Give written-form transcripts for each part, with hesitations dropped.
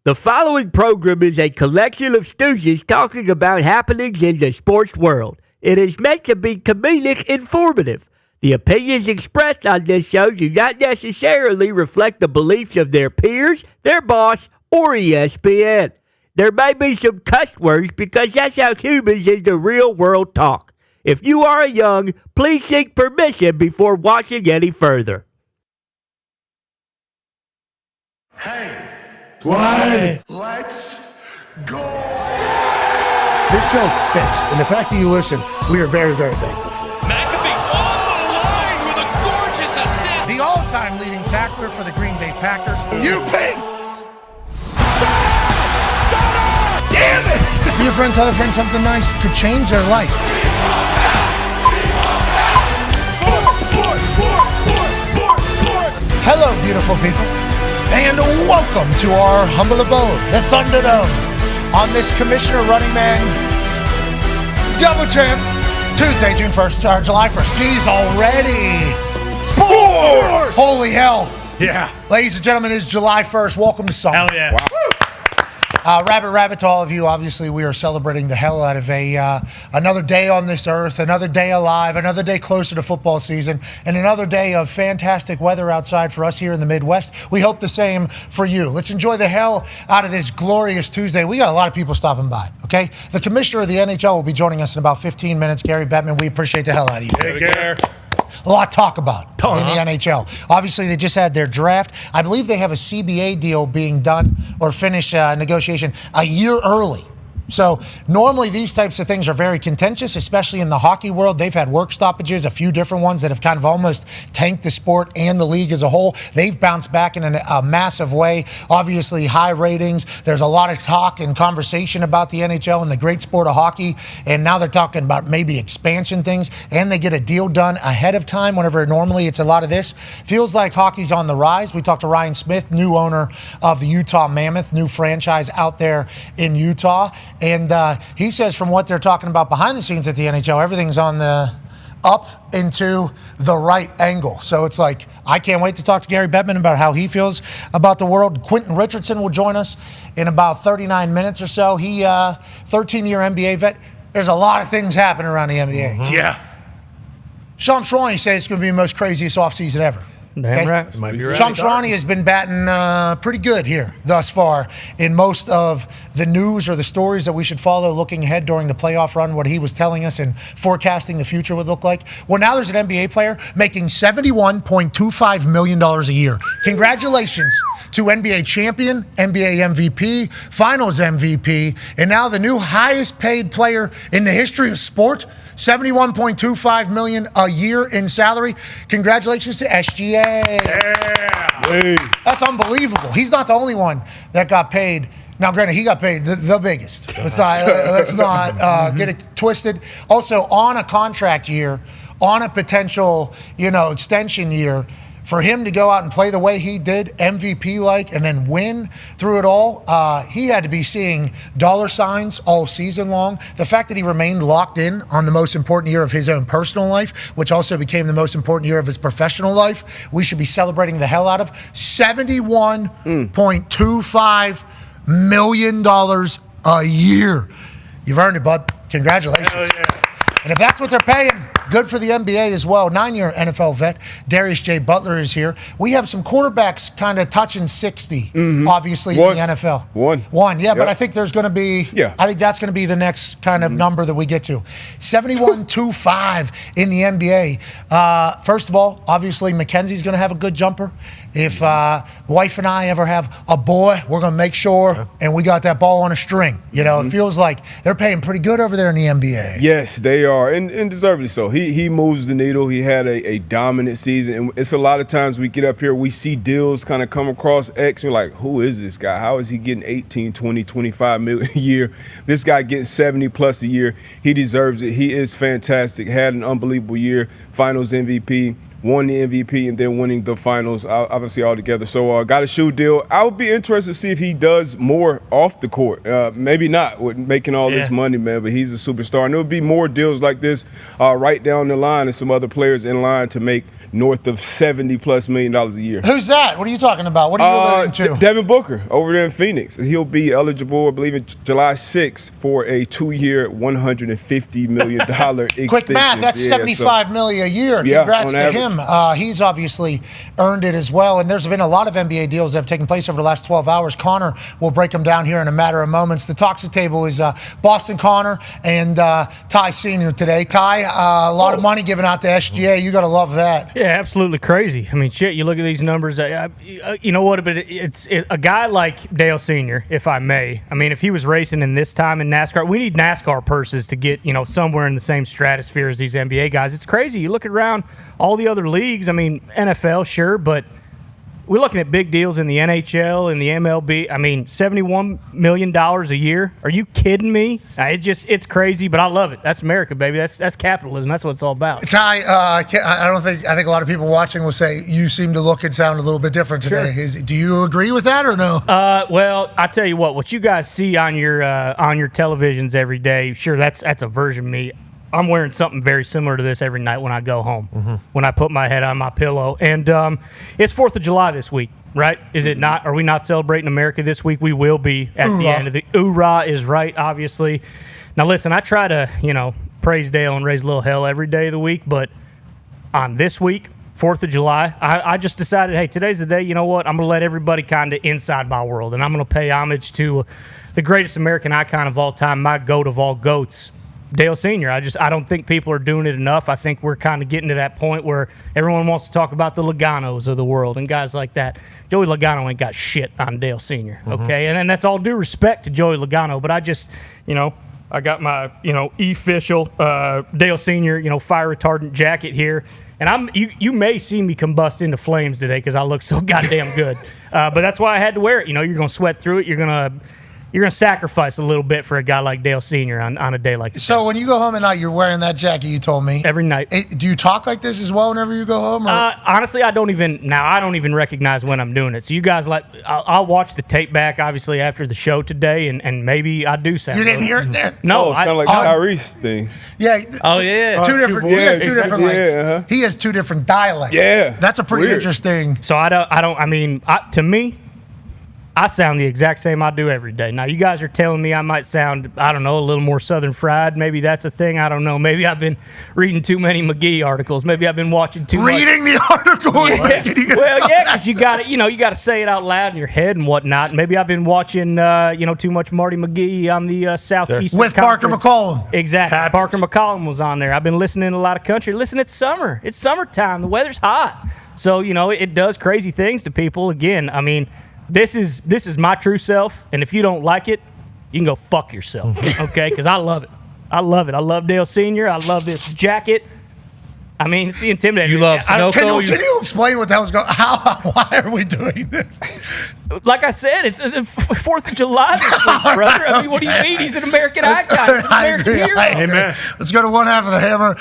The following program is a collection of stooges talking about happenings in the sports world. It is meant to be comedic informative. The opinions expressed on this show do not necessarily reflect the beliefs of their peers, their boss, or ESPN. There may be some cuss words because that's how humans in the real world talk. If you are young, please seek permission before watching any further. Hey, What? let's go! This show stinks, and the fact that you listen, we are very, very thankful for. McAfee on the line with a gorgeous assist. The all-time leading tackler for the Green Bay Packers. You pink! Damn it! Your friend tell a friend something nice could change their life. Hello, beautiful people, and welcome to our humble abode, the Thunderdome, on this Commissioner Running Man Double Champ, Tuesday, June 1st, or July 1st. Geez, already! Sports! Holy hell. Yeah. Ladies and gentlemen, it is July 1st. Welcome to summer. Hell yeah. Wow. Rabbit to all of you. Obviously, we are celebrating the hell out of another day on this earth, another day alive, another day closer to football season, and another day of fantastic weather outside for us here in the Midwest. We hope the same for you. Let's enjoy the hell out of this glorious Tuesday. We got a lot of people stopping by, okay? The commissioner of the NHL will be joining us in about 15 minutes. Gary Bettman, we appreciate the hell out of you. Take care. A lot to talk about in the NHL. Obviously, they just had their draft. I believe they have a CBA deal being done or finished negotiation a year early. So normally these types of things are very contentious, especially in the hockey world. They've had work stoppages, a few different ones that have kind of almost tanked the sport and the league as a whole. They've bounced back in a massive way. Obviously, high ratings. There's a lot of talk and conversation about the NHL and the great sport of hockey. And now they're talking about maybe expansion things. And they get a deal done ahead of time whenever normally it's a lot of this. Feels like hockey's on the rise. We talked to Ryan Smith, new owner of the Utah Mammoth, new franchise out there in Utah. And he says from what they're talking about behind the scenes at the NHL, everything's on the up into the right angle. So it's like, I can't wait to talk to Gary Bettman about how he feels about the world. Quentin Richardson will join us in about 39 minutes or so. He, 13-year NBA vet. There's a lot of things happening around the NBA. Mm-hmm. Yeah. Sean Shrani says it's going to be the most craziest offseason ever. Damn right. Might be right. Sean Shrani has been batting pretty good here thus far in most of the news or the stories that we should follow looking ahead during the playoff run, what he was telling us and forecasting the future would look like. Well, now there's an NBA player making $71.25 million a year. Congratulations to NBA champion, NBA MVP, Finals MVP, and now the new highest paid player in the history of sport. $71.25 million a year in salary. Congratulations to SGA. Yeah. That's unbelievable. He's not the only one that got paid. Now, granted, he got paid the biggest. Let's not get it twisted. Also, on a contract year, on a potential, extension year, for him to go out and play the way he did, MVP-like, and then win through it all, he had to be seeing dollar signs all season long. The fact that he remained locked in on the most important year of his own personal life, which also became the most important year of his professional life, we should be celebrating the hell out of. $71.25 million a year. You've earned it, bud. Congratulations. Hell yeah. And if that's what they're paying, good for the NBA as well. 9-year NFL vet, Darius J. Butler is here. We have some quarterbacks kind of touching 60, obviously, in the NFL. One, yeah, yep. But I think there's going to be, I think that's going to be the next kind of number that we get to. 71.25 in the NBA. First of all, obviously, Mackenzie's going to have a good jumper. If wife and I ever have a boy, we're going to make sure, and we got that ball on a string. It feels like they're paying pretty good over there in the NBA. Yes, they are, and deservedly so. He moves the needle. He had a dominant season, and it's a lot of times we get up here, we see deals kind of come across X. We're like, who is this guy? How is he getting 18, 20, 25 million a year? This guy getting 70 plus a year. He deserves it. He is fantastic. Had an unbelievable year. Finals MVP. won the MVP, and then winning the finals, obviously all together. So got a shoe deal. I would be interested to see if he does more off the court. Maybe not with making all this money, man, but he's a superstar. And there would be more deals like this right down the line, and some other players in line to make north of $70+ million a year. Who's that? What are you talking about? What are you alluding to? Devin Booker over there in Phoenix. He'll be eligible, I believe, in July 6th for a 2-year, $150 million extension. Quick math, that's $75 million a year. Congrats to him. He's obviously earned it as well. And there's been a lot of NBA deals that have taken place over the last 12 hours. Connor will break them down here in a matter of moments. The Toxic Table is Boston Connor and Ty Sr. today. Ty, a lot of money given out to SGA. You got to love that. Yeah, absolutely crazy. I mean, shit, you look at these numbers. You know what? But it's a guy like Dale Sr., if I may. I mean, if he was racing in this time in NASCAR, we need NASCAR purses to get, somewhere in the same stratosphere as these NBA guys. It's crazy. You look around all the other leagues. I mean, NFL, sure, but we're looking at big deals in the NHL and the MLB. I mean, $71 million a year. Are you kidding me? It's crazy, but I love it. That's America, baby. That's capitalism. That's what it's all about. Ty, I think a lot of people watching will say you seem to look and sound a little bit different today. Sure. Do you agree with that or no? Well, I tell you what you guys see on your televisions every day, sure, that's a version of me. I'm wearing something very similar to this every night when I go home, when I put my head on my pillow. And it's 4th of July this week, right? Is it not? Are we not celebrating America this week? We will be at the end of the hoorah is right, obviously. Now, listen, I try to, praise Dale and raise a little hell every day of the week, but on this week, 4th of July, I just decided, hey, today's the day, you know what? I'm going to let everybody kind of inside my world, and I'm going to pay homage to the greatest American icon of all time, my goat of all goats, Dale Sr. I don't think people are doing it enough. I think we're kind of getting to that point where everyone wants to talk about the Logano's of the world and guys like that. Joey Logano ain't got shit on Dale Sr., okay? And that's all due respect to Joey Logano, but I just, I got my, official Dale Sr., fire retardant jacket here. And you may see me combust into flames today because I look so goddamn good. But that's why I had to wear it. You're going to sweat through it. You're going to sacrifice a little bit for a guy like Dale Sr. on a day like this. So when you go home at night, you're wearing that jacket you told me? Every night. Do you talk like this as well whenever you go home? Honestly, I don't even recognize when I'm doing it. So you guys, I'll watch the tape back, obviously, after the show today, and maybe I do sound. You didn't hear it there? No. It's kind of like the Tyrese thing. Yeah. Oh, yeah. Two different. He has two different. He has two different dialects. Yeah. That's a pretty interesting. So to me, I sound the exact same I do every day. Now, you guys are telling me I might sound, I don't know, a little more Southern fried. Maybe that's a thing. I don't know. Maybe I've been reading too many McGee articles. Maybe I've been watching too much. Reading the articles? Yeah. Well, yeah, because you got to, you got to say it out loud in your head and whatnot. Maybe I've been watching, too much Marty McGee on the Southeastern with Parker McCollum. Exactly. Parker McCollum was on there. I've been listening to a lot of country. Listen, it's summer. It's summertime. The weather's hot. So, it does crazy things to people. Again, I mean, This is my true self, and if you don't like it, you can go fuck yourself, okay? Because I love it. I love it. I love Dale Sr. I love this jacket. I mean, it's the intimidating. You love Sunoco. Can you explain what the hell's going on? Why are we doing this? Like I said, it's the 4th of July this week, brother. I mean, what do you mean? He's an American icon. He's an American hero. Amen. Let's go to one half of the hammer.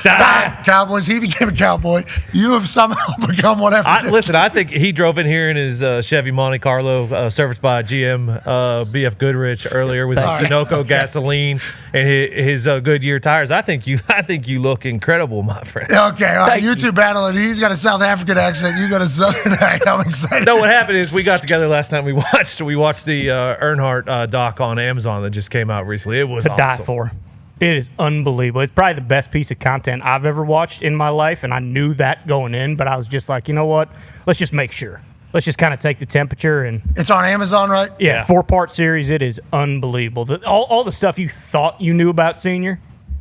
Cowboys. He became a cowboy. You have somehow become whatever. Listen, I think he drove in here in his Chevy Monte Carlo, serviced by GM BF Goodrich earlier with his Sunoco gasoline and his Goodyear tires. I think you look incredible, my friend. Okay, all right. You two battle, and he's got a South African accent. You got a Southern accent. I'm excited. No, what happened is we got together last night. We watched the Earnhardt doc on Amazon that just came out recently. It was to awesome. die for. It is unbelievable. It's probably the best piece of content I've ever watched in my life, and I knew that going in, but I was just like, you know what? Let's just make sure. Let's just kind of take the temperature. And it's on Amazon, right? Yeah, 4-part series. It is unbelievable. All the stuff you thought you knew about Senior,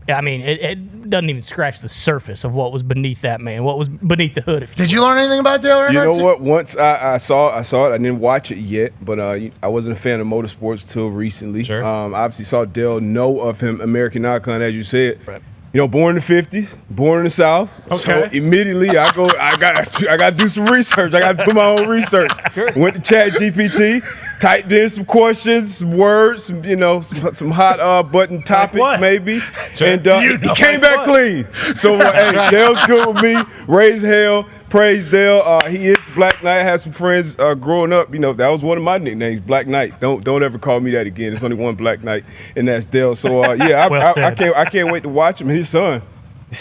I mean, it doesn't even scratch the surface of what was beneath that man, what was beneath the hood. Did you learn anything about Dale Earnhardt? You know what? Once I saw it. I didn't watch it yet, but I wasn't a fan of motorsports till recently. Sure. Obviously saw Dale, know of him, American icon, as you said. Right. born in the 50s, born in the South. Okay. So immediately I got to do some research. I got to do my own research. Went to ChatGPT, typed in some questions, some words, some hot button topics maybe, and he came back clean. So hey, Dale's good with me. Raise hell, praise Dale. He is Black Knight. I had some friends growing up. That was one of my nicknames, Black Knight. Don't ever call me that again. There's only one Black Knight, and that's Dale. So I can't wait to watch him. His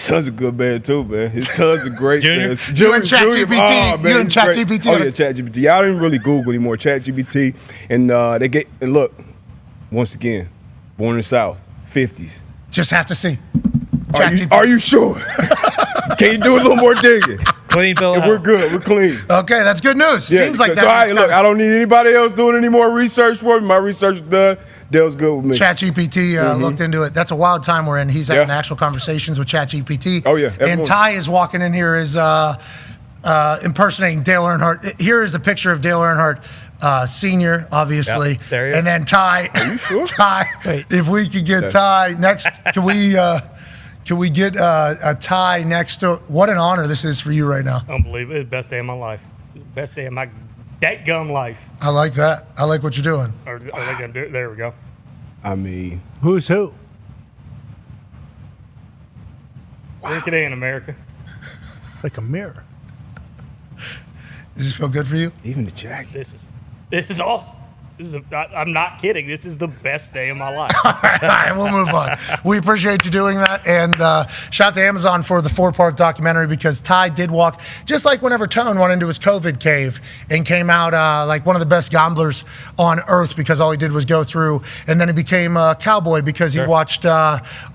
son's a good man too, man. His son's a great Junior? man. You and ChatGPT. You and ChatGPT. Oh yeah, ChatGPT. I don't even really Google anymore. ChatGPT, and look, once again, born in the South, 50s. Just have to see. Are you sure? Can you do a little more digging? Clean bill. We're good. We're clean. Okay, that's good news. Yeah, Seems like so that. look, I don't need anybody else doing any more research for me. My research is done. Dale's good with me. ChatGPT looked into it. That's a wild time we're in. He's having actual conversations with ChatGPT. Oh, yeah. And Ty is walking in here as impersonating Dale Earnhardt. Here is a picture of Dale Earnhardt. Senior, obviously. Yep, there he is. And then Ty. Are you sure? Ty, if we could get Ty next, can we get a Ty next to? What an honor this is for you right now. Unbelievable. It's the best day of my life. Best day of my dadgum life. I like that. I like what you're doing. Are they going to do it? There we go. I mean, Who's who? Look at it in America. Like a mirror. Does this feel good for you? even the jacket. This is awesome. I'm not kidding. This is the best day of my life. All right, we'll move on. We appreciate you doing that. And shout out to Amazon for the 4-part documentary, because Ty did walk, just like whenever Tone went into his COVID cave and came out like one of the best gamblers on earth, because all he did was go through, and then he became a cowboy because he watched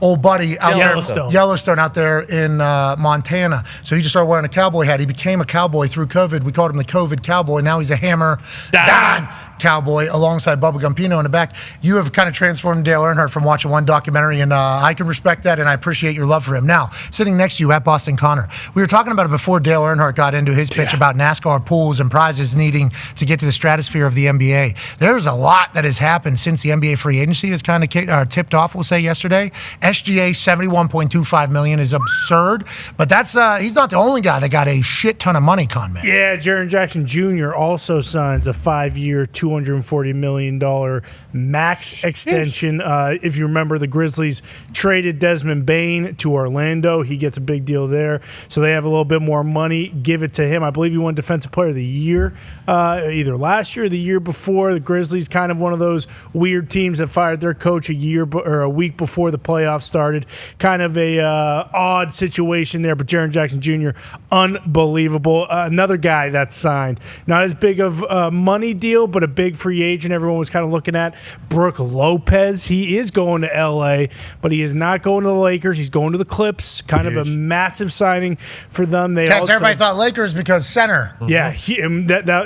old buddy out there, Yellowstone out there in Montana. So he just started wearing a cowboy hat. He became a cowboy through COVID. We called him the COVID cowboy. Now he's a hammer Dahn cowboy alongside Bubba Gumpino in the back. You have kind of transformed Dale Earnhardt from watching one documentary, and I can respect that, and I appreciate your love for him. Now, sitting next to you at Boston Connor, we were talking about it before Dale Earnhardt got into his pitch about NASCAR pools and prizes needing to get to the stratosphere of the NBA. There's a lot that has happened since the NBA free agency has kind of tipped off, we'll say, yesterday. SGA, $71.25 million is absurd, but that's he's not the only guy that got a shit ton of money, Conman. Yeah, Jaren Jackson Jr. also signs a 5-year, $240 million max extension. If you remember, the Grizzlies traded Desmond Bane to Orlando. He gets a big deal there. So they have a little bit more money. Give it to him. I believe he won Defensive Player of the Year either last year or the year before. The Grizzlies, kind of one of those weird teams that fired their coach a week before the playoffs started. Kind of a odd situation there, but Jaren Jackson Jr., unbelievable. Another guy that's signed. Not as big of a money deal, but a big free agent everyone was kind of looking at. Brooke Lopez, he is going to L.A., but he is not going to the Lakers. He's going to the Clips. Kind of a massive signing for them. Everybody thought Lakers because center. Yeah,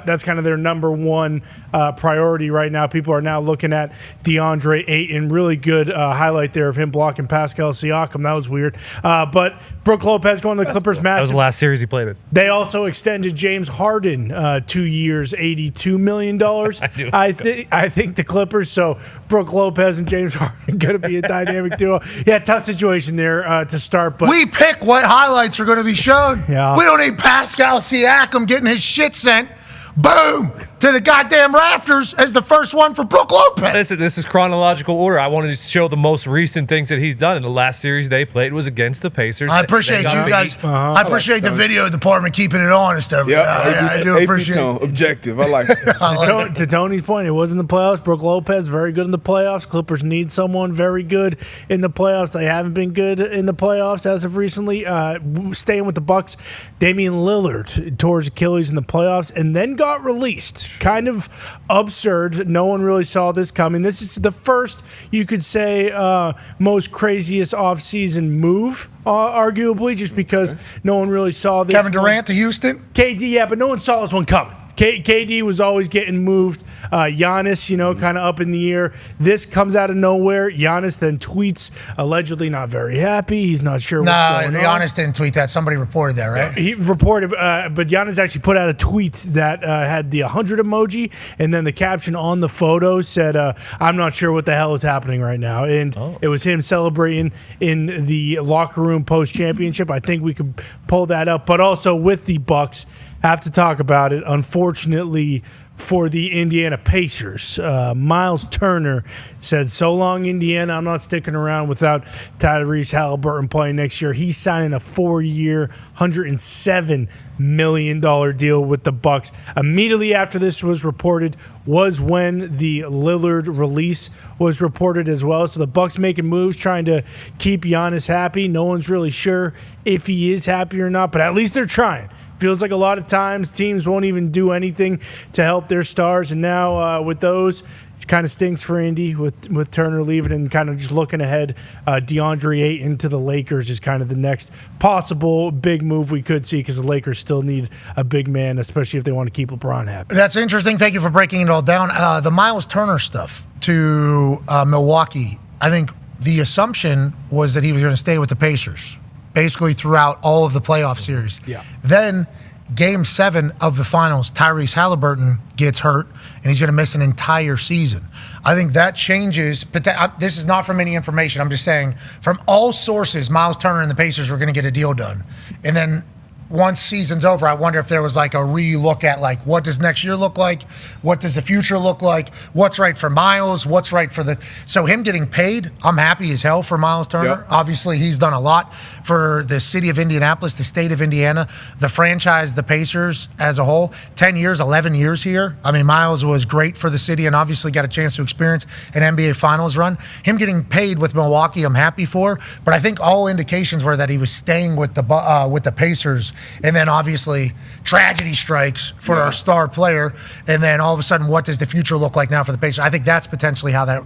that's kind of their number one priority right now. People are now looking at DeAndre Ayton. Really good highlight there of him blocking Pascal Siakam. That was weird. But Brooke Lopez going to the Clippers. Massive. That was the last series he played in. They also extended James Harden 2 years, $82 million. I think the Clippers. So Brooke Lopez and James Harden going to be a dynamic duo. Yeah, tough situation there to start. But we pick what highlights are going to be shown. Yeah. We don't need Pascal Siakam getting his shit sent. Boom! To the goddamn rafters as the first one for Brooke Lopez. Listen, this is chronological order. I wanted to show the most recent things that he's done. In the last series they played was against the Pacers. I appreciate you guys. I appreciate the video department keeping it honest. I do appreciate it. Objective. I like it. To Tony's point, it was in the playoffs. Brooke Lopez, very good in the playoffs. Clippers need someone very good in the playoffs. They haven't been good in the playoffs as of recently. Staying with the Bucks, Damian Lillard tore his Achilles in the playoffs and then got released. Kind of absurd. No one really saw this coming. This is the first, you could say, most craziest offseason move, arguably, just because no one really saw this. Kevin Durant to Houston? KD, yeah, but no one saw this one coming. KD was always getting moved. Giannis, kind of up in the air. This comes out of nowhere. Giannis then tweets, allegedly not very happy. He's not sure what's going on. Giannis didn't tweet that. Somebody reported that, right? He reported, but Giannis actually put out a tweet that had the 100 emoji, and then the caption on the photo said, I'm not sure what the hell is happening right now. And it was him celebrating in the locker room post-championship. I think we could pull that up. But also with the Bucks, have to talk about it. Unfortunately for the Indiana Pacers, Miles Turner said, so long, Indiana. I'm not sticking around without Tyrese Halliburton playing next year. He's signing a 4-year, $107 million deal with the Bucks. Immediately after this was reported was when the Lillard release was reported as well. So the Bucks making moves, trying to keep Giannis happy. No one's really sure if he is happy or not, but at least they're trying. Feels like a lot of times teams won't even do anything to help their stars, and now with those, it kind of stinks for Indy with Turner leaving and kind of just looking ahead. DeAndre Ayton to the Lakers is kind of the next possible big move we could see, because the Lakers still need a big man, especially if they want to keep LeBron happy. That's interesting. Thank you for breaking it all down. The Miles Turner stuff to Milwaukee, I think the assumption was that he was going to stay with the Pacers basically throughout all of the playoff series. Yeah. Then Game 7 of the finals, Tyrese Halliburton gets hurt, and he's going to miss an entire season. I think that changes. But this is not from any information. I'm just saying from all sources, Miles Turner and the Pacers were going to get a deal done. And then once season's over, I wonder if there was like a re-look at like, what does next year look like? What does the future look like? What's right for Miles? What's right for so him getting paid, I'm happy as hell for Miles Turner. Yep. Obviously, he's done a lot for the city of Indianapolis, the state of Indiana, the franchise, the Pacers as a whole. 10 years, 11 years here. I mean, Miles was great for the city and obviously got a chance to experience an NBA Finals run. Him getting paid with Milwaukee, I'm happy for, but I think all indications were that he was staying with the Pacers. And then obviously tragedy strikes for our star player. And then all of a sudden, what does the future look like now for the Pacers? I think that's potentially how that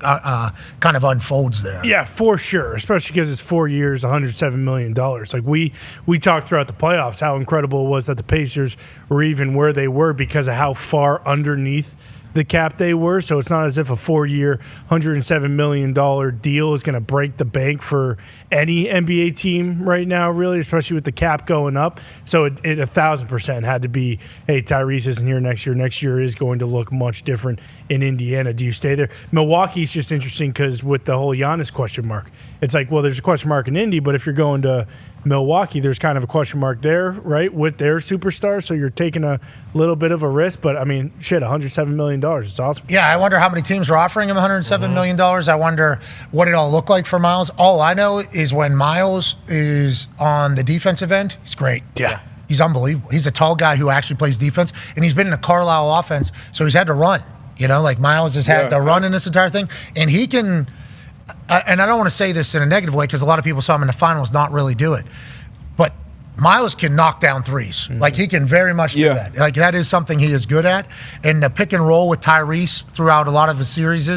kind of unfolds there. Yeah, for sure. Especially because it's 4 years, $107 million. Like we talked throughout the playoffs how incredible it was that the Pacers were even where they were because of how far underneath the cap they were. So it's not as if a 4-year, $107 million deal is going to break the bank for any NBA team right now, really, especially with the cap going up. So it 1,000% had to be, hey, Tyrese isn't here next year. Next year is going to look much different in Indiana. Do you stay there? Milwaukee's just interesting because with the whole Giannis question mark, it's like, well, there's a question mark in Indy, but if you're going to Milwaukee, there's kind of a question mark there, right, with their superstar. So you're taking a little bit of a risk, but I mean, shit, $107 million. It's awesome. Yeah, I wonder how many teams are offering him $107 million. I wonder what it all looked like for Miles. All I know is when Miles is on the defensive end, he's great. Yeah. He's unbelievable. He's a tall guy who actually plays defense, and he's been in the Carlisle offense, so he's had to run. Like Miles has had to run in this entire thing, and he can. And I don't want to say this in a negative way because a lot of people saw him in the finals not really do it, but Miles can knock down threes. Like he can very much do that. Like that is something he is good at. And the pick and roll with Tyrese throughout a lot of the series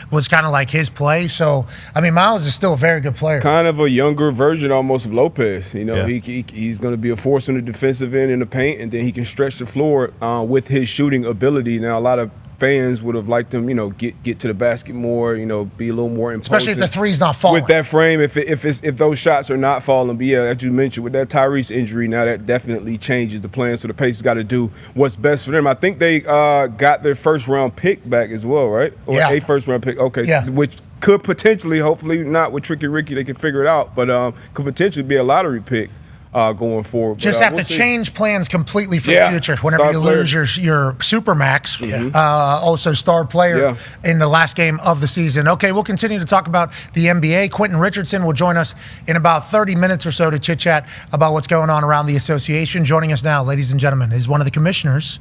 was kind of like his play. So I mean, Miles is still a very good player. Kind of a younger version almost of Lopez. He's going to be a force on the defensive end in the paint, and then he can stretch the floor with his shooting ability. Now a lot of fans would have liked him, get to the basket more, be a little more imposing. Especially if the three's not falling. With that frame, if those shots are not falling. But yeah, as you mentioned, with that Tyrese injury, now that definitely changes the plan. So the Pacers got to do what's best for them. I think they got their first-round pick back as well, right? Or a first-round pick. Okay, yeah. Which could potentially, hopefully not with Tricky Ricky, they can figure it out, but could potentially be a lottery pick. Going forward. Just have to change plans completely for the future. Whenever you lose your Supermax, also star player in the last game of the season. Okay, we'll continue to talk about the NBA. Quentin Richardson will join us in about 30 minutes or so to chit-chat about what's going on around the association. Joining us now, ladies and gentlemen, is one of the commissioners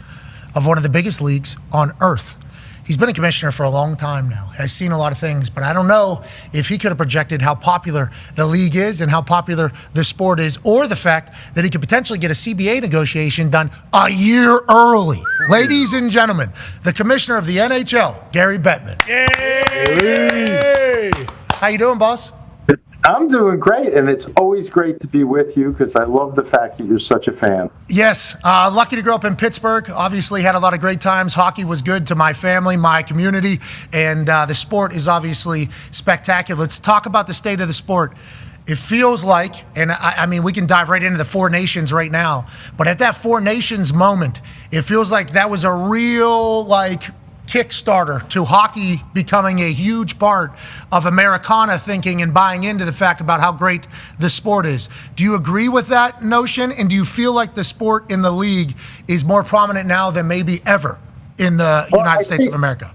of one of the biggest leagues on earth. He's been a commissioner for a long time now, has seen a lot of things, but I don't know if he could have projected how popular the league is and how popular the sport is, or the fact that he could potentially get a CBA negotiation done a year early. Ladies and gentlemen, the commissioner of the NHL, Gary Bettman. Yay! How you doing, boss? I'm doing great, and it's always great to be with you because I love the fact that you're such a fan. Yes, lucky to grow up in Pittsburgh. Obviously had a lot of great times. Hockey was good to my family, my community, and the sport is obviously spectacular. Let's talk about the state of the sport. It feels like, and I mean, we can dive right into the Four Nations right now, but at that Four Nations moment, it feels like that was a real, Kickstarter to hockey becoming a huge part of Americana thinking and buying into the fact about how great the sport is. Do you agree with that notion? And do you feel like the sport in the league is more prominent now than maybe ever in the United States of America?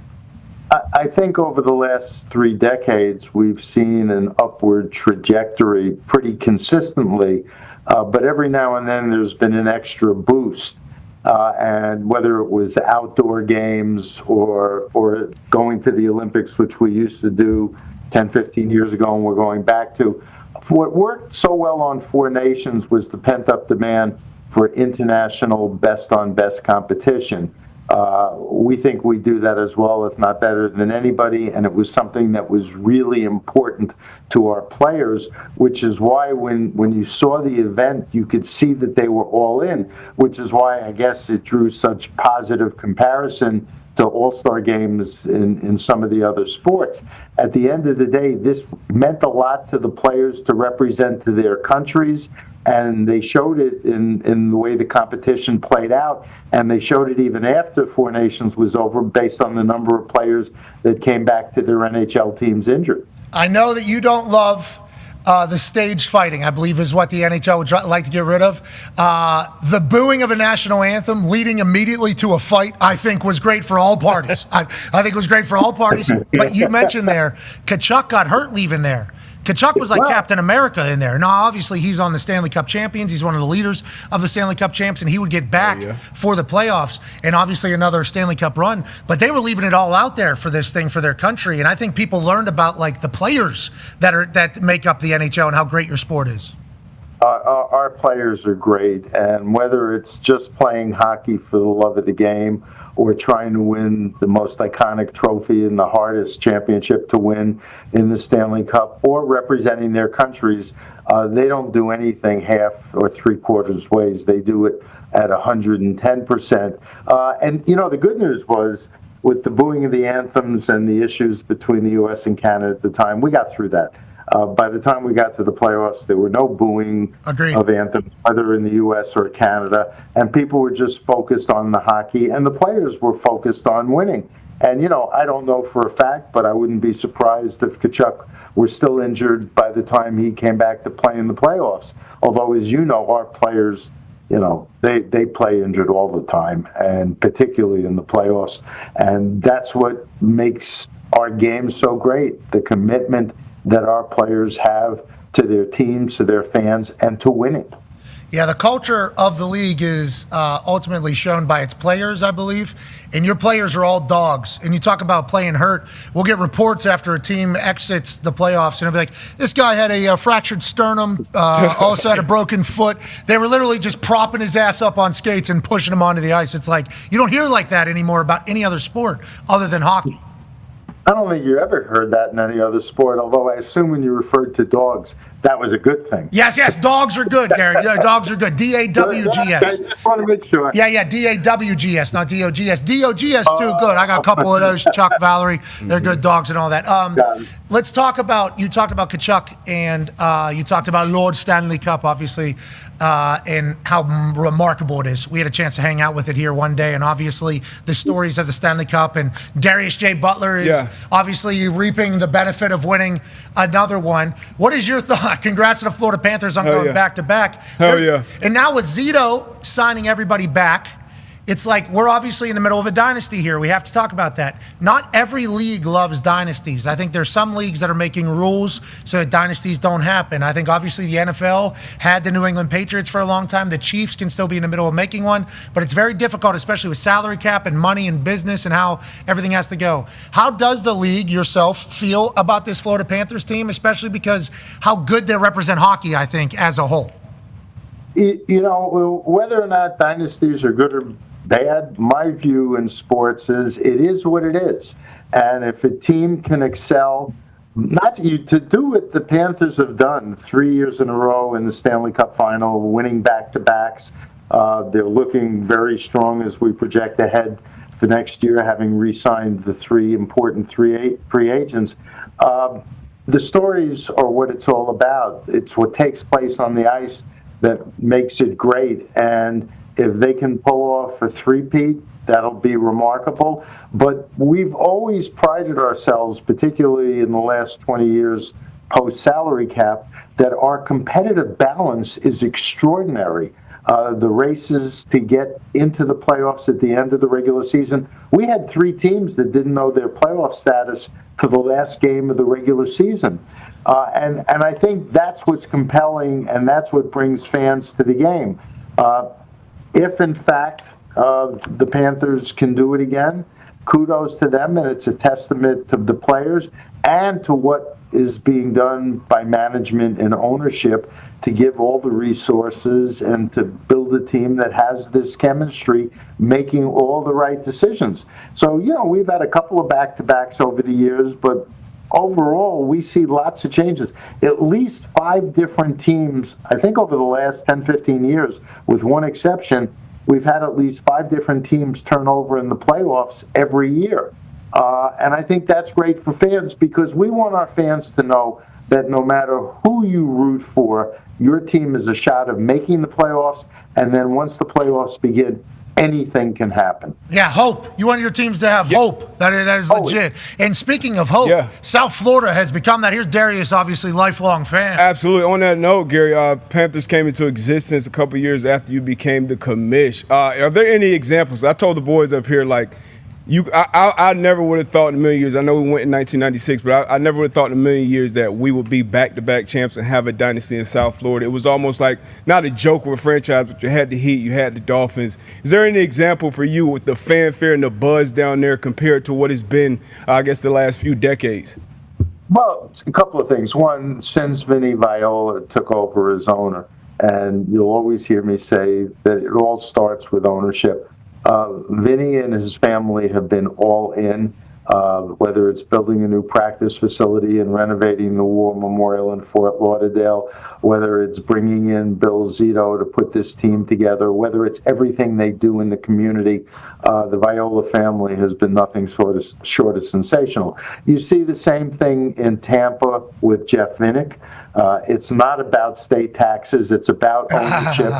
I think over the last 3 decades, we've seen an upward trajectory pretty consistently, but every now and then there's been an extra boost. And whether it was outdoor games or going to the Olympics, which we used to do 10, 15 years ago and we're going back to, what worked so well on Four Nations was the pent-up demand for international best-on-best competition. We think we do that as well, if not better than anybody, and it was something that was really important to our players, which is why when you saw the event, you could see that they were all in, which is why I guess it drew such positive comparison to all-star games in some of the other sports. At the end of the day, this meant a lot to the players to represent to their countries, and they showed it in the way the competition played out, and they showed it even after Four Nations was over based on the number of players that came back to their NHL teams injured. I know that you don't love the stage fighting, I believe is what the NHL would like to get rid of. The booing of a national anthem leading immediately to a fight, I think, was great for all parties. I think it was great for all parties. But you mentioned there, Tkachuk got hurt leaving there. Tkachuk was like Captain America in there. Now, obviously, he's on the Stanley Cup champions. He's one of the leaders of the Stanley Cup champs, and he would get back for the playoffs and obviously another Stanley Cup run. But they were leaving it all out there for this thing for their country, and I think people learned about the players that make up the NHL and how great your sport is. Our players are great, and whether it's just playing hockey for the love of the game or trying to win the most iconic trophy and the hardest championship to win in the Stanley Cup, or representing their countries, they don't do anything half or three-quarters ways. They do it at 110%. And, the good news was, with the booing of the anthems and the issues between the U.S. and Canada at the time, we got through that. By the time we got to the playoffs, there were no booing of anthems, whether in the U.S. or Canada, and people were just focused on the hockey, and the players were focused on winning. And, I don't know for a fact, but I wouldn't be surprised if Tkachuk were still injured by the time he came back to play in the playoffs. Although, as you know, our players, they play injured all the time, and particularly in the playoffs. And that's what makes our game so great, the commitment that our players have to their teams, to their fans, and to winning. Yeah, the culture of the league is ultimately shown by its players, I believe. And your players are all dogs. And you talk about playing hurt. We'll get reports after a team exits the playoffs, and it'll be like, this guy had a fractured sternum, also had a broken foot. They were literally just propping his ass up on skates and pushing him onto the ice. It's like, you don't hear like that anymore about any other sport other than hockey. I don't think you ever heard that in any other sport, although I assume when you referred to dogs, that was a good thing. Yes, dogs are good, Gary. Dogs are good. D-A-W-G-S. I just want to make sure. Yeah, D-A-W-G-S, not D-O-G-S. D-O-G-S, too, good. I got a couple of those, Chuck, Valerie. They're good dogs and all that. Let's talk about, you talked about Tkachuk, and you talked about Lord Stanley Cup, obviously, and how remarkable it is. We had a chance to hang out with it here one day, and obviously the stories of the Stanley Cup, and Darius J. Butler is obviously reaping the benefit of winning another one. What is your thought? Congrats to the Florida Panthers on going back-to-back. Hell yeah. And now with Zito signing everybody back, it's like we're obviously in the middle of a dynasty here. We have to talk about that. Not every league loves dynasties. I think there's some leagues that are making rules so that dynasties don't happen. I think obviously the NFL had the New England Patriots for a long time. The Chiefs can still be in the middle of making one, but it's very difficult, especially with salary cap and money and business and how everything has to go. How does the league yourself feel about this Florida Panthers team, especially because how good they represent hockey, I think, as a whole? Whether or not dynasties are good or bad, my view in sports is it is what it is. And if a team can excel Not you to do what the Panthers have done 3 years in a row in the Stanley Cup final, winning back-to-backs. They're looking very strong as we project ahead for next year, having re-signed the three important free agents. The stories are what it's all about. It's what takes place on the ice that makes it great. And if they can pull off a three-peat, that'll be remarkable. But we've always prided ourselves, particularly in the last 20 years post-salary cap, that our competitive balance is extraordinary. The races to get into the playoffs at the end of the regular season, we had 3 teams that didn't know their playoff status to the last game of the regular season. And I think that's what's compelling, and that's what brings fans to the game. If, in fact, the Panthers can do it again, kudos to them, and it's a testament to the players and to what is being done by management and ownership to give all the resources and to build a team that has this chemistry, making all the right decisions. So, we've had a couple of back-to-backs over the years, but overall, we see lots of changes. At least 5 different teams, I think over the last 10, 15 years, with one exception, we've had at least 5 different teams turn over in the playoffs every year. And I think that's great for fans because we want our fans to know that no matter who you root for, your team is a shot of making the playoffs, and then once the playoffs begin, anything can happen. Yeah, hope. You want your teams to have hope. That is legit. And speaking of hope, South Florida has become that. Here's Darius, obviously lifelong fan. Absolutely. On that note, Gary, Panthers came into existence a couple years after you became the commish. Are there any examples? I told the boys up here, I never would have thought in a million years. I know we went in 1996, but I never would have thought in a million years that we would be back-to-back champs and have a dynasty in South Florida. It was almost like not a joke with a franchise, but you had the Heat, you had the Dolphins. Is there any example for you with the fanfare and the buzz down there compared to what it's been, I guess, the last few decades? Well, a couple of things. One, since Vinny Viola took over as owner, and you'll always hear me say that it all starts with ownership. Vinny and his family have been all in, whether it's building a new practice facility and renovating the War Memorial in Fort Lauderdale, whether it's bringing in Bill Zito to put this team together, whether it's everything they do in the community. The Viola family has been nothing short of sensational. You see the same thing in Tampa with Jeff Vinnick. It's not about state taxes; it's about ownership.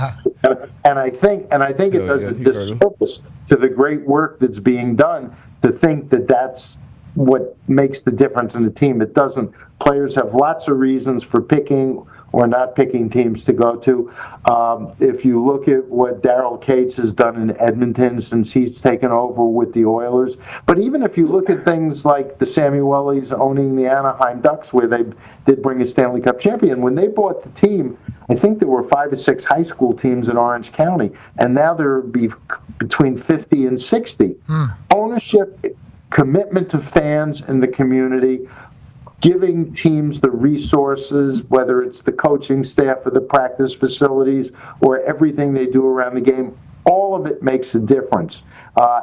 And I think it does a disservice to the great work that's being done to think that that's what makes the difference in the team. It doesn't. Players have lots of reasons for picking or not picking teams to go to. If you look at what Daryl Cates has done in Edmonton since he's taken over with the Oilers, but even if you look at things like the Samuelis owning the Anaheim Ducks, where they did bring a Stanley Cup champion, when they bought the team, I think there were 5 or 6 high school teams in Orange County, and now there would be between 50 and 60. Ownership, commitment to fans and the community, giving teams the resources, whether it's the coaching staff or the practice facilities or everything they do around the game, all of it makes a difference.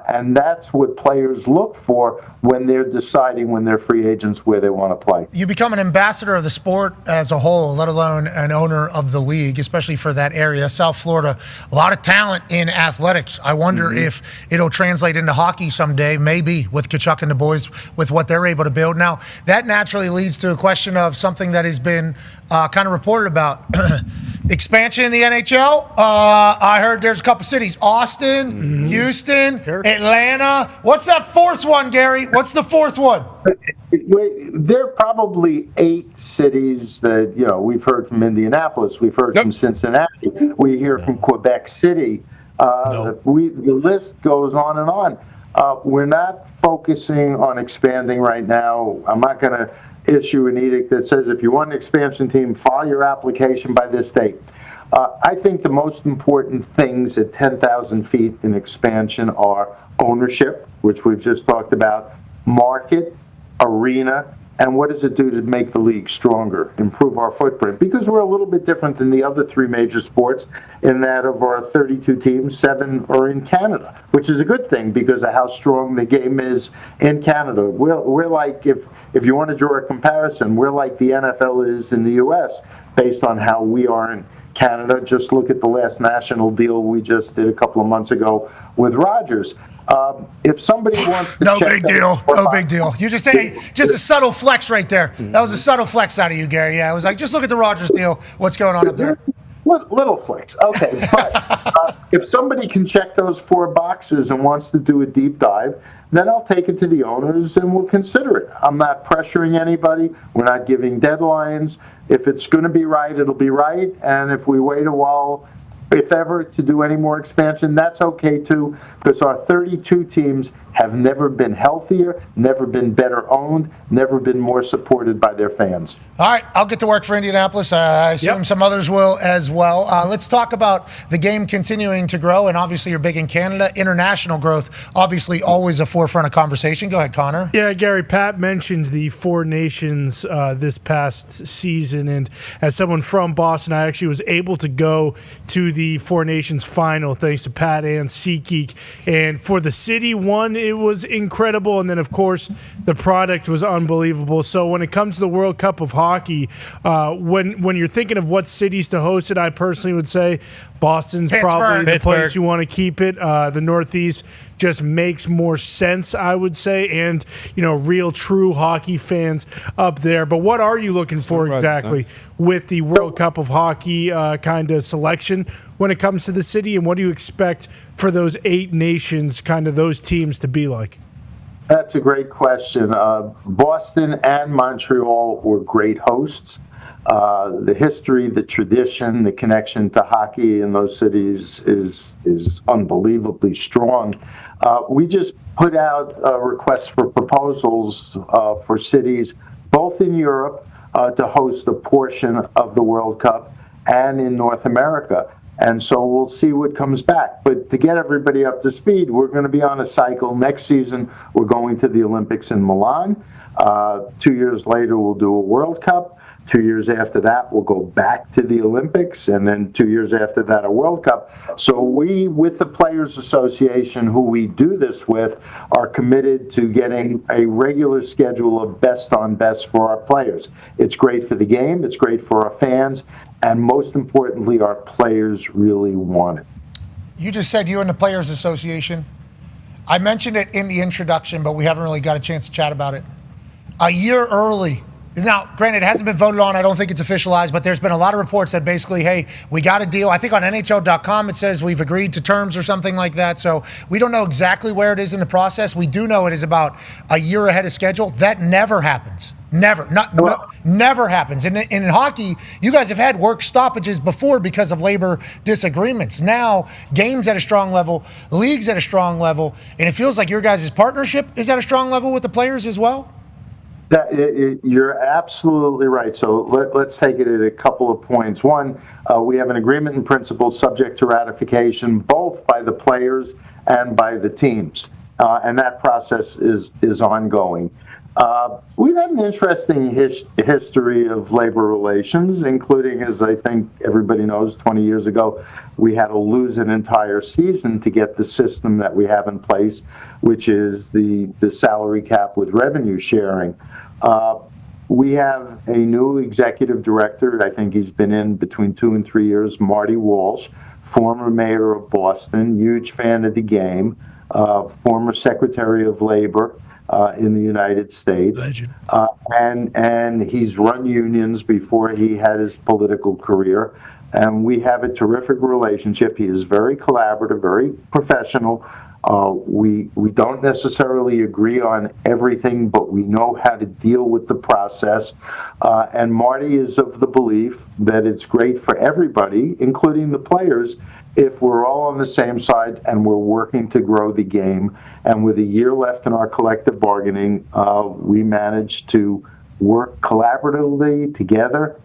And that's what players look for when they're deciding, when they're free agents, where they want to play. You become an ambassador of the sport as a whole, let alone an owner of the league, especially for that area. South Florida, a lot of talent in athletics. I wonder if it'll translate into hockey someday, maybe with Kachuk and the boys, with what they're able to build. Now, that naturally leads to a question of something that has been kind of reported about. Expansion in the NHL. I heard there's a couple cities: Austin, Houston, Atlanta. What's that 4th one, Gary? What's the 4th one? There are probably 8 cities that, we've heard from Indianapolis, we've heard from Cincinnati, we hear from Quebec City. The list goes on and on. We're not focusing on expanding right now. I'm not going to issue an edict that says if you want an expansion team, file your application by this date. I think the most important things at 10,000 feet in expansion are ownership, which we've just talked about, market, arena, And what does it do to make the league stronger, improve our footprint? Because we're a little bit different than the other three major sports in that of our 32 teams, 7 are in Canada, which is a good thing because of how strong the game is in Canada. We're like, if you want to draw a comparison, we're like the NFL is in the U.S. based on how we are in Canada. Just look at the last national deal we just did a couple of months ago with Rogers. If somebody wants to no check big deal, no big deal. You just say just a subtle flex right there. That was a subtle flex out of you, Gary. Yeah, I was like, just look at the Rogers deal. What's going on up there? Little flex, okay. But if somebody can check those 4 boxes and wants to do a deep dive, then I'll take it to the owners and we'll consider it. I'm not pressuring anybody. We're not giving deadlines. If it's going to be right, it'll be right. And if we wait a while, if ever, to do any more expansion, that's okay too, because our 32 teams have never been healthier, never been better owned, never been more supported by their fans. All right, I'll get to work for Indianapolis. I assume some others will as well. Let's talk about the game continuing to grow, and obviously you're big in Canada. International growth, obviously always a forefront of conversation. Go ahead, Connor. Yeah, Gary, Pat mentioned the 4 nations this past season, and as someone from Boston, I actually was able to go to the 4 nations final thanks to Pat and SeatGeek. And for the city, one, it was incredible, and then of course the product was unbelievable. So when it comes to the World Cup of hockey, when you're thinking of what cities to host it, I personally would say Boston's probably the place you want to keep it. The Northeast just makes more sense, I would say, and real true hockey fans up there. But what are you looking for exactly with the World Cup of hockey kind of selection when it comes to the city, and what do you expect for those 8 nations, kind of those teams to be like? That's a great question. Boston and Montreal were great hosts. The history, the tradition, the connection to hockey in those cities is unbelievably strong. We just put out requests for proposals for cities, both in Europe, to host a portion of the World Cup, and in North America. And so we'll see what comes back. But to get everybody up to speed, we're going to be on a cycle. Next season, we're going to the Olympics in Milan. 2 years later, we'll do a World Cup. 2 years after that, we'll go back to the Olympics, and then 2 years after that, a World Cup. So we, with the Players Association, who we do this with, are committed to getting a regular schedule of best on best for our players. It's great for the game, it's great for our fans, and most importantly, our players really want it. You just said you and the Players Association. I mentioned it in the introduction, but we haven't really got a chance to chat about it. A year early. Now, granted, it hasn't been voted on. I don't think it's officialized, but there's been a lot of reports that basically, hey, we got a deal. I think on NHL.com it says we've agreed to terms or something like that. So we don't know exactly where it is in the process. We do know it is about a year ahead of schedule. That never happens. Never. Never happens. And in hockey, you guys have had work stoppages before because of labor disagreements. Now, games at a strong level, leagues at a strong level, and it feels like your guys' partnership is at a strong level with the players as well? You're absolutely right. So let's take it at a couple of points. One, we have an agreement in principle subject to ratification both by the players and by the teams. And that process is ongoing. We've had an interesting history of labor relations, including, as I think everybody knows, 20 years ago, we had to lose an entire season to get the system that we have in place, which is the salary cap with revenue sharing. We have a new executive director. I think he's been in between 2 and 3 years, Marty Walsh, former mayor of Boston, huge fan of the game, former secretary of labor in the United States. Legend. And he's run unions before he had his political career. And we have a terrific relationship. He is very collaborative, very professional. We don't necessarily agree on everything, but we know how to deal with the process. And Marty is of the belief that it's great for everybody, including the players, if we're all on the same side and we're working to grow the game. And with a year left in our collective bargaining, we managed to work collaboratively together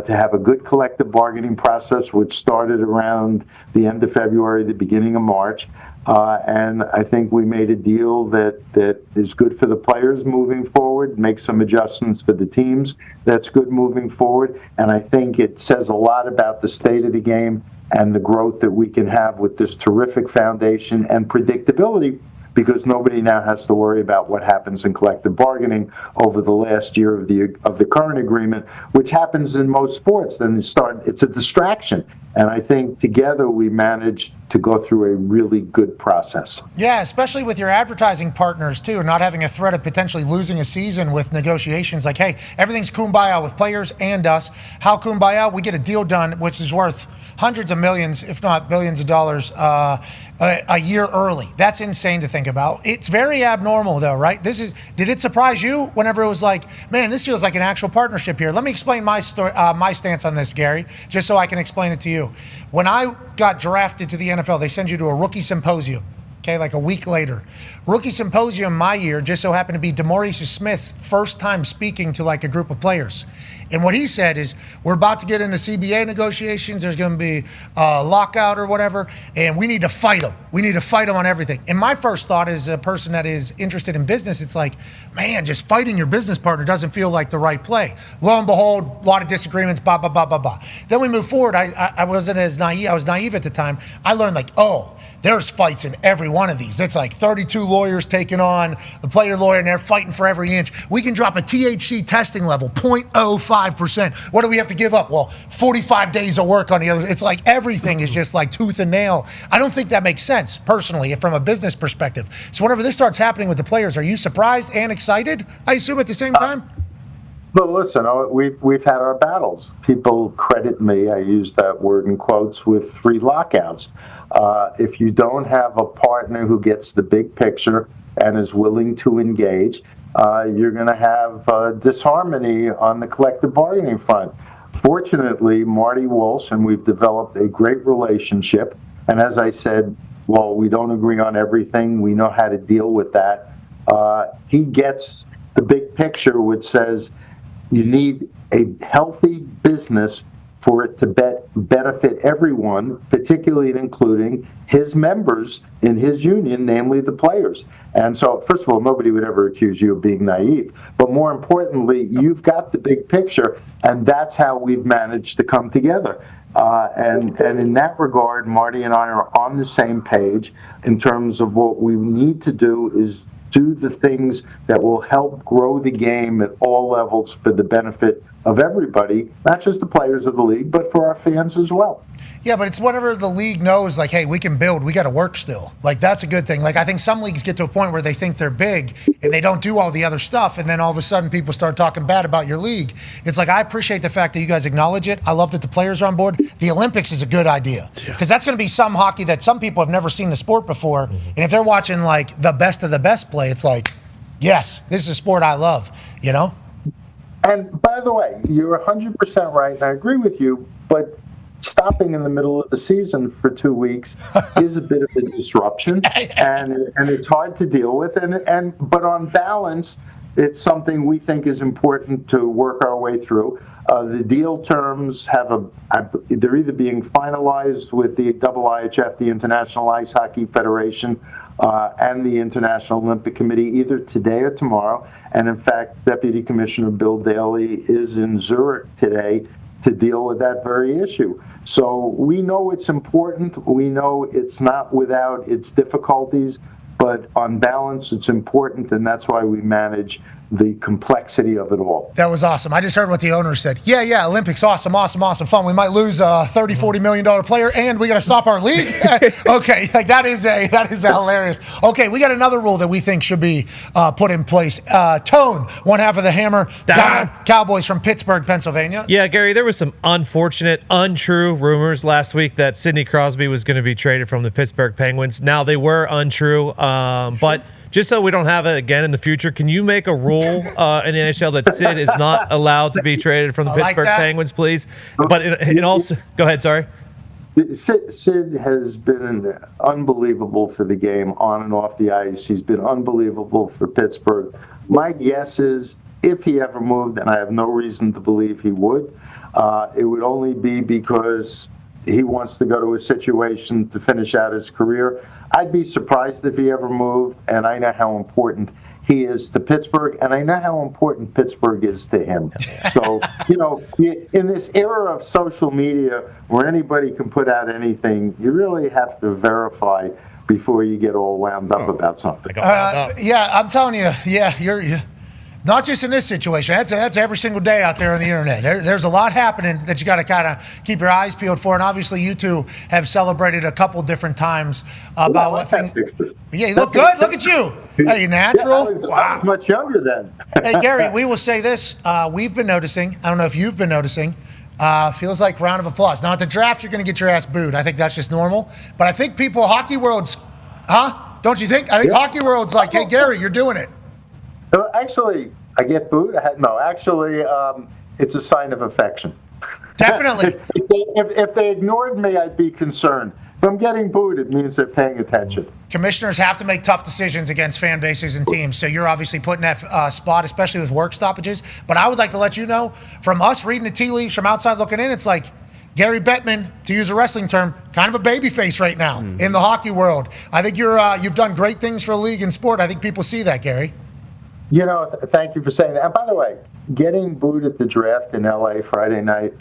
to have a good collective bargaining process, which started around the end of February, the beginning of March. And I think we made a deal that is good for the players moving forward, make some adjustments for the teams that's good moving forward. And I think it says a lot about the state of the game and the growth that we can have with this terrific foundation and predictability, because nobody now has to worry about what happens in collective bargaining over the last year of the current agreement, which happens in most sports. Then it's a distraction. And I think together we managed to go through a really good process. Yeah, especially with your advertising partners, too, not having a threat of potentially losing a season with negotiations. Like, hey, everything's kumbaya with players and us. How kumbaya? We get a deal done, which is worth hundreds of millions, if not billions of dollars a year early. That's insane to think about. It's very abnormal, though, right? Did it surprise you whenever it was like, man, this feels like an actual partnership here? Let me explain my stance on this, Gary, just so I can explain it to you. When I got drafted to the NFL, they send you to a rookie symposium, okay, like a week later. Rookie symposium my year just so happened to be DeMaurice Smith's first time speaking to like a group of players. And what he said is, we're about to get into CBA negotiations. There's going to be a lockout or whatever, and we need to fight them. We need to fight them on everything. And my first thought as a person that is interested in business, it's like, man, just fighting your business partner doesn't feel like the right play. Lo and behold, a lot of disagreements, blah, blah, blah, blah, blah. Then we move forward. I wasn't as naive. I was naive at the time. I learned like, oh, there's fights in every one of these. It's like 32 lawyers taking on the player lawyer, and they're fighting for every inch. We can drop a THC testing level, 0.05%. What do we have to give up? Well, 45 days of work on the other. It's like everything is just like tooth and nail. I don't think that makes sense, personally, from a business perspective. So whenever this starts happening with the players, are you surprised and excited, I assume, at the same time? But listen, we've had our battles. People credit me, I use that word in quotes, with 3 lockouts. If you don't have a partner who gets the big picture and is willing to engage, you're going to have disharmony on the collective bargaining front. Fortunately, Marty Walsh and we've developed a great relationship. And as I said, while we don't agree on everything, we know how to deal with that. He gets the big picture, which says you need a healthy business for it to benefit everyone, particularly and including his members in his union, namely the players. And so, first of all, nobody would ever accuse you of being naive. But more importantly, you've got the big picture, and that's how we've managed to come together. And in that regard, Marty and I are on the same page in terms of what we need to do is do the things that will help grow the game at all levels for the benefit of everybody, not just the players of the league, but for our fans as well. Yeah, but it's whatever the league knows, like, hey, we can build, we got to work still. Like, that's a good thing. Like, I think some leagues get to a point where they think they're big and they don't do all the other stuff, and then all of a sudden people start talking bad about your league. It's like, I appreciate the fact that you guys acknowledge it. I love that the players are on board. The Olympics is a good idea because that's going to be some hockey that some people have never seen the sport before. And if they're watching, like, the best of the best play, it's like, yes, this is a sport I love, you know? And by the way, you're 100% right, and I agree with you, but stopping in the middle of the season for 2 weeks is a bit of a disruption, and it's hard to deal with. But on balance, it's something we think is important to work our way through. The deal terms they're either being finalized with the IIHF, the International Ice Hockey Federation, and the International Olympic Committee either today or tomorrow. And in fact, Deputy Commissioner Bill Daley is in Zurich today to deal with that very issue. So we know it's important. We know it's not without its difficulties, but on balance, it's important, and that's why we manage the complexity of it all. That was awesome. I just heard what the owner said. Yeah, Olympics, awesome fun. We might lose a $30-40 million player, and we got to stop our league? Okay, like that is hilarious. Okay, we got another rule that we think should be put in place. Tone, one half of the Hammer, Dahn, Cowboys from Pittsburgh, Pennsylvania. Yeah, Gary, there was some unfortunate, untrue rumors last week that Sidney Crosby was going to be traded from the Pittsburgh Penguins. Now, they were untrue, but just so we don't have it again in the future, can you make a rule in the NHL that Sid is not allowed to be traded from the Pittsburgh Penguins, please? But it also, go ahead, sorry. Sid has been unbelievable for the game on and off the ice. He's been unbelievable for Pittsburgh. My guess is if he ever moved, and I have no reason to believe he would, it would only be because he wants to go to a situation to finish out his career. I'd be surprised if he ever moved, and I know how important he is to Pittsburgh, and I know how important Pittsburgh is to him. So, in this era of social media where anybody can put out anything, you really have to verify before you get all wound up about something. Yeah, I'm telling you, you're not just in this situation. That's every single day out there on the internet. There's a lot happening that you got to kind of keep your eyes peeled for. And obviously, you two have celebrated a couple different times about what things. Yeah, you look good. Look at you. Hey, you natural. I was much younger then. Hey, Gary, we will say this. We've been noticing. I don't know if you've been noticing. Feels like round of applause. Now, at the draft, you're going to get your ass booed. I think that's just normal. But I think people, hockey world's, don't you think? I think hockey world's like, hey, Gary, you're doing it. Actually, I get booed. It's a sign of affection. Definitely. If they ignored me, I'd be concerned. If I'm getting booed, it means they're paying attention. Commissioners have to make tough decisions against fan bases and teams, so you're obviously putting that spot, especially with work stoppages. But I would like to let you know, from us reading the tea leaves from outside looking in, it's like Gary Bettman, to use a wrestling term, kind of a baby face right now in the hockey world. I think you've done great things for the league and sport. I think people see that, Gary. Thank you for saying that. And by the way, getting booed at the draft in L.A. Friday night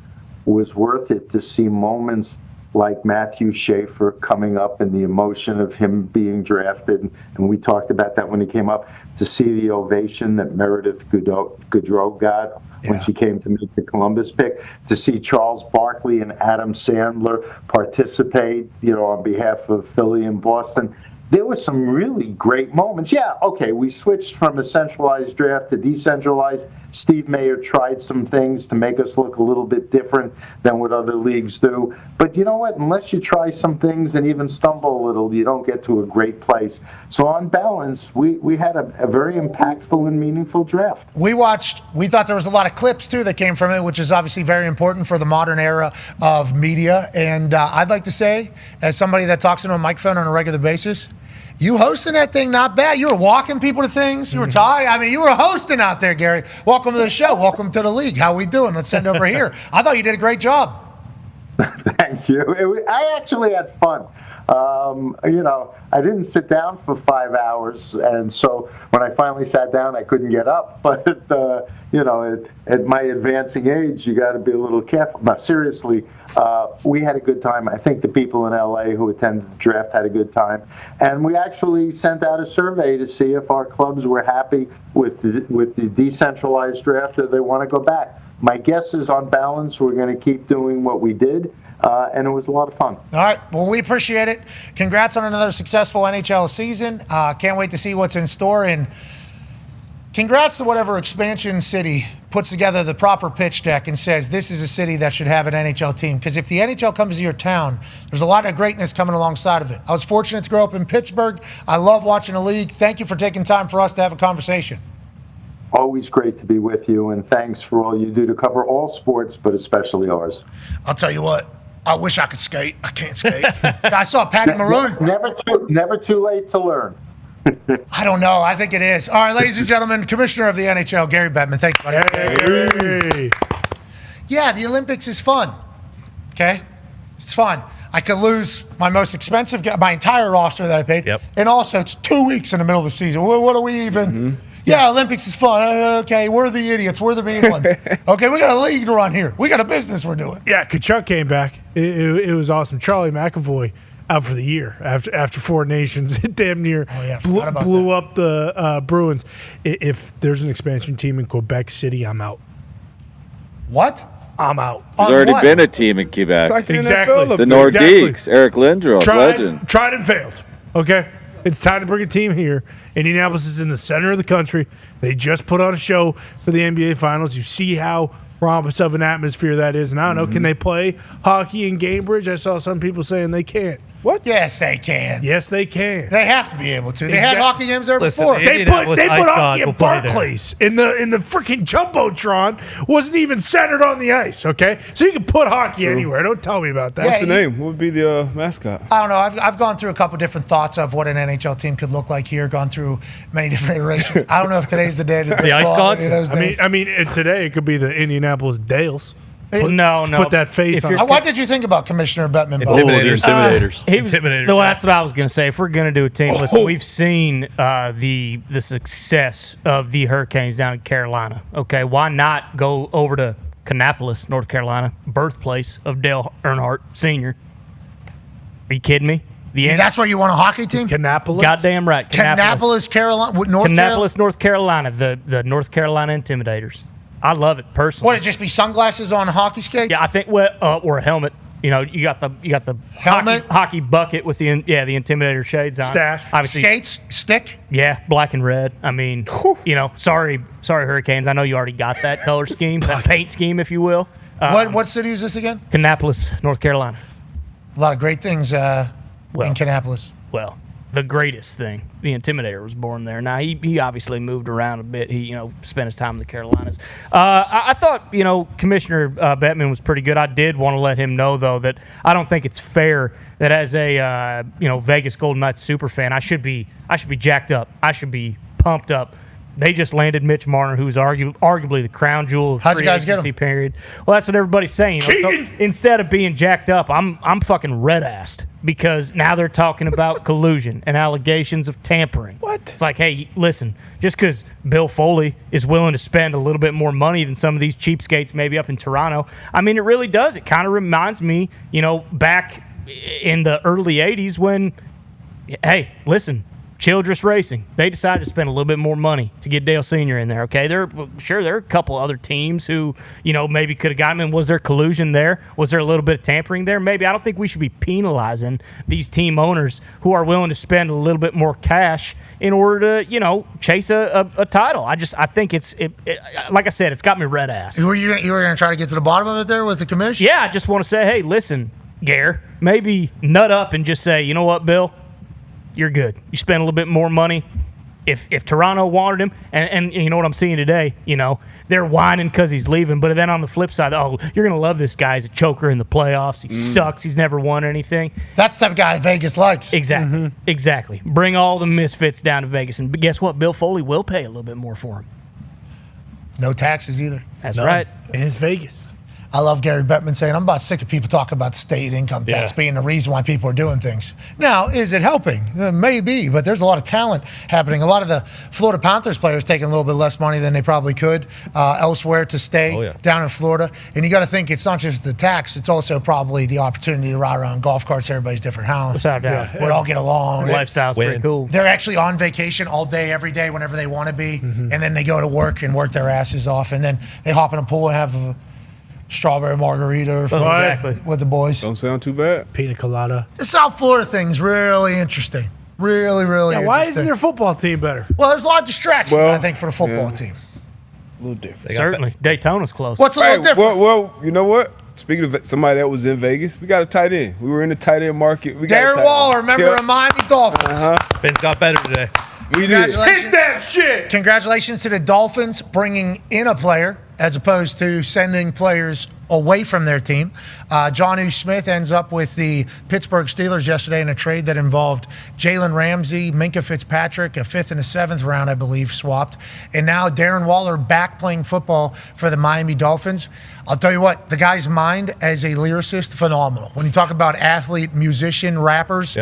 was worth it to see moments like Matthew Schaefer coming up and the emotion of him being drafted. And we talked about that when he came up, to see the ovation that Meredith Goudreau got when she came to meet the Columbus pick, to see Charles Barkley and Adam Sandler participate, on behalf of Philly and Boston. There were some really great moments. Yeah, okay, we switched from a centralized draft to decentralized. Steve Mayer tried some things to make us look a little bit different than what other leagues do. But you know what? Unless you try some things and even stumble a little, you don't get to a great place. So on balance, we had a very impactful and meaningful draft. We thought there was a lot of clips, too, that came from it, which is obviously very important for the modern era of media. And I'd like to say, as somebody that talks into a microphone on a regular basis, you hosting that thing, not bad. You were walking people to things. You were talking. I mean, you were hosting out there, Gary. Welcome to the show. Welcome to the league. How we doing? Let's send over here. I thought you did a great job. Thank you. I actually had fun. I didn't sit down for 5 hours, and so when I finally sat down, I couldn't get up. But at my advancing age, you got to be a little careful. No, seriously, we had a good time. I think the people in LA who attended the draft had a good time, and we actually sent out a survey to see if our clubs were happy with the decentralized draft or they want to go back. My guess is, on balance, we're going to keep doing what we did, and it was a lot of fun. All right. Well, we appreciate it. Congrats on another successful NHL season. Can't wait to see what's in store. And congrats to whatever expansion city puts together the proper pitch deck and says this is a city that should have an NHL team. Because if the NHL comes to your town, there's a lot of greatness coming alongside of it. I was fortunate to grow up in Pittsburgh. I love watching the league. Thank you for taking time for us to have a conversation. Always great to be with you, and thanks for all you do to cover all sports, but especially ours. I'll tell you what, I wish I could skate. I can't skate. I saw Patty Maroon. Never too late to learn. I don't know. I think it is. All right, ladies and gentlemen, Commissioner of the NHL, Gary Bettman. Thank you, buddy. Hey. Yeah, the Olympics is fun. Okay? It's fun. I could lose my most expensive, my entire roster that I paid. Yep. And also, it's 2 weeks in the middle of the season. What are we even? Mm-hmm. Yeah, Olympics is fun. Okay, we're the idiots. We're the mean ones. Okay, we got a league to run here. We got a business we're doing. Yeah, Kachuk came back. It was awesome. Charlie McAvoy out for the year after Four Nations. It damn near blew up the Bruins. If there's an expansion team in Quebec City, I'm out. What? I'm out. There's already been a team in Quebec. Like exactly. The Nordiques, Eric Lindros, legend. Tried and failed. Okay? It's time to bring a team here. Indianapolis is in the center of the country. They just put on a show for the NBA Finals. You see how raucous of an atmosphere that is. And I don't know, can they play hockey in Cambridge? I saw some people saying they can't. What? Yes, they can. Yes, they can. They have to be able to. They had hockey games there before. They put hockey at Barclays in the freaking Jumbotron. Wasn't even centered on the ice, okay? So you can put hockey anywhere. Don't tell me about that. What's the name? What would be the mascot? I don't know. I've gone through a couple different thoughts of what an NHL team could look like here, gone through many different iterations. I don't know if today's the day to the ice gods? I mean, today it could be the Indianapolis Dales. No. Put that face on. What did you think about Commissioner Bettman? Intimidators. Well, that's what I was going to say. If we're going to do a team, listen, we've seen the success of the Hurricanes down in Carolina. Okay, why not go over to Kannapolis, North Carolina, birthplace of Dale Earnhardt Sr.? Are you kidding me? That's where you want a hockey team? Kannapolis? Goddamn right. Kannapolis, Carolina, North Carolina, the North Carolina Intimidators. I love it personally. What, it just be sunglasses on hockey skates? Yeah, I think or a helmet. You know, you got the helmet, hockey bucket with the Intimidator shades on. Stash. Obviously, skates, stick. Yeah, black and red. I mean, sorry Hurricanes. I know you already got that color scheme, that paint scheme, if you will. What city is this again? Kannapolis, North Carolina. A lot of great things in Kannapolis. Well, the greatest thing. The Intimidator was born there. Now, he obviously moved around a bit. He, spent his time in the Carolinas. I thought, Commissioner Bettman was pretty good. I did want to let him know, though, that I don't think it's fair that as a, Vegas Golden Knights super fan, I should be jacked up. I should be pumped up. They just landed Mitch Marner, who's arguably the crown jewel of free agency period. Well, that's what everybody's saying. So instead of being jacked up, I'm fucking red-assed because now they're talking about collusion and allegations of tampering. What? It's like, hey, listen, just because Bill Foley is willing to spend a little bit more money than some of these cheapskates maybe up in Toronto, I mean, it really does. It kind of reminds me, back in the early 80s when, hey, listen, Childress Racing, they decided to spend a little bit more money to get Dale Sr. in there, okay? There are a couple other teams who, maybe could have gotten him. Was there collusion there? Was there a little bit of tampering there? Maybe. I don't think we should be penalizing these team owners who are willing to spend a little bit more cash in order to, chase a title. I think it's like I said, it's got me red ass. You were going to try to get to the bottom of it there with the commission? Yeah, I just want to say, hey, listen, Gare, maybe nut up and just say, you know what, Bill? You're good. You spend a little bit more money. If Toronto wanted him, and you know what I'm seeing today, they're whining because he's leaving. But then on the flip side, you're going to love this guy. He's a choker in the playoffs. He sucks. He's never won anything. That's the type of guy Vegas likes. Exactly. Mm-hmm. Exactly. Bring all the misfits down to Vegas. And guess what? Bill Foley will pay a little bit more for him. No taxes either. That's right. And it's Vegas. I love Gary Bettman saying, I'm about sick of people talking about state income tax being the reason why people are doing things. Now, is it helping? Maybe, but there's a lot of talent happening. A lot of the Florida Panthers players taking a little bit less money than they probably could elsewhere to stay down in Florida. And you got to think it's not just the tax, it's also probably the opportunity to ride around golf carts, everybody's different house. Without doubt. We'd all get along. Lifestyle's pretty cool. They're actually on vacation all day, every day, whenever they want to be. And then they go to work and work their asses off. And then they hop in a pool and have strawberry margarita with the boys. Don't sound too bad. Pina colada. The South Florida thing's really interesting. Really, really interesting. Why isn't their football team better? Well, there's a lot of distractions, I think, for the football team. A little different. Certainly. Daytona's close. What's a little different? Well, you know what? Speaking of somebody that was in Vegas, we got a tight end. We were in the tight end market. Darren Waller, member of Miami Dolphins. Ben's got better today. We did. Hit that shit. Congratulations to the Dolphins bringing in a player as opposed to sending players away from their team. Jonnu Smith ends up with the Pittsburgh Steelers yesterday in a trade that involved Jalen Ramsey, Minkah Fitzpatrick, a 5th and a 7th round, I believe, swapped. And now Darren Waller back playing football for the Miami Dolphins. I'll tell you what, the guy's mind as a lyricist, phenomenal. When you talk about athlete, musician, rappers,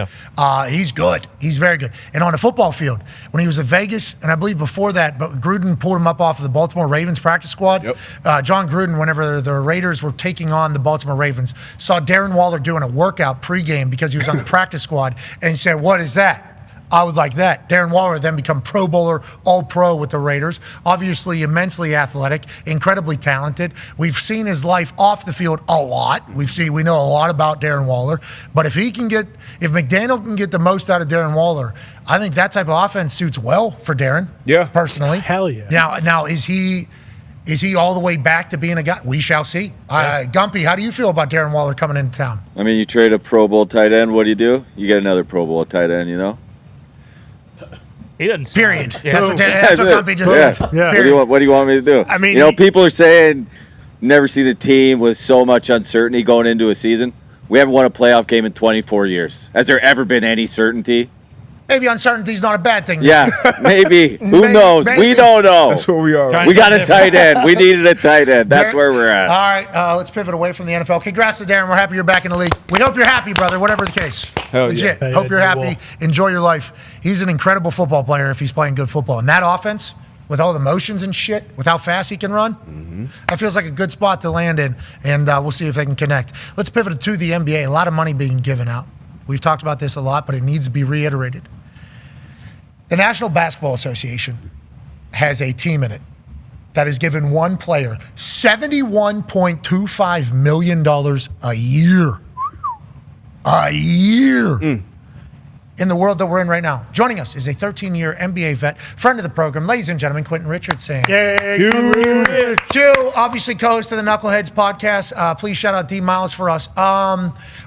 he's good. He's very good. And on the football field, when he was at Vegas, and I believe before that, but Gruden pulled him up off of the Baltimore Ravens practice squad. John Gruden, whenever the Raiders were taking on the Baltimore Ravens, saw Darren Waller doing a workout pregame because he was on the practice squad, and he said, "What is that?" I would like that. Darren Waller then become Pro Bowler, All-Pro with the Raiders. Obviously immensely athletic, incredibly talented. We've seen his life off the field a lot. We know a lot about Darren Waller. But if McDaniel can get the most out of Darren Waller, I think that type of offense suits well for Darren. Yeah. Personally. Hell yeah. Now is he all the way back to being a guy? We shall see. Gumpy, how do you feel about Darren Waller coming into town? I mean, you trade a Pro Bowl tight end. What do? You get another Pro Bowl tight end, He doesn't. Period. Yeah. That's what Gumpy just said. Yeah. What do you want me to do? I mean, people are saying never seen a team with so much uncertainty going into a season. We haven't won a playoff game in 24 years. Has there ever been any certainty? Maybe uncertainty is not a bad thing. Yeah, maybe. Who knows? maybe. We don't know. That's where we are. We got a tight end. We needed a tight end. That's where we're at. All right, let's pivot away from the NFL. Congrats to Darren. We're happy you're back in the league. We hope you're happy, brother, whatever the case. Hell Legit. yeah. Hope you're happy. Enjoy your life. He's an incredible football player if he's playing good football. And that offense, with all the motions and shit, with how fast he can run, that feels like a good spot to land in. And we'll see if they can connect. Let's pivot to the NBA. A lot of money being given out. We've talked about this a lot, but it needs to be reiterated. The National Basketball Association has a team in it that has given one player $71.25 million a year. A year. In the world that we're in right now. Joining us is a 13-year NBA vet, friend of the program, ladies and gentlemen, Quentin Richardson. Yay, Q, obviously co-host of the Knuckleheads podcast. Please shout out D Miles for us.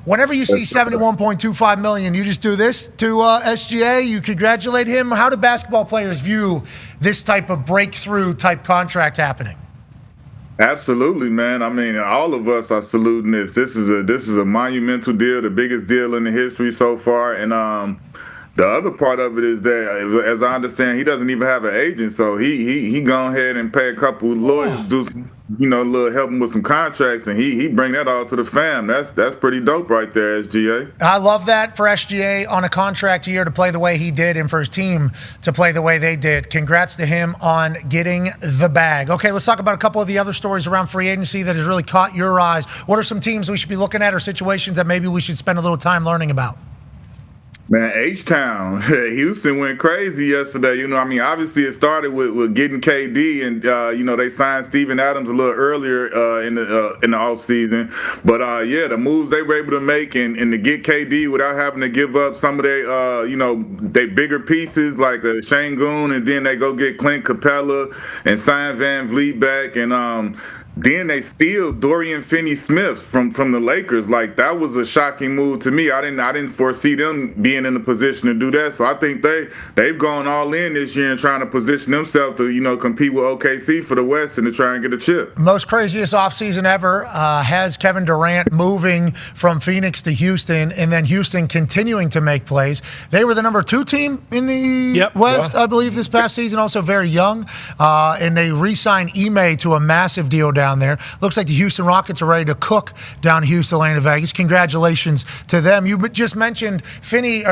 Whenever you see $71.25 million, you just do this to SGA. You congratulate him. How do basketball players view this type of breakthrough type contract happening? Absolutely, man. I mean, all of us are saluting this. This is a monumental deal, the biggest deal in the history so far. And the other part of it is that, as I understand, he doesn't even have an agent, so he go ahead and pay a couple lawyers, do little help him with some contracts, and he bring that all to the fam. That's pretty dope right there, SGA. I love that for SGA on a contract year to play the way he did and for his team to play the way they did. Congrats to him on getting the bag. Okay, let's talk about a couple of the other stories around free agency that has really caught your eyes. What are some teams we should be looking at or situations that maybe we should spend a little time learning about? Man, H-Town, Houston went crazy yesterday. Obviously it started with getting KD, and they signed Steven Adams a little earlier in the offseason. But the moves they were able to make and to get KD without having to give up some of their they bigger pieces like Şengün, and then they go get Clint Capella and sign Van Vliet back, and then they steal Dorian Finney-Smith from the Lakers. Like, that was a shocking move to me. I didn't foresee them being in a position to do that. So I think they've gone all in this year and trying to position themselves to compete with OKC for the West and to try and get a chip. Most craziest offseason ever has Kevin Durant moving from Phoenix to Houston, and then Houston continuing to make plays. They were the number 2 team in the West, I believe, this past season. Also very young, and they re-signed Ime to a massive deal down there. Looks like the Houston Rockets are ready to cook down Houston lane of Vegas. Congratulations to them. You just mentioned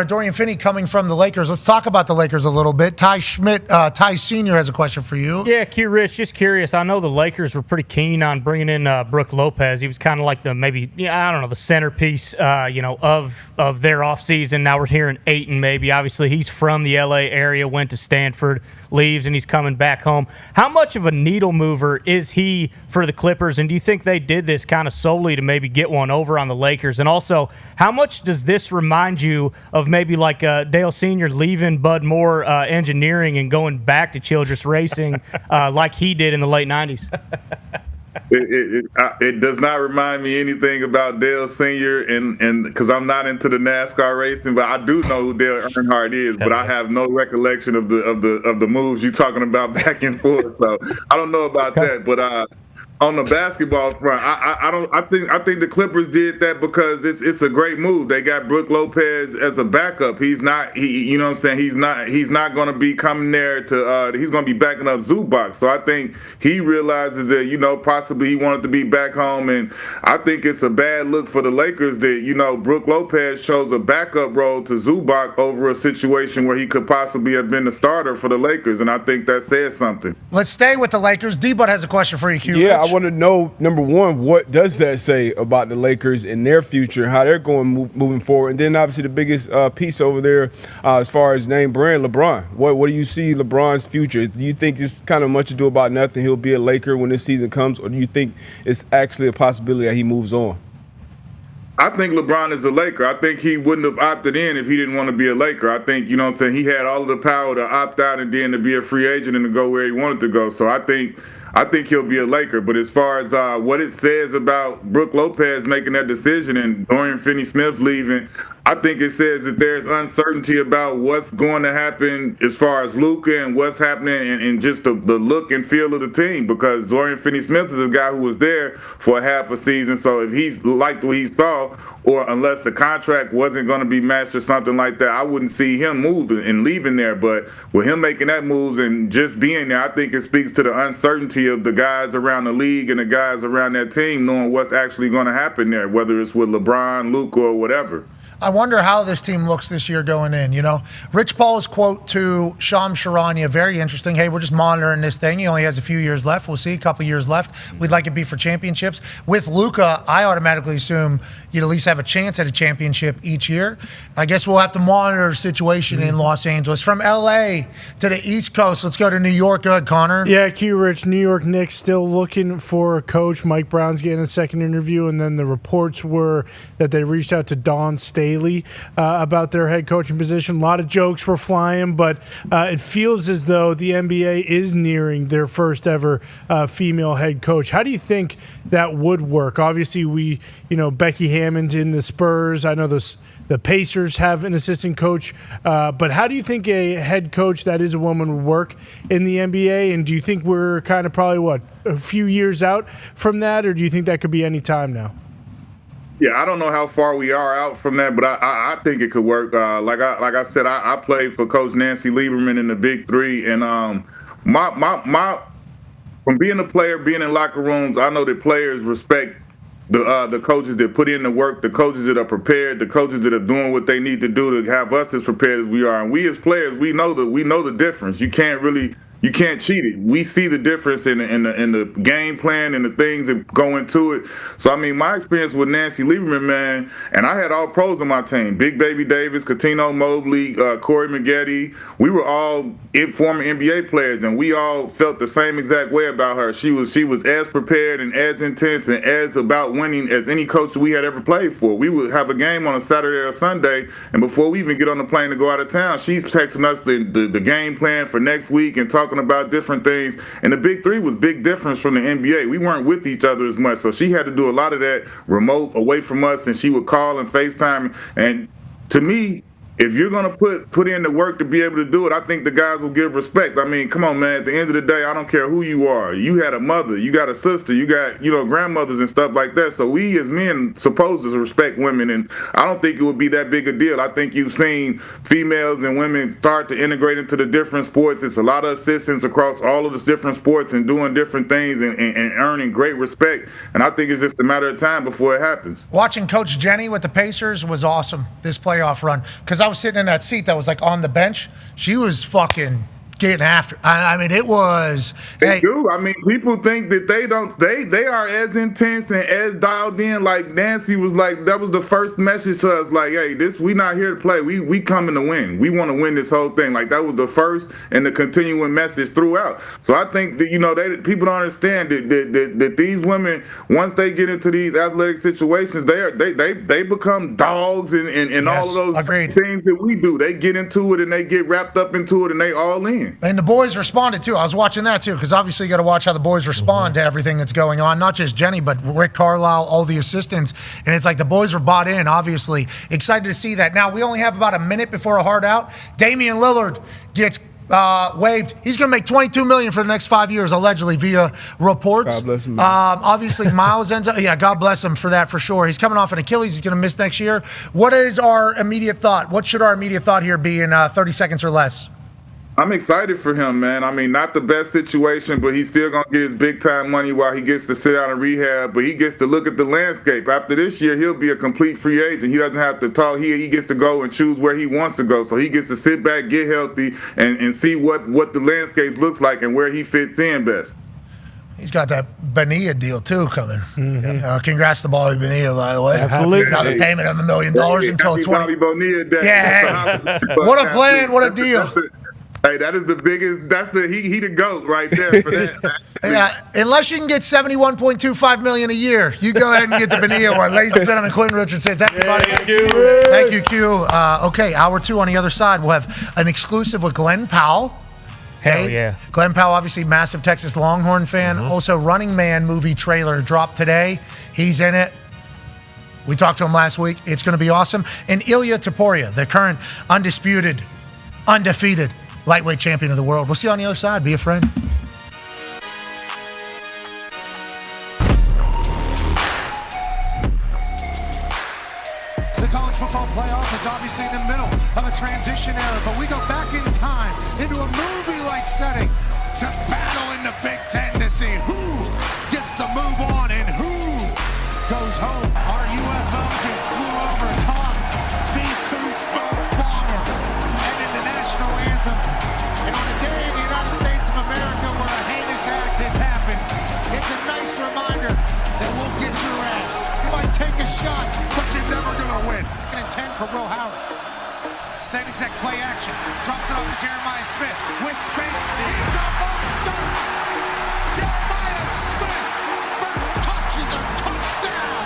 Dorian Finney coming from the Lakers. Let's talk about the Lakers a little bit. Ty Sr. has a question for you. Yeah, Q Rich, just curious. I know the Lakers were pretty keen on bringing in Brook Lopez. He was kind of like the centerpiece, of their offseason. Now we're hearing Ayton maybe. Obviously, he's from the LA area, went to Stanford, leaves, and he's coming back home. How much of a needle mover is he for the Clippers, and do you think they did this kind of solely to maybe get one over on the Lakers? And also, how much does this remind you of maybe like Dale Sr. leaving Bud Moore engineering and going back to Childress Racing like he did in the late 90s? It does not remind me anything about Dale Sr. and because I'm not into the NASCAR racing, but I do know who Dale Earnhardt is, but I have no recollection of the moves you're talking about back and forth. So I don't know about that, but on the basketball front, I think the Clippers did that because it's a great move. They got Brook Lopez as a backup. He's not he's not going to be coming there to he's going to be backing up Zubac. So I think he realizes that possibly he wanted to be back home, and I think it's a bad look for the Lakers that Brook Lopez chose a backup role to Zubac over a situation where he could possibly have been the starter for the Lakers, and I think that says something. Let's stay with the Lakers. D-Bud has a question for you, Q. Yeah, I want to know, number one, what does that say about the Lakers and their future, how they're going moving forward? And then obviously the biggest piece over there as far as name brand, LeBron. What do you see LeBron's future? Do you think it's kind of much ado about nothing, he'll be a Laker when this season comes, or do you think it's actually a possibility that he moves on? I think LeBron is a Laker. I think he wouldn't have opted in if he didn't want to be a Laker. I think, he had all of the power to opt out and then to be a free agent and to go where he wanted to go. So I think he'll be a Laker. But as far as what it says about Brook Lopez making that decision and Dorian Finney-Smith leaving, I think it says that there's uncertainty about what's going to happen as far as Luka and what's happening and just the look and feel of the team, because Dorian Finney-Smith is a guy who was there for a half a season. So if he's liked what he saw, or unless the contract wasn't going to be matched or something like that, I wouldn't see him moving and leaving there. But with him making that moves and just being there, I think it speaks to the uncertainty of the guys around the league and the guys around that team knowing what's actually going to happen there, whether it's with LeBron, Luka, or whatever. I wonder how this team looks this year going in, you know. Rich Paul's quote to Shams Charania, very interesting. Hey, we're just monitoring this thing. He only has a few years left. We'll see, a couple years left. We'd like it to be for championships. With Luka, I automatically assume you'd at least have a chance at a championship each year. I guess we'll have to monitor the situation in Los Angeles. From L.A. to the East Coast, let's go to New York. Go ahead, Connor. Yeah, Rich. New York Knicks still looking for a coach. Mike Brown's getting a second interview, and then the reports were that they reached out to Dahn Staley about their head coaching position. A lot of jokes were flying, but it feels as though the NBA is nearing their first ever female head coach. How do you think that would work? Obviously, Becky Hammond in the Spurs. I know the Pacers have an assistant coach, but how do you think a head coach that is a woman would work in the NBA? And do you think we're kind of probably, a few years out from that, or do you think that could be any time now? Yeah, I don't know how far we are out from that, but I think it could work. Like I said, I played for Coach Nancy Lieberman in the Big Three, and my from being a player, being in locker rooms, I know that players respect the coaches that put in the work, the coaches that are prepared, the coaches that are doing what they need to do to have us as prepared as we are. And we as players, we know the difference. You can't cheat it. We see the difference in the game plan and the things that go into it. So, I mean, my experience with Nancy Lieberman, man, and I had all pros on my team. Big Baby Davis, Katino Mobley, Corey Maggette. We were all former NBA players, and we all felt the same exact way about her. She was as prepared and as intense and as about winning as any coach we had ever played for. We would have a game on a Saturday or Sunday, and before we even get on the plane to go out of town, she's texting us the game plan for next week and talking about different things. And the Big Three was big difference from the NBA. We weren't with each other as much, so she had to do a lot of that remote away from us, and she would call and FaceTime. And to me, if you're going to put in the work to be able to do it, I think the guys will give respect. I mean, come on, man. At the end of the day, I don't care who you are. You had a mother, you got a sister, you got, grandmothers and stuff like that. So we as men supposed to respect women, and I don't think it would be that big a deal. I think you've seen females and women start to integrate into the different sports. It's a lot of assistants across all of the different sports and doing different things and earning great respect. And I think it's just a matter of time before it happens. Watching Coach Jenny with the Pacers was awesome this playoff run, because I was sitting in that seat that was like on the bench. She was fucking getting after. I mean, it was. They do. I mean, people think that they don't. They are as intense and as dialed in. Like Nancy was like, that was the first message to us. Like, hey, we not here to play. We coming to win. We want to win this whole thing. Like that was the first and the continuing message throughout. So I think that people don't understand that these women, once they get into these athletic situations, they become dogs and yes, all of those things that we do. They get into it and they get wrapped up into it and they all in. And the boys responded, too. I was watching that, too, because obviously you got to watch how the boys respond to everything that's going on. Not just Jenny, but Rick Carlisle, all the assistants. And it's like the boys were bought in, obviously. Excited to see that. Now, we only have about a minute before a hard out. Damian Lillard gets waived. He's going to make $22 million for the next 5 years, allegedly, via reports. God bless him. Obviously, Miles ends up. Yeah, God bless him for that, for sure. He's coming off an Achilles. He's going to miss next year. What is our immediate thought? What should our immediate thought here be in 30 seconds or less? I'm excited for him, man. I mean, not the best situation, but he's still going to get his big-time money while he gets to sit out in rehab, but he gets to look at the landscape. After this year, he'll be a complete free agent. He doesn't have to talk. He gets to go and choose where he wants to go. So he gets to sit back, get healthy, and see what the landscape looks like and where he fits in best. He's got that Bonilla deal, too, coming. Mm-hmm. Congrats to Bobby Bonilla, by the way. Absolutely. Another payment of $1 million until 20. Bobby Bonilla Day. Yeah. What a plan. What a deal. Hey, that is the biggest. He the GOAT right there for that. Yeah, unless you can get $71.25 million a year, you go ahead and get the Bonilla one. Ladies and gentlemen, Quentin Richardson. Thank you, buddy. Thank you. Thank you, Q. Okay, hour 2 on the other side. We'll have an exclusive with Glen Powell. Hell yeah. Glen Powell, obviously massive Texas Longhorn fan. Also, Running Man movie trailer dropped today. He's in it. We talked to him last week. It's going to be awesome. And Ilia Topuria, the current undefeated lightweight champion of the world. We'll see you on the other side. Be a friend. The college football playoff is obviously in the middle of a transition era, but we go back in time into a movie-like setting to battle in the Big Ten to see who gets to move on and who goes home. Our UFO just flew over top B-2 smoke bomber and in the national anthem. And on a day in the United States of America where a heinous act has happened, it's a nice reminder that we'll get your ass. You might take a shot, but you're never gonna win. And 10 for Will Howard. Same exact play action. Drops it off to Jeremiah Smith. With space. He's a monster. Jeremiah Smith. First touch is a touchdown.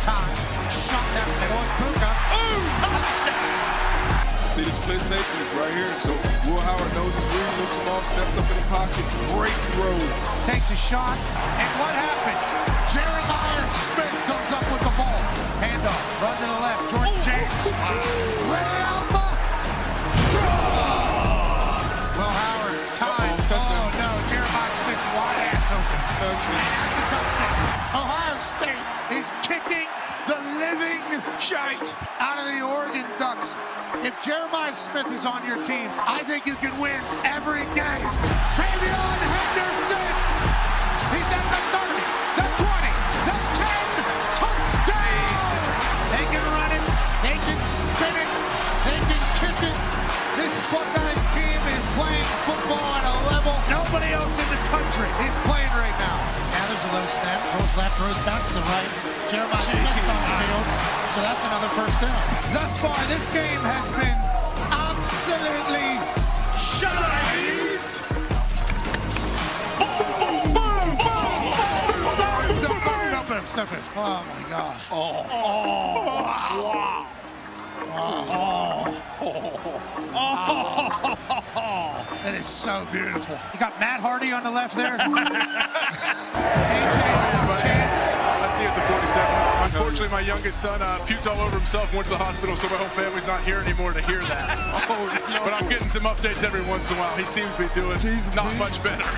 Time. Shot down middle. Buka. Ooh, touchdown. See the split safeties right here. So Will Howard knows his read, looks him off, steps up in the pocket. Great throw. Takes a shot. And what happens? Jeremiah Smith comes up with the ball. Handoff. Run to the left. Jordan James. Ray Alba. Will Howard. Time. Oh, no. Jeremiah Smith's wide ass open. And that's a touchdown. Ohio State is kicking the living shite out of the Oregon Ducks. If Jeremiah Smith is on your team, I think you can win every game. Travion Henderson. He's at the 30, the 20, the 10. Touchdown. They can run it. They can spin it. They can kick it. This Buckeyes team is playing football at a level nobody else in the country is playing right now. Now there's a low snap. Rolls left, throws back to the right. Jeremiah Smith's on the field. So that's another first down. Thus far, this game has been absolutely shite. Step in. Oh my God. That is so beautiful. You got Matt Hardy on the left there. AJ, chance. I see it at the 47. Unfortunately, my youngest son puked all over himself, went to the hospital, so my whole family's not here anymore to hear that. No. But I'm getting some updates every once in a while. He seems to be doing not much better.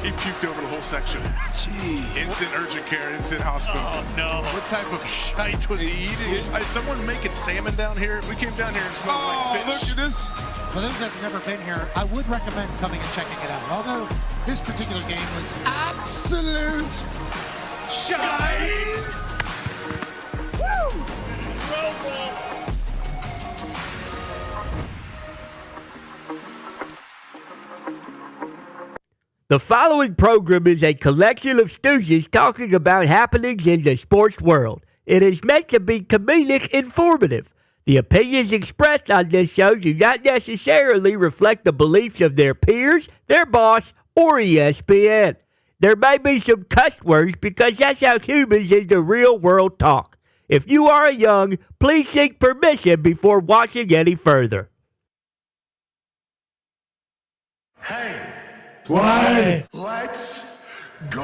He puked over the whole section. Jeez. Instant urgent care, instant hospital. Oh, no. What type of shite was he eating? Is someone making salmon down here? We came down here and smelled like fish. Look at this. For those that have never been here, I would recommend coming and checking it out. Although this particular game was absolute shite. Woo! The following program is a collection of stooges talking about happenings in the sports world. It is meant to be comedic informative. The opinions expressed on this show do not necessarily reflect the beliefs of their peers, their boss, or ESPN. There may be some cuss words because that's how humans in the real world talk. If you are young, please seek permission before watching any further. Hey. Why? Let's go.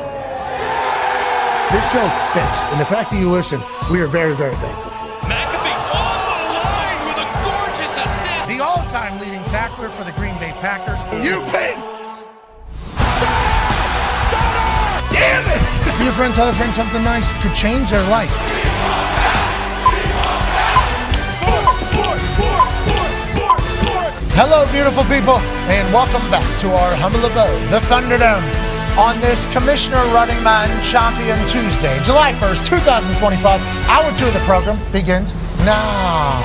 This show stinks, and the fact that you listen, we are very, very thankful for. McAfee on the line with a gorgeous assist. The all-time leading tackler for the Green Bay Packers. You ping. Damn it! Your friend tell a friend something nice could change their life. Hello, beautiful people, and welcome back to our humble abode, the Thunderdome, on this Commissioner Running Man Champion Tuesday, July 1st, 2025. Hour 2 of the program begins now.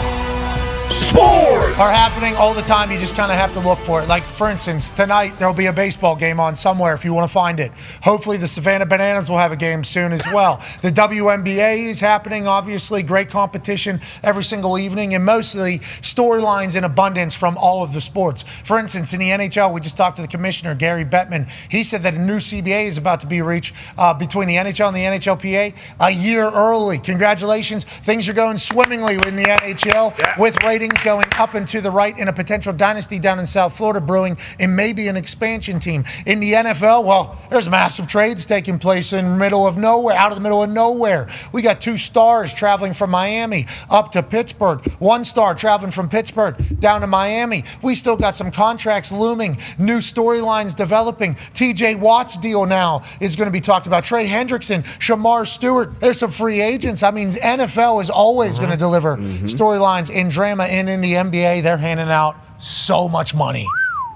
Sports are happening all the time. You just kind of have to look for it. Like, for instance, tonight there'll be a baseball game on somewhere if you want to find it. Hopefully the Savannah Bananas will have a game soon as well. The WNBA is happening, obviously. Great competition every single evening, and mostly storylines in abundance from all of the sports. For instance, in the NHL, we just talked to the commissioner, Gary Bettman. He said that a new CBA is about to be reached between the NHL and the NHLPA a year early. Congratulations. Things are going swimmingly in the NHL with ratings ratings going up and to the right in a potential dynasty down in South Florida brewing and maybe an expansion team. In the NFL, well, there's massive trades taking place in the middle of nowhere, out of the middle of nowhere. We got 2 stars traveling from Miami up to Pittsburgh. 1 star traveling from Pittsburgh down to Miami. We still got some contracts looming, new storylines developing. TJ Watt's deal now is going to be talked about. Trey Hendrickson, Shamar Stewart. There's some free agents. I mean, NFL is always going to deliver storylines and drama. And in the NBA, they're handing out so much money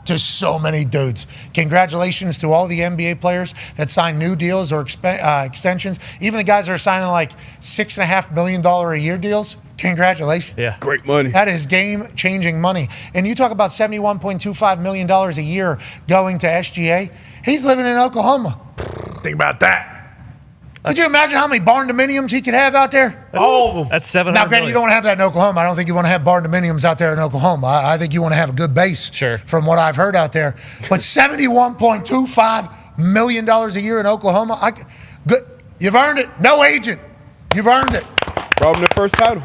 to so many dudes. Congratulations to all the NBA players that signed new deals or extensions. Even the guys that are signing like $6.5 million a year deals. Congratulations. Yeah. Great money. That is game-changing money. And you talk about $71.25 million a year going to SGA. He's living in Oklahoma. Think about that. Could you imagine how many barn dominiums he could have out there? That's 700 Now, granted, million. you don't want to have that in Oklahoma. I don't think you want to have barn dominiums out there in Oklahoma. I think you want to have a good base, from what I've heard out there. But $71.25 million a year in Oklahoma, you've earned it. No agent. You've earned it. Brought him their first title.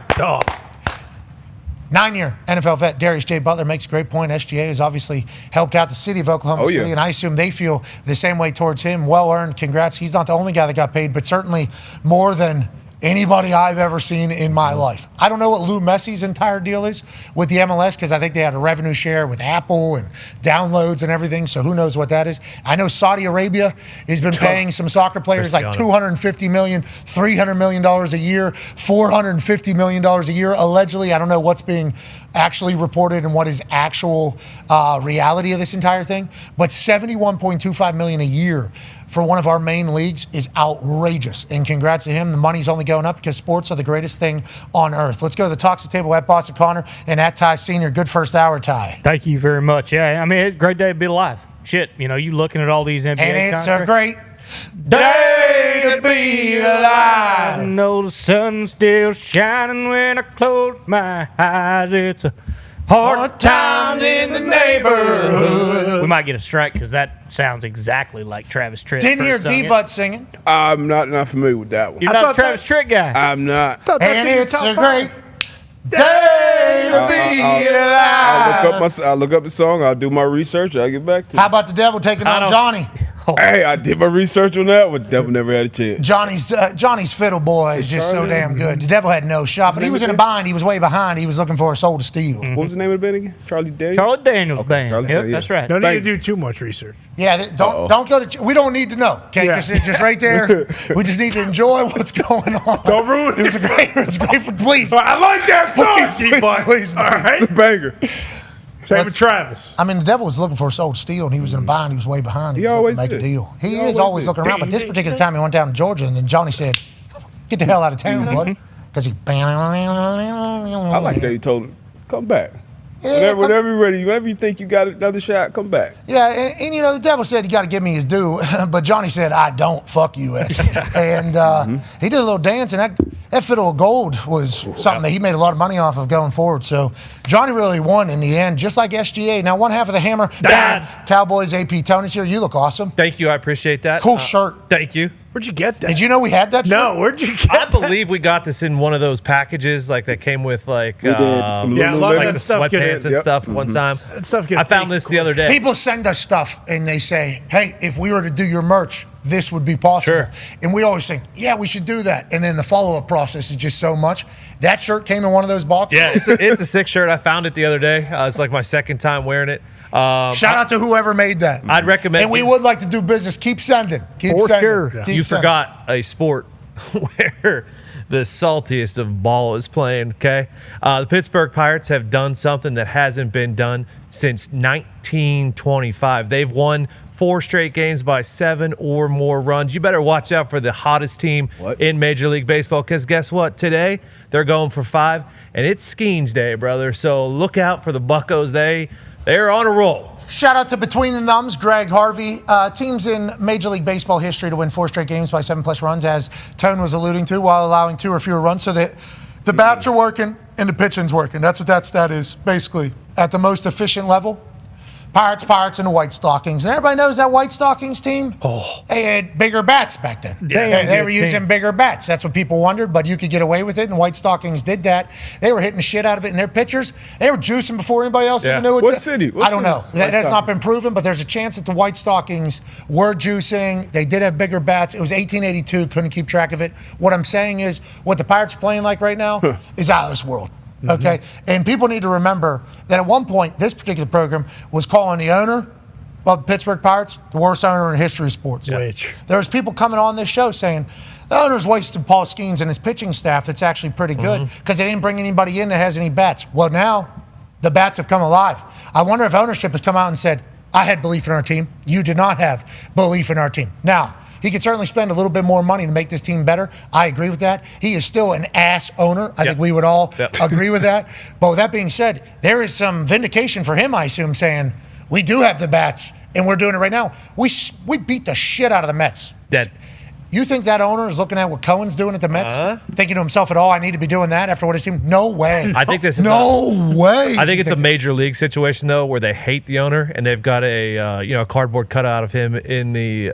9-year NFL vet Darius J. Butler makes a great point. SGA has obviously helped out the city of Oklahoma City, and I assume they feel the same way towards him. Well earned. Congrats. He's not the only guy that got paid, but certainly more than anybody I've ever seen in my life. I don't know what Lou Messi's entire deal is with the MLS because I think they had a revenue share with Apple and downloads and everything, so who knows what that is. I know Saudi Arabia has been paying some soccer players like $250 million, $300 million a year, $450 million a year, allegedly. I don't know what's being actually reported and what is actual reality of this entire thing, but $71.25 million a year for one of our main leagues is outrageous. And congrats to him. The money's only going up because sports are the greatest thing on earth. Let's go to the Talks the Table at Boston Connor and at Ty Sr. Good first hour, Ty. Thank you very much. Yeah, I mean, it's a great day to be alive. Shit, you know, you looking at all these NBA and it's contracts. a great day to be alive. I know the sun's still shining when I close my eyes. It's a hard time in the neighborhood. We might get a strike because that sounds exactly like Travis Tritt. Didn't hear D-Butt singing. I'm not familiar with that one. You're not a Travis Tritt guy. I'm not. And it's a great day to be alive. I'll look up the song. I'll do my research. I'll get back to you. How about the devil taking on Johnny? Hey, I did my research on that one. Devil never had a chance. Johnny's fiddle boy is just so damn good. The devil had no shot, but he was in a bind. He was way behind. He was looking for a soul to steal. What was the name of the band again? Charlie Daniels? Charlie Daniels Band. Yep, that's right. No need to do too much research. Yeah, don't go to. We don't need to know. Okay, just right there. We just need to enjoy what's going on. Don't ruin it. It was great for please. I like that song. Please. All right, it's a banger. Same with Travis. I mean, the devil was looking for a soul to steal, and he was in a bind. He was way behind. He was always make a is. deal. He is always looking around. But this particular time, he went down to Georgia, and then Johnny said, "Get the hell out of town, bud," because he. I like that he told him, come back. Yeah, whenever you're ready, whenever you think you got another shot, come back. Yeah, and you know, the devil said, you got to give me his due, but Johnny said, I don't, fuck you, actually. And he did a little dance, and that fiddle of gold was something that he made a lot of money off of going forward. So Johnny really won in the end, just like SGA. Now, one half of the hammer, Cowboys AP. Tony's here. You look awesome. Thank you. I appreciate that. Cool shirt. Thank you. Where'd you get that? Did you know we had that shirt? No, where'd you get I believe we got this in one of those packages, like that came with like did. Yeah, a lot of like that the stuff sweatpants gets and stuff one time. That stuff gets I found taken this the other day. People send us stuff, and they say, hey, if we were to do your merch, this would be possible. Sure. And we always think, yeah, we should do that. And then the follow-up process is just so much. That shirt came in one of those boxes. Yeah, it's a sick shirt. I found it the other day. It's like my second time wearing it. Shout out to whoever made that. I'd recommend. And we would like to do business. Keep sending. Keep For sending. sure. Keep You sending. forgot a sport where the saltiest of ball is playing, okay? The Pittsburgh Pirates have done something that hasn't been done since 1925. They've won 4 straight games by 7 or more runs. You better watch out for the hottest team in Major League Baseball because guess what? Today, they're going for 5, and it's Skeens Day, brother. So look out for the Buccos. They're on a roll. Shout out to Between the Numbs, Greg Harvey. Teams in Major League Baseball history to win 4 straight games by 7+ runs, as Tone was alluding to, while allowing 2 or fewer runs. So that the bats are working and the pitching's working. That's what that stat is, basically. At the most efficient level, Pirates, and the White Stockings. And everybody knows that White Stockings team, they had bigger bats back then. Yeah, they were using bigger bats. That's what people wondered, but you could get away with it, and the White Stockings did that. They were hitting the shit out of it in their pitchers. They were juicing before anybody else even knew it. What city? I don't know. That's not been proven, but there's a chance that the White Stockings were juicing. They did have bigger bats. It was 1882. Couldn't keep track of it. What I'm saying is, what the Pirates are playing like right now is out of this world. Okay? And people need to remember that at one point, this particular program was calling the owner of Pittsburgh Pirates the worst owner in history of sports. There was people coming on this show saying, the owner's wasted Paul Skeens and his pitching staff that's actually pretty good because they didn't bring anybody in that has any bats. Well, now the bats have come alive. I wonder if ownership has come out and said, I had belief in our team. You did not have belief in our team. Now, he could certainly spend a little bit more money to make this team better. I agree with that. He is still an ass owner. I think we would all agree with that. But with that being said, there is some vindication for him, I assume, saying, we do have the bats, and we're doing it right now. We beat the shit out of the Mets. You think that owner is looking at what Cohen's doing at the Mets, thinking to himself at all, I need to be doing that after what it seemed? No way. I think this is way. I think it's a major league situation though, where they hate the owner and they've got a cardboard cutout of him in the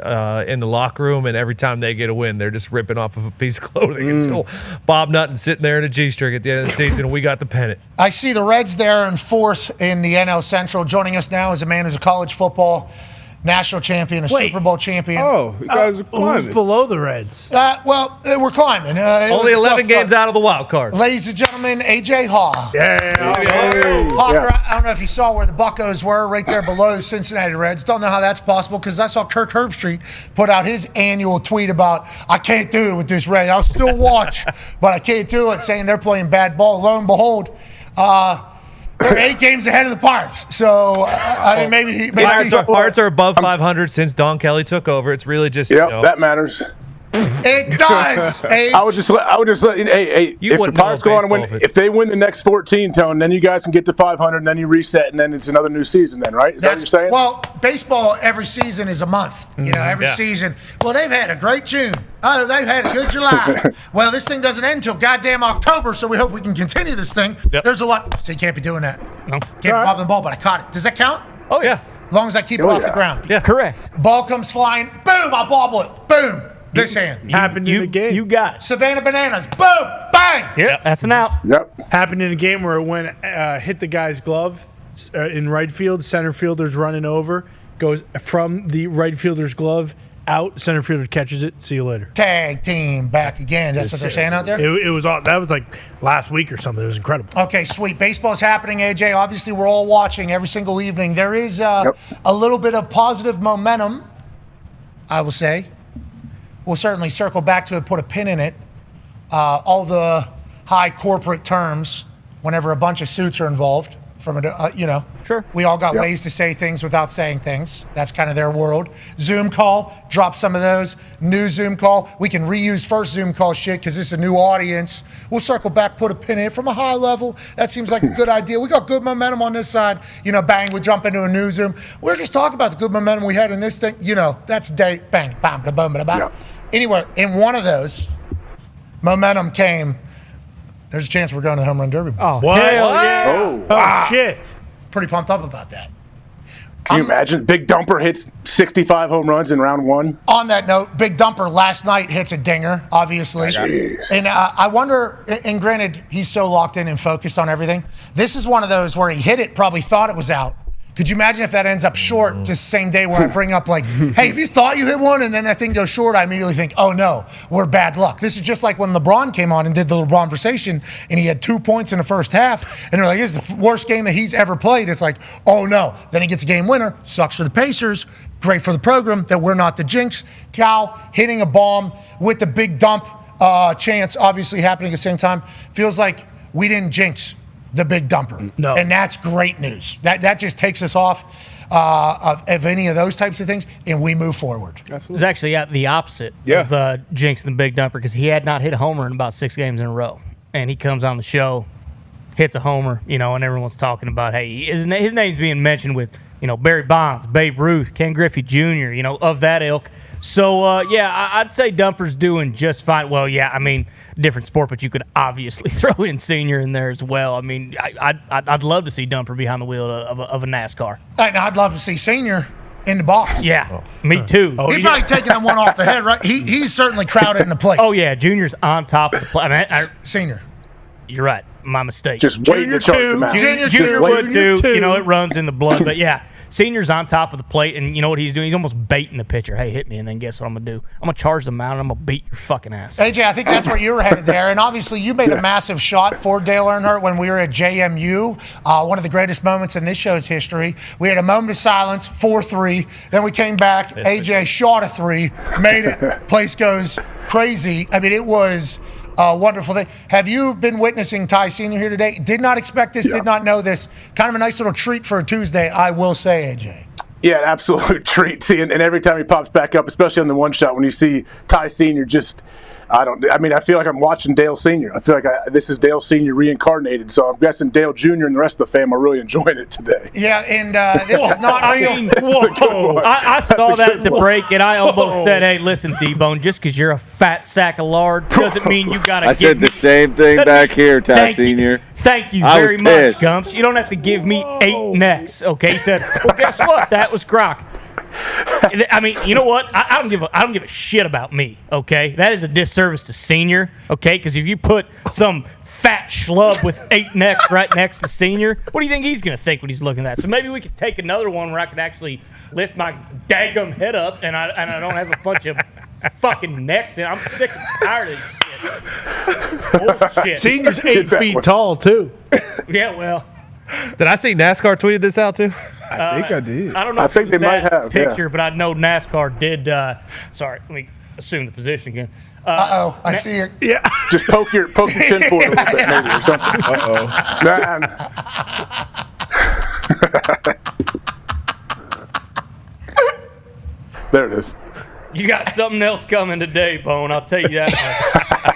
locker room, and every time they get a win, they're just ripping off of a piece of clothing until Bob Nutton's sitting there in a G-string at the end of the season, and we got the pennant. I see the Reds there in fourth in the NL Central. Joining us now is a man who's a college football national champion, a Super Bowl champion. Oh, you guys are climbing. Who's below the Reds? We're climbing. Only 11 games out of the wild card. Ladies and gentlemen, A.J. Haw. Yeah. I don't know if you saw where the Buccos were, right there below the Cincinnati Reds. Don't know how that's possible because I saw Kirk Herbstreit put out his annual tweet about, I can't do it with this Red. I'll still watch, but I can't do it, saying they're playing bad ball. Lo and behold, they're 8 games ahead of the Pirates. So, I mean, maybe Pirates are above 500 since Don Kelly took over. It's really just that matters. It does. I would just let if the Pirates go on and win, if they win the next 14, Tone, then you guys can get to 500, and then you reset, and then it's another new season. Then, right? Is that what you're saying? Well, baseball every season is a month. You know, every season. Well, they've had a great June. Oh, they've had a good July. Well, this thing doesn't end until goddamn October, so we hope we can continue this thing. There's a lot. So you can't be doing that. No. Can't be bobbing the ball, but I caught it. Does that count? Oh yeah. As long as I keep it off the ground. Yeah, correct. Ball comes flying. Boom! I bobble it. Boom. This hand. Happened in the game. You got it. Savannah Bananas. Boom! Bang! Yep, that's an out. Yep. Happened in a game where it went, hit the guy's glove in right field. Center fielder's running over. Goes from the right fielder's glove out. Center fielder catches it. See you later. Tag team back again. That's what they're saying out there? It was all, that was like last week or something. It was incredible. Okay, sweet. Baseball's happening, AJ. Obviously, we're all watching every single evening. There is a little bit of positive momentum, I will say. We'll certainly circle back to it, put a pin in it. All the high corporate terms, whenever a bunch of suits are involved, from Sure. We all got ways to say things without saying things. That's kind of their world. Zoom call, drop some of those. New Zoom call. We can reuse first Zoom call shit because this is a new audience. We'll circle back, put a pin in it from a high level. That seems like a good idea. We got good momentum on this side. Bang, we jump into a new Zoom. We're just talking about the good momentum we had in this thing. That's day, bang, bam, bam, bam, bam. Yeah. Anyway, in one of those, momentum came. There's a chance we're going to the home run derby. Oh, what? Hell yeah. Oh, shit. Pretty pumped up about that. Can you imagine? Big Dumper hits 65 home runs in round 1. On that note, Big Dumper last night hits a dinger, obviously. Jeez. And I wonder, and granted, he's so locked in and focused on everything. This is one of those where he hit it, probably thought it was out. Could you imagine if that ends up short just the same day where I bring up like, hey, if you thought you hit one and then that thing goes short, I immediately think, oh no, we're bad luck. This is just like when LeBron came on and did the LeBronversation and he had 2 points in the first half and they're like, this is the worst game that he's ever played. It's like, oh no. Then he gets a game winner. Sucks for the Pacers. Great for the program that we're not the jinx. Cal hitting a bomb with the big dump chance obviously happening at the same time. Feels like we didn't jinx the big dumper. No. And that's great news. That just takes us off of any of those types of things, and we move forward. It was actually the opposite of Jinx and the big dumper because he had not hit a homer in about 6 games in a row. And he comes on the show, hits a homer, and everyone's talking about, hey, his name's being mentioned with Barry Bonds, Babe Ruth, Ken Griffey Jr., of that ilk. So, I'd say Dumper's doing just fine. Well, yeah, I mean, different sport, but you could obviously throw in Senior in there as well. I mean, I'd love to see Dumper behind the wheel of a NASCAR. And I'd love to see Senior in the box. Yeah, me too. He's probably taking that one off the head, right? He's certainly crowded in the plate. Oh, yeah, Junior's on top of the plate. I mean, Senior. You're right. My mistake. Just waiting to charge him out. Junior would too. It runs in the blood. But yeah, Senior's on top of the plate, and you know what he's doing? He's almost baiting the pitcher. Hey, hit me, and then guess what I'm going to do? I'm going to charge the mound, and I'm going to beat your fucking ass. AJ, I think that's where you were headed there. And obviously, you made a massive shot for Dale Earnhardt when we were at JMU. One of the greatest moments in this show's history. We had a moment of silence, 4-3. Then we came back. AJ shot a 3, made it. Place goes crazy. I mean, it was a wonderful thing. Have you been witnessing Ty Sr. here today? Did not expect this, did not know this. Kind of a nice little treat for a Tuesday, I will say, AJ. Yeah, an absolute treat. See, and every time he pops back up, especially on the one shot, when you see Ty Sr. just, I feel like I'm watching Dale Sr. I feel like this is Dale Sr. reincarnated. So I'm guessing Dale Jr. and the rest of the fam are really enjoying it today. Yeah, and this is not real. Whoa. I saw that at the break, and I almost said, hey, listen, D-Bone, just because you're a fat sack of lard doesn't mean you got to I said the same thing back here, Ty Sr. Thank you very much, Gumps. You don't have to give me 8 necks, okay? He said, well, guess what? That was Croc. I mean, you know what? I don't give a shit about me, okay? That is a disservice to Senior, okay? Because if you put some fat schlub with 8 necks right next to Senior, what do you think he's going to think when he's looking at that? So maybe we could take another one where I could actually lift my daggum head up and I don't have a bunch of fucking necks, and I'm sick and tired of this shit. Senior's 8 feet tall, too. Yeah, well. Did I see NASCAR tweeted this out too? I think I did. I don't know. I if think it was they might that have, picture, yeah. but I know NASCAR did. Sorry, let me assume the position again. I see it. Yeah. Just poke your chin forward a little bit, maybe, or something. There it is. You got something else coming today, Bone. I'll tell you that.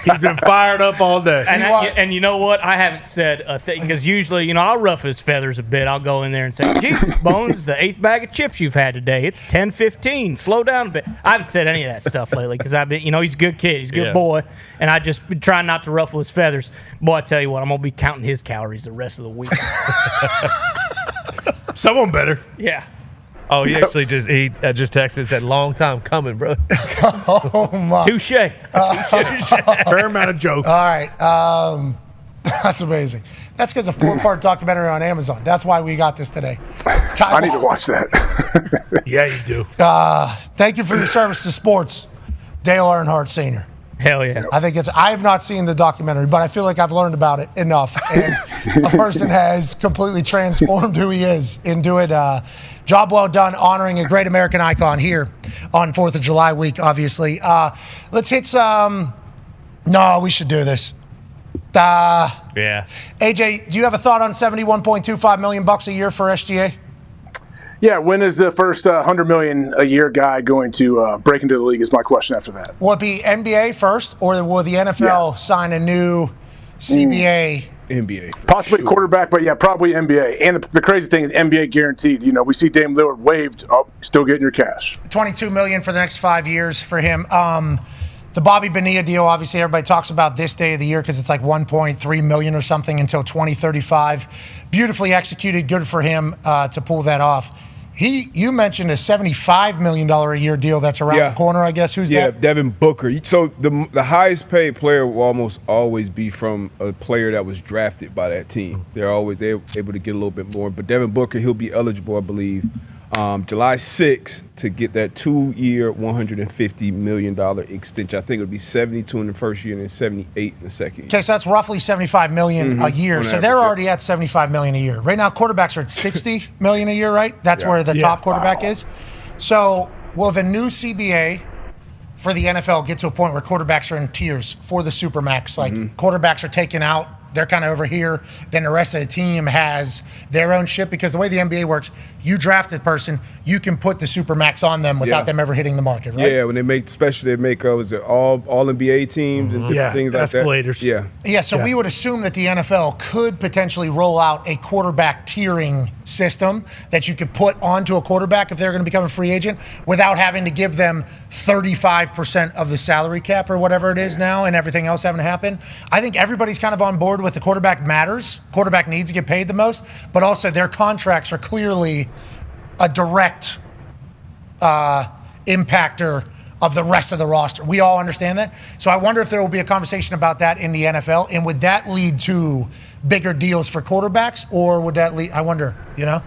He's been fired up all day. And you know what? I haven't said a thing because usually, I'll ruffle his feathers a bit. I'll go in there and say, Jesus, Bones, is the 8th bag of chips you've had today. It's 10:15. Slow down a bit. I haven't said any of that stuff lately because I've been, he's a good kid. He's a good boy. And I just been trying not to ruffle his feathers. Boy, I tell you what, I'm going to be counting his calories the rest of the week. Someone better. Yeah. Oh, he actually just texted and said, long time coming, bro. Oh, my. Touche. Fair amount of joke. All right. That's amazing. That's because a 4-part documentary on Amazon. That's why we got this today. I need to watch that. Yeah, you do. Thank you for your service to sports, Dale Earnhardt Sr. Hell yeah. I have not seen the documentary, but I feel like I've learned about it enough. And a person has completely transformed who he is into it. Job well done honoring a great American icon here on 4th of July week, obviously. Let's hit some. No, we should do this. Yeah. AJ, do you have a thought on $71.25 million a year for SGA? Yeah, when is the first $100 million a year guy going to break into the league is my question after that. Will it be NBA first, or will the NFL sign a new CBA? NBA. Possibly quarterback, but yeah, probably NBA. And the crazy thing is NBA guaranteed. We see Dame Lillard waived. Oh, still getting your cash. $22 million for the next 5 years for him. The Bobby Bonilla deal, obviously, everybody talks about this day of the year because it's like $1.3 million or something until 2035. Beautifully executed. Good for him to pull that off. You mentioned a $75 million a year deal that's around the corner, I guess. Who's that? Yeah, Devin Booker. So the highest paid player will almost always be from a player that was drafted by that team. They're able to get a little bit more. But Devin Booker, he'll be eligible, I believe, July 6th to get that 2-year, $150 million extension. I think it would be 72 in the first year and then 78 in the second year. Okay, so that's roughly $75 million a year. So they're already at $75 million a year. Right now, quarterbacks are at $60 million a year, right? That's where the top quarterback is. So will the new CBA for the NFL get to a point where quarterbacks are in tiers for the Supermax? Like quarterbacks are taken out they're kind of over here. Then the rest of the team has their own shit, because the way the NBA works, you draft a person, you can put the supermax on them without them ever hitting the market, right? Yeah, when they make, especially they make was it all NBA teams and different things like escalators. that. Yeah, so we would assume that the NFL could potentially roll out a quarterback tiering system that you could put onto a quarterback if they're going to become a free agent without having to give them 35% of the salary cap or whatever it is now and everything else having to happen. I think everybody's kind of on board with the quarterback matters. Quarterback needs to get paid the most, but also their contracts are clearly a direct impactor of the rest of the roster. We all understand that. So I wonder if there will be a conversation about that in the NFL, and would that lead to bigger deals for quarterbacks, or would that lead, I wonder, you know?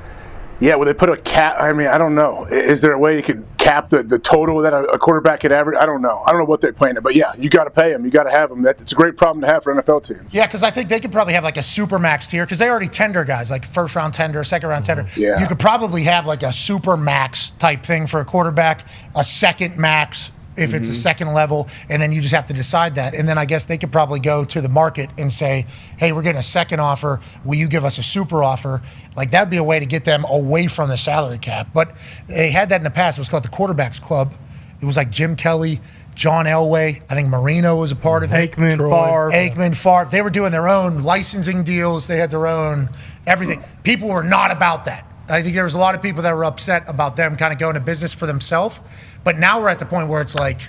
Yeah, would they put a cap? I mean, I don't know. Is there a way you could cap the total that a quarterback could average? I don't know. I don't know what they're planning, but yeah, you got to pay them. You got to have them. It's a great problem to have for NFL teams. Yeah, because I think they could probably have like a super max tier, because they already tender guys, like first round tender, second round tender. Yeah. You could probably have like a super max type thing for a quarterback, a second max if it's a second level, and then you just have to decide that. And then I guess they could probably go to the market and say, hey, we're getting a second offer. Will you give us a super offer? Like, that'd be a way to get them away from the salary cap. But they had that in the past. It was called the Quarterbacks Club. It was like Jim Kelly, John Elway. I think Marino was a part of it. Aikman, Favre. They were doing their own licensing deals. They had their own everything. People were not about that. I think there was a lot of people that were upset about them kind of going to business for themselves. But now we're at the point where it's like,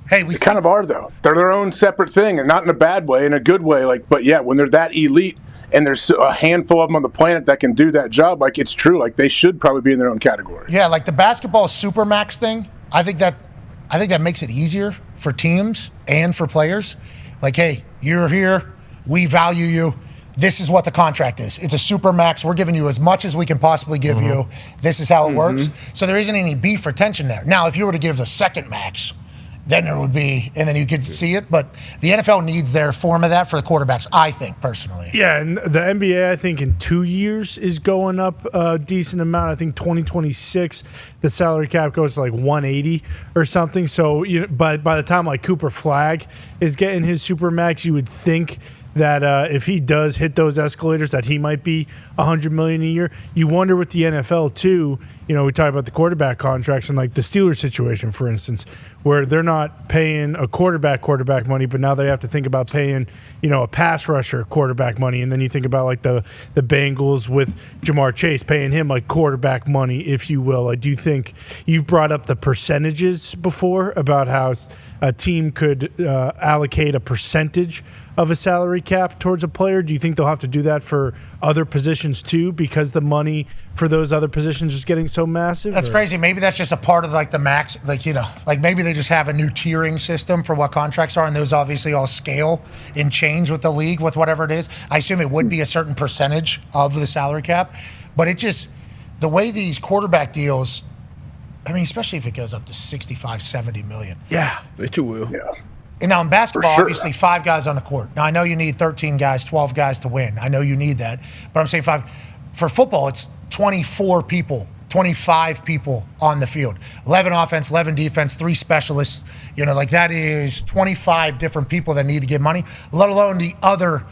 hey, we kind of are, though. They're their own separate thing, and not in a bad way, in a good way. Like, but yeah, when they're that elite and there's a handful of them on the planet that can do that job, like, it's true. Like, they should probably be in their own category. Yeah, like the basketball supermax thing. I think that makes it easier for teams and for players. Like, hey, you're here. We value you. This is what the contract is. It's a super max. We're giving you as much as we can possibly give you. This is how it works. So there isn't any beef or tension there. Now, if you were to give the second max, then there would be, and then you could see it. But the NFL needs their form of that for the quarterbacks, I think, personally. Yeah, and the NBA, I think, in 2 years is going up a decent amount. I think 2026, the salary cap goes to like 180 or something. So by the time like Cooper Flagg is getting his super max, you would think that if he does hit those escalators, that he might be $100 million a year. You wonder with the NFL too. You know, we talk about the quarterback contracts and like the Steelers situation, for instance, where they're not paying a quarterback money, but now they have to think about paying, a pass rusher quarterback money, and then you think about like the Bengals with Jamar Chase, paying him like quarterback money, if you will. I do think you've brought up the percentages before about how a team could allocate a percentage of a salary cap towards a player. Do you think they'll have to do that for other positions too, because the money for those other positions is getting so massive? That's crazy. Maybe that's just a part of like the max, like maybe they just have a new tiering system for what contracts are, and those obviously all scale and change with the league with whatever it is. I assume it would be a certain percentage of the salary cap, but it just, the way these quarterback deals, I mean, especially if it goes up to 65, 70 million. Yeah, it will. Yeah. And now in basketball, obviously 5 guys on the court. Now I know you need 13 guys, 12 guys to win. I know you need that, but I'm saying 5. For football, it's 24 people, 25 people on the field. 11 offense, 11 defense, 3 specialists. Like that is 25 different people that need to get money, let alone the other,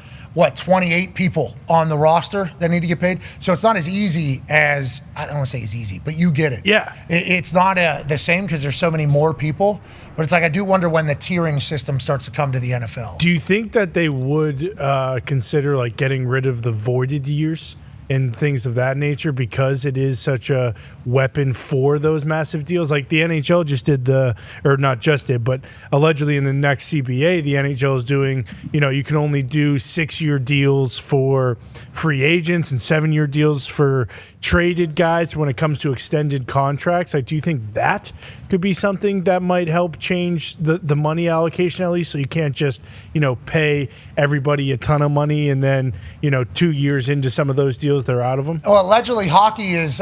28 people on the roster that need to get paid. So it's not as easy as, I don't want to say it's easy, but you get it. Yeah. It's not the same because there's so many more people. But it's like, I do wonder when the tiering system starts to come to the NFL. Do you think that they would consider like getting rid of the voided years and things of that nature, because it is such a weapon for those massive deals? Like the NHL just did but allegedly in the next CBA, the NHL is doing, you can only do 6-year deals for free agents and 7-year deals for traded guys when it comes to extended contracts. Like, do you think that could be something that might help change the money allocation at least, so you can't just, pay everybody a ton of money and then, 2 years into some of those deals, they're out of them? Well, allegedly hockey is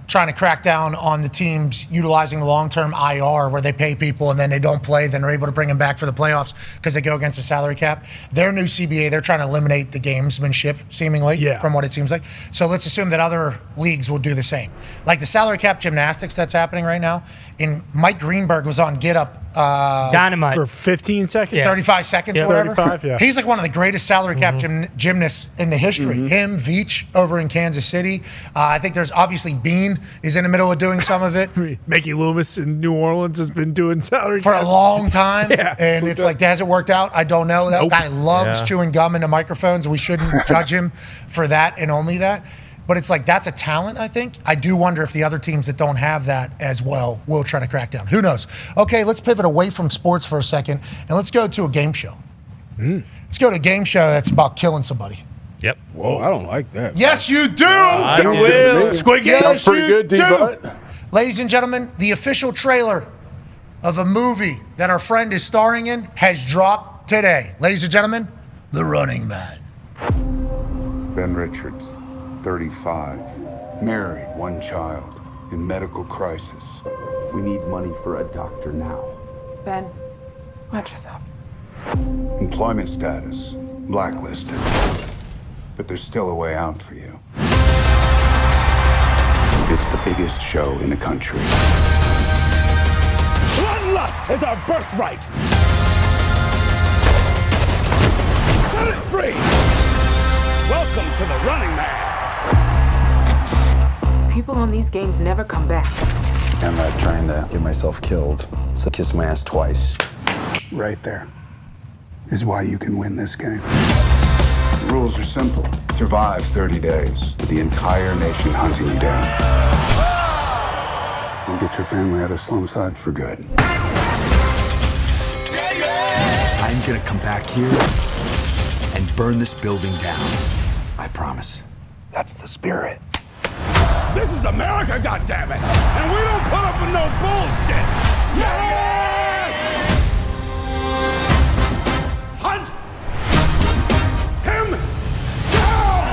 trying to crack down on the teams utilizing the long-term IR, where they pay people and then they don't play, then they're able to bring them back for the playoffs because they go against the salary cap. Their new CBA, they're trying to eliminate the gamesmanship, seemingly, from what it seems like. So let's assume that other leagues will do the same. Like the salary cap gymnastics that's happening right now, and Mike Greenberg was on Get Up Dynamite. For 15 seconds? 35 seconds Yeah, or whatever. 35, yeah. He's like one of the greatest salary cap gymnasts in the history. Him, Veach over in Kansas City. I think there's obviously Bean is in the middle of doing some of it. Mickey Loomis in New Orleans has been doing salary For cap. a long time. Yeah. And it's like, has it worked out? I don't know. That guy loves chewing gum into microphones. We shouldn't judge him for that and only that. But it's like, that's a talent, I think. I do wonder if the other teams that don't have that as well will try to crack down. Who knows? Okay, let's pivot away from sports for a second, and let's go to a game show. Let's go to a game show that's about killing somebody. Yep. Whoa, I don't like that. Yes, you do! You will. Squid Game. Yes, pretty you good, do! D-Butt. Ladies and gentlemen, the official trailer of a movie that our friend is starring in has dropped today. Ladies and gentlemen, The Running Man. Ben Richards, 35, married, one child, in medical crisis. We need money for a doctor now. Ben, watch yourself. Employment status, blacklisted. But there's still a way out for you. It's the biggest show in the country. Bloodlust is our birthright. Set it free. Welcome to the Running Man. People on these games never come back. I'm not trying to get myself killed, so kiss my ass twice. Right there is why you can win this game. The rules are simple. Survive 30 days with the entire nation hunting you down. And get your family out of Slumside for good. I'm gonna come back here and burn this building down. I promise. That's the spirit. This is America, goddammit! And we don't put up with no bullshit! Yes! Hunt him down!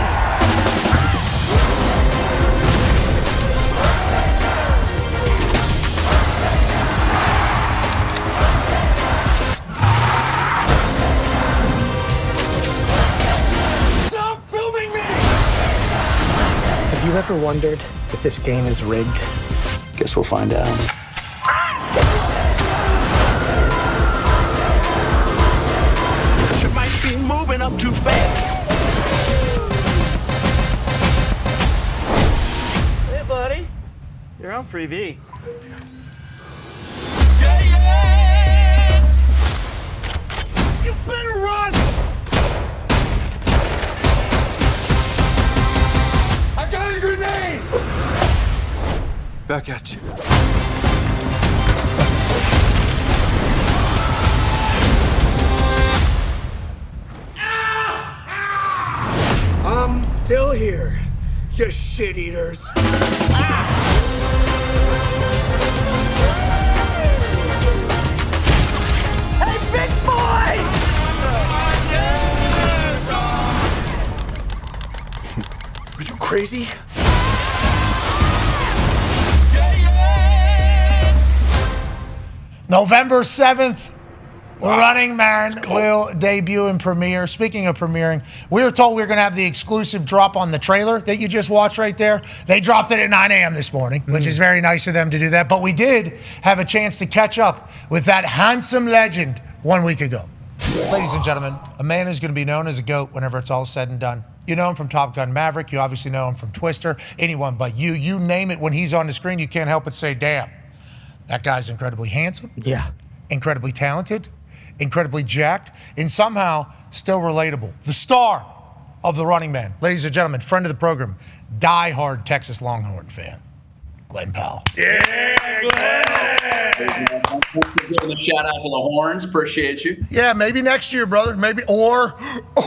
Stop filming me! Have you ever wondered if this game is rigged? Guess we'll find out. You might be moving up too fast. Hey, buddy. You're on Freebie. You better run! I got a grenade! Back at you. I'm still here, you shit eaters. Hey, big boys! Are you crazy? November 7th, The Running Man will debut and premiere. Speaking of premiering, we were told we were going to have the exclusive drop on the trailer that you just watched right there. They dropped it at 9 a.m. this morning, which is very nice of them to do that. But we did have a chance to catch up with that handsome legend 1 week ago. Ladies and gentlemen, a man who's going to be known as a GOAT whenever it's all said and done. You know him from Top Gun Maverick. You obviously know him from Twister. Anyone but you. You name it, when he's on the screen, you can't help but say, damn. That guy's incredibly handsome. Yeah. Incredibly talented. Incredibly jacked. And somehow still relatable. The star of The Running Man. Ladies and gentlemen, friend of the program, diehard Texas Longhorn fan, Glen Powell. Thanks for giving a shout out to the Horns. Appreciate you. Yeah, maybe next year, brother. Maybe, or, no.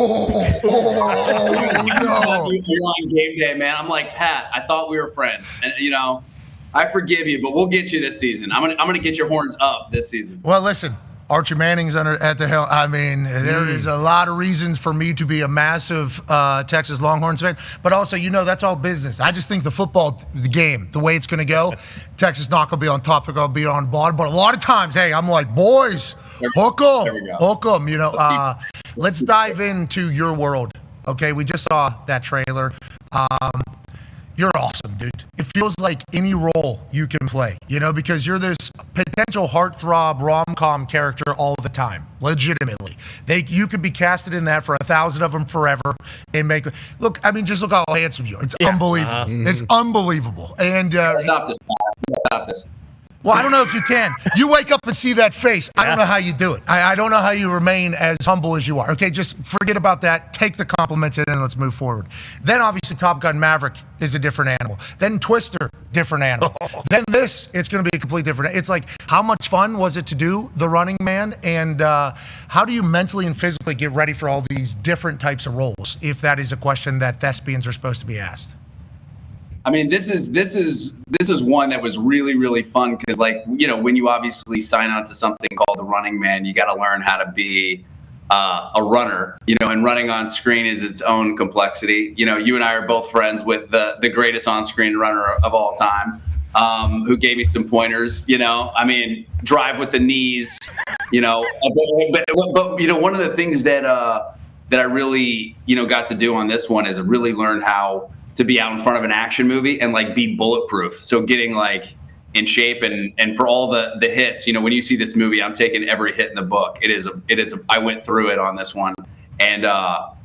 You're on game day, man. I'm like, Pat, I thought we were friends. And, you know, I forgive you, but we'll get you this season. I'm gonna get your Horns up this season. Well, listen, Archie Manning's at the helm. I mean, there is a lot of reasons for me to be a massive Texas Longhorns fan, but also, you know, that's all business. I just think the game, the way it's going to go, Texas not going to be on top, they're going to be on bottom. But a lot of times, hey, I'm like, boys, hook 'em, you know. Let's dive into your world. Okay, we just saw that trailer. You're awesome, dude. feels like any role you can play, because you're this potential heartthrob rom-com character all the time, legitimately. You could be casted in that for 1,000 of them forever and look how handsome you are. It's unbelievable. It's unbelievable. And Stop this. Well, I don't know if you can. You wake up and see that face. I don't know how you do it. I don't know how you remain as humble as you are. Okay, just forget about that. Take the compliments in and let's move forward. Then obviously Top Gun Maverick is a different animal. Then Twister, different animal. Then this, it's going to be a completely different. It's like, how much fun was it to do The Running Man? And how do you mentally and physically get ready for all these different types of roles, if that is a question that thespians are supposed to be asked? I mean, this is one that was really, really fun because, when you obviously sign on to something called The Running Man, you got to learn how to be a runner, and running on screen is its own complexity. You and I are both friends with the greatest on-screen runner of all time, who gave me some pointers. Drive with the knees. But one of the things that I really got to do on this one is really learn how to be out in front of an action movie and be bulletproof. So getting in shape and for all the hits, when you see this movie, I'm taking every hit in the book. I went through it on this one and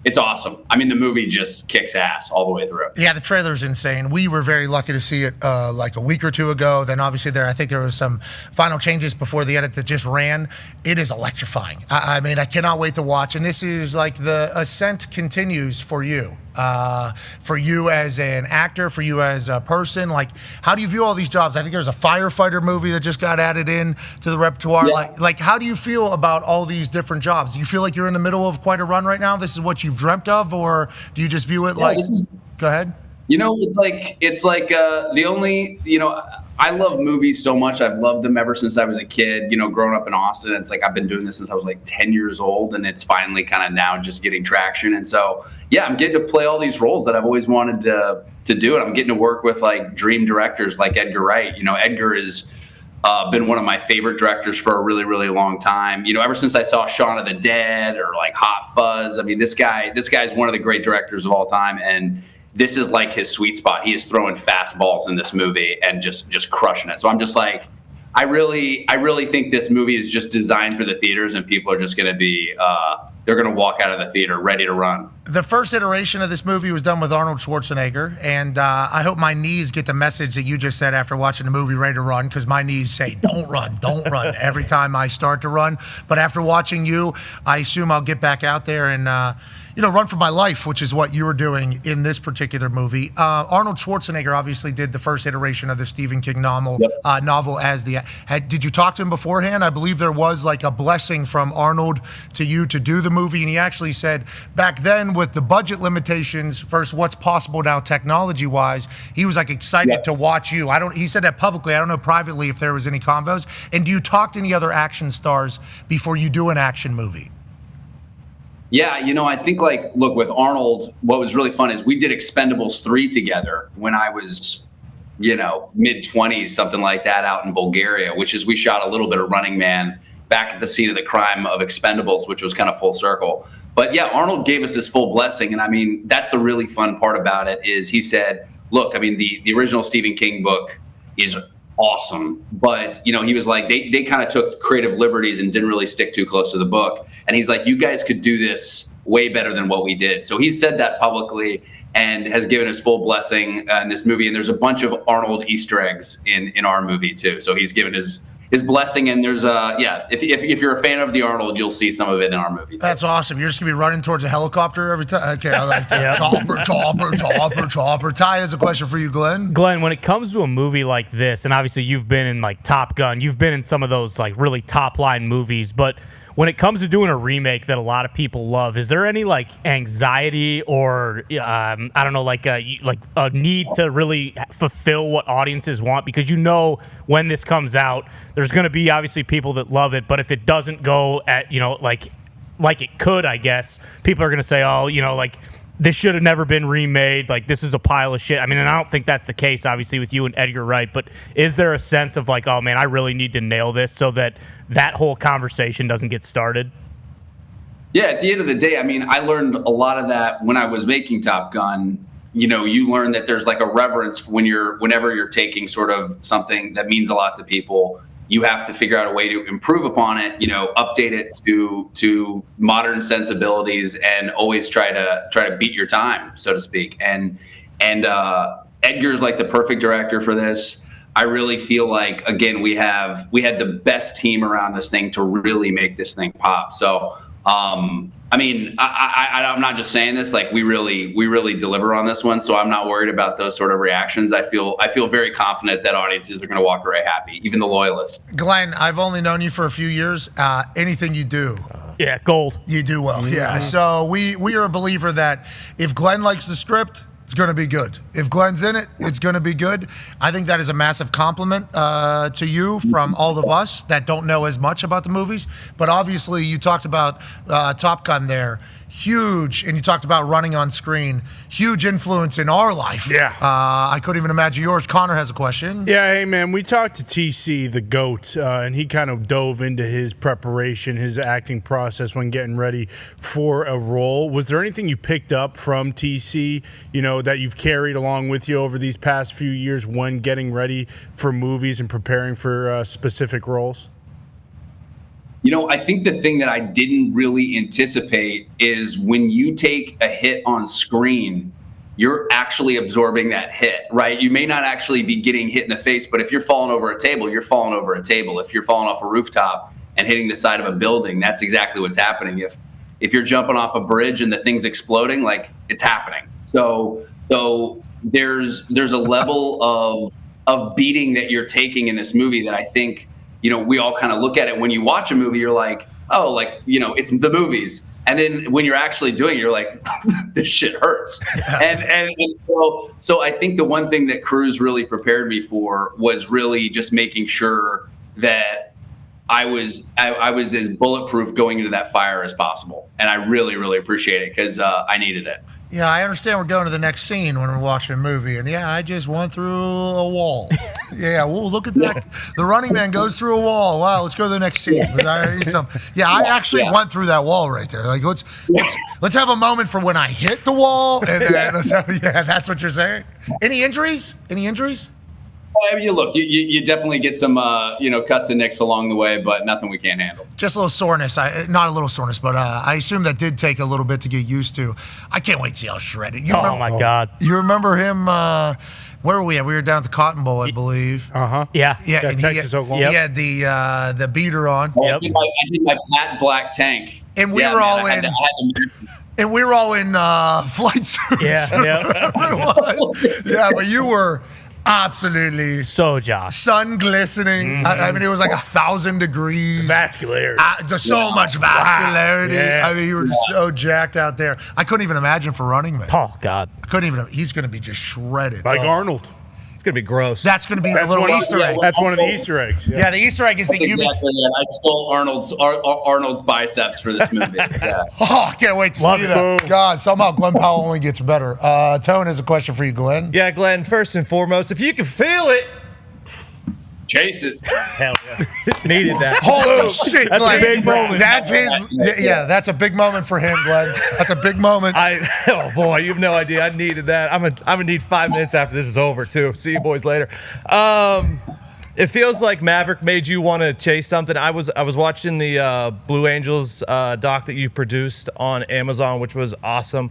it's awesome. I mean, the movie just kicks ass all the way through. Yeah, the trailer's insane. We were very lucky to see it a week or two ago. Then obviously I think there was some final changes before the edit that just ran. It is electrifying. I cannot wait to watch. And this is the ascent continues for you. For you as an actor, for you as a person, how do you view all these jobs? I think there's a firefighter movie that just got added in to the repertoire. Yeah. How do you feel about all these different jobs? Do you feel like you're in the middle of quite a run right now? This is what you've dreamt of, or do you just view it go ahead? It's like the only, I love movies so much. I've loved them ever since I was a kid, growing up in Austin. It's I've been doing this since I was 10 years old, and it's finally kind of now just getting traction. And so, yeah, I'm getting to play all these roles that I've always wanted to do. And I'm getting to work with dream directors like Edgar Wright. Edgar has been one of my favorite directors for a really, really long time. Ever since I saw Shaun of the Dead or Hot Fuzz. I mean, this guy's one of the great directors of all time. And this is his sweet spot. He is throwing fastballs in this movie and just crushing it. So I'm just I really think this movie is just designed for the theaters, and people are just going to be, they're going to walk out of the theater ready to run. The first iteration of this movie was done with Arnold Schwarzenegger, and I hope my knees get the message that you just said after watching the movie Ready to Run, because my knees say, don't run every time I start to run. But after watching you, I assume I'll get back out there and run for my life, which is what you were doing in this particular movie. Arnold Schwarzenegger obviously did the first iteration of the Stephen King novel as did you talk to him beforehand? I believe there was a blessing from Arnold to you to do the movie, and he actually said back then with the budget limitations versus what's possible now technology-wise, he was excited to watch you. He said that publicly. I don't know privately if there was any convos. And do you talk to any other action stars before you do an action movie? Yeah, I think look, with Arnold, what was really fun is we did Expendables 3 together when I was, mid-20s, something like that, out in Bulgaria, which is we shot a little bit of Running Man back at the scene of the crime of Expendables, which was kind of full circle. But yeah, Arnold gave us this full blessing. And that's the really fun part about it is he said, look, the original Stephen King book is awesome. But, he was they kind of took creative liberties and didn't really stick too close to the book. And he's you guys could do this way better than what we did. So he said that publicly and has given his full blessing in this movie. And there's a bunch of Arnold Easter eggs in our movie too. So he's given his blessing. And there's if you're a fan of the Arnold, you'll see some of it in our movie. That's awesome. You're just gonna be running towards a helicopter every time. Okay, I like that. Chopper. Ty has a question for you, Glenn. Glenn, when it comes to a movie like this, and obviously you've been in Top Gun, you've been in some of those really top line movies, but when it comes to doing a remake that a lot of people love, is there any anxiety or I don't know, a need to really fulfill what audiences want? Because when this comes out, there's going to be obviously people that love it, but if it doesn't go at like it could, I guess people are going to say, oh, this should have never been remade. This is a pile of shit. And I don't think that's the case, obviously, with you and Edgar Wright. But is there a sense of oh man, I really need to nail this so that whole conversation doesn't get started? Yeah, at the end of the day, I learned a lot of that when I was making Top Gun. you learn that there's like a reverence whenever you're taking sort of something that means a lot to people. You have to figure out a way to improve upon it, update it to modern sensibilities, and always try to beat your time, so to speak. And Edgar's like the perfect director for this. I really feel like, again, we had the best team around this thing to really make this thing pop. So, I'm not just saying this, like we really deliver on this one. So I'm not worried about those sort of reactions. I feel very confident that audiences are going to walk away happy, even the loyalists. Glenn, I've only known you for a few years. Anything you do, yeah, gold. You do well. Yeah. So we are a believer that if Glenn likes the script, it's going to be good. If Glenn's in it, it's going to be good. I think that is a massive compliment to you from all of us that don't know as much about the movies. But obviously, you talked about Top Gun there. Huge, and you talked about running on screen. Huge influence in our life. Yeah. I couldn't even imagine yours. Connor has a question. Yeah, hey, man, we talked to TC, the GOAT, and he kind of dove into his preparation, his acting process when getting ready for a role. Was there anything you picked up from TC, that you've carried along with you over these past few years when getting ready for movies and preparing for specific roles? I think the thing that I didn't really anticipate is when you take a hit on screen, you're actually absorbing that hit, right? You may not actually be getting hit in the face, but if you're falling over a table, you're falling over a table. If you're falling off a rooftop and hitting the side of a building, that's exactly what's happening. If you're jumping off a bridge and the thing's exploding, like, it's happening. So there's a level of beating that you're taking in this movie that I think, we all kind of look at it. When you watch a movie, you're like, oh, like, it's the movies. And then when you're actually doing it, you're like, this shit hurts. And so I think the one thing that Cruise really prepared me for was really just making sure that I was as bulletproof going into that fire as possible. And I really, really appreciate it because I needed it. Yeah, I understand we're going to the next scene when we're watching a movie. And yeah, I just went through a wall. Yeah, well, look at that. The running man goes through a wall. Wow, let's go to the next scene. I actually went through that wall right there. Like, let's have a moment for when I hit the wall. And then that's what you're saying. Any injuries? I mean, look, you definitely get some, cuts and nicks along the way, but nothing we can't handle. Just a little soreness. Not a little soreness, but I assume that did take a little bit to get used to. I can't wait to see how shredded. My God. You remember him, where were we at? We were down at the Cotton Bowl, I believe. Yeah. Yeah, and Texas, Oklahoma. He had the beater on. I did my Pat Black tank. And we were all in. And we were all in flight suits. Yeah. Yeah, but you were absolutely so Josh. Sun glistening. I mean, it was like 1,000 degrees. Vascularity. So much vascularity. Wow. Yeah. I mean, you were just so jacked out there. I couldn't even imagine for running, man. Oh, God. I couldn't even. He's going to be just shredded. Like Arnold. It's going to be gross. That's going to be a little Easter egg. That's one of the Easter eggs. Yeah, the Easter egg is that you. Exactly. I stole Arnold's biceps for this movie. Yeah. Oh, I can't wait to see that. God, somehow Glen Powell only gets better. Tone has a question for you, Glenn. Yeah, Glenn, first and foremost, if you can feel it, chase it. Hell yeah. Needed that. Holy shit, That's Glenn. a big moment. That's his. Yeah, that's a big moment for him, Glenn. That's a big moment. Oh boy, you have no idea. I needed that. I'm gonna need 5 minutes after this is over too. See you boys later. It feels like Maverick made you want to chase something. I was watching the Blue Angels doc that you produced on Amazon, which was awesome.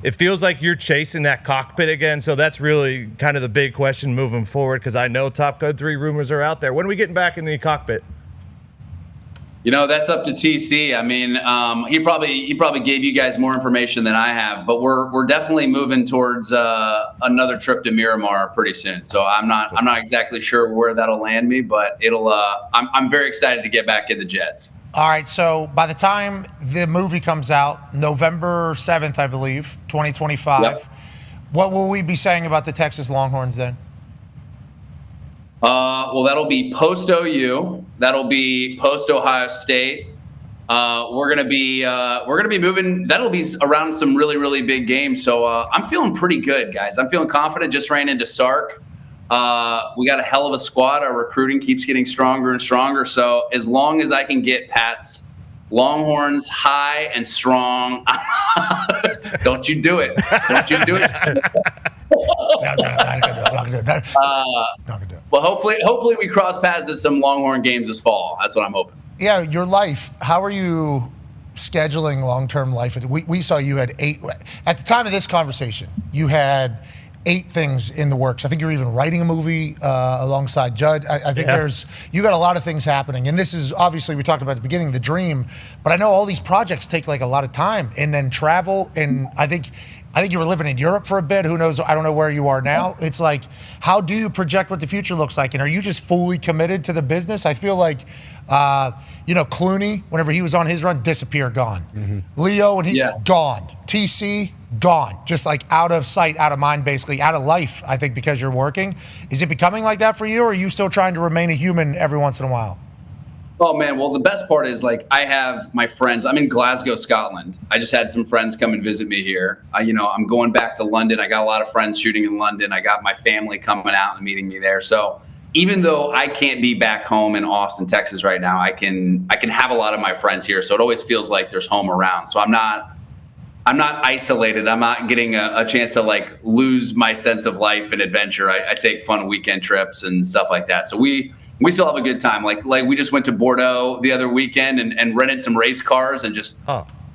It feels like you're chasing that cockpit again, so that's really kind of the big question moving forward, because I know Top Gun 3 rumors are out there. When are we getting back in the cockpit? That's up to TC. I mean, he probably gave you guys more information than I have, but we're definitely moving towards another trip to Miramar pretty soon. So I'm not exactly sure where that'll land me, but it'll. I'm very excited to get back in the jets. All right, so by the time the movie comes out, November 7th, I believe, 2025, Yep. What will we be saying about the Texas Longhorns then? Well, that'll be post OU. That'll be post Ohio State. We're gonna be moving. That'll be around some really, really big games. So I'm feeling pretty good, guys. I'm feeling confident. Just ran into Sark. We got a hell of a squad. Our recruiting keeps getting stronger and stronger. So as long as I can get Pat's Longhorns high and strong. Don't you do it. Don't you do it. Well, hopefully we cross paths at some Longhorn games this fall. That's what I'm hoping. Yeah, your life. How are you scheduling long-term life? We saw you had 8. At the time of this conversation, you had 8 things in the works. I think you're even writing a movie alongside Judd. I think you got a lot of things happening. And this is obviously, we talked about at the beginning, the dream. But I know all these projects take like a lot of time and then travel. And I think you were living in Europe for a bit. Who knows? I don't know where you are now. It's like, how do you project what the future looks like? And are you just fully committed to the business? I feel like, Clooney, whenever he was on his run, disappear, gone. Mm-hmm. Leo, when he's gone. TC, gone. Just like out of sight, out of mind, basically, out of life, I think, because you're working. Is it becoming like that for you, or are you still trying to remain a human every once in a while? Oh, man. Well, the best part is, like, I have my friends. I'm in Glasgow, Scotland. I just had some friends come and visit me here. I'm going back to London. I got a lot of friends shooting in London. I got my family coming out and meeting me there. So even though I can't be back home in Austin, Texas right now, I can have a lot of my friends here. So it always feels like there's home around. So I'm not isolated. I'm not getting a chance to like lose my sense of life and adventure. I take fun weekend trips and stuff like that. So we still have a good time. Like we just went to Bordeaux the other weekend and rented some race cars and just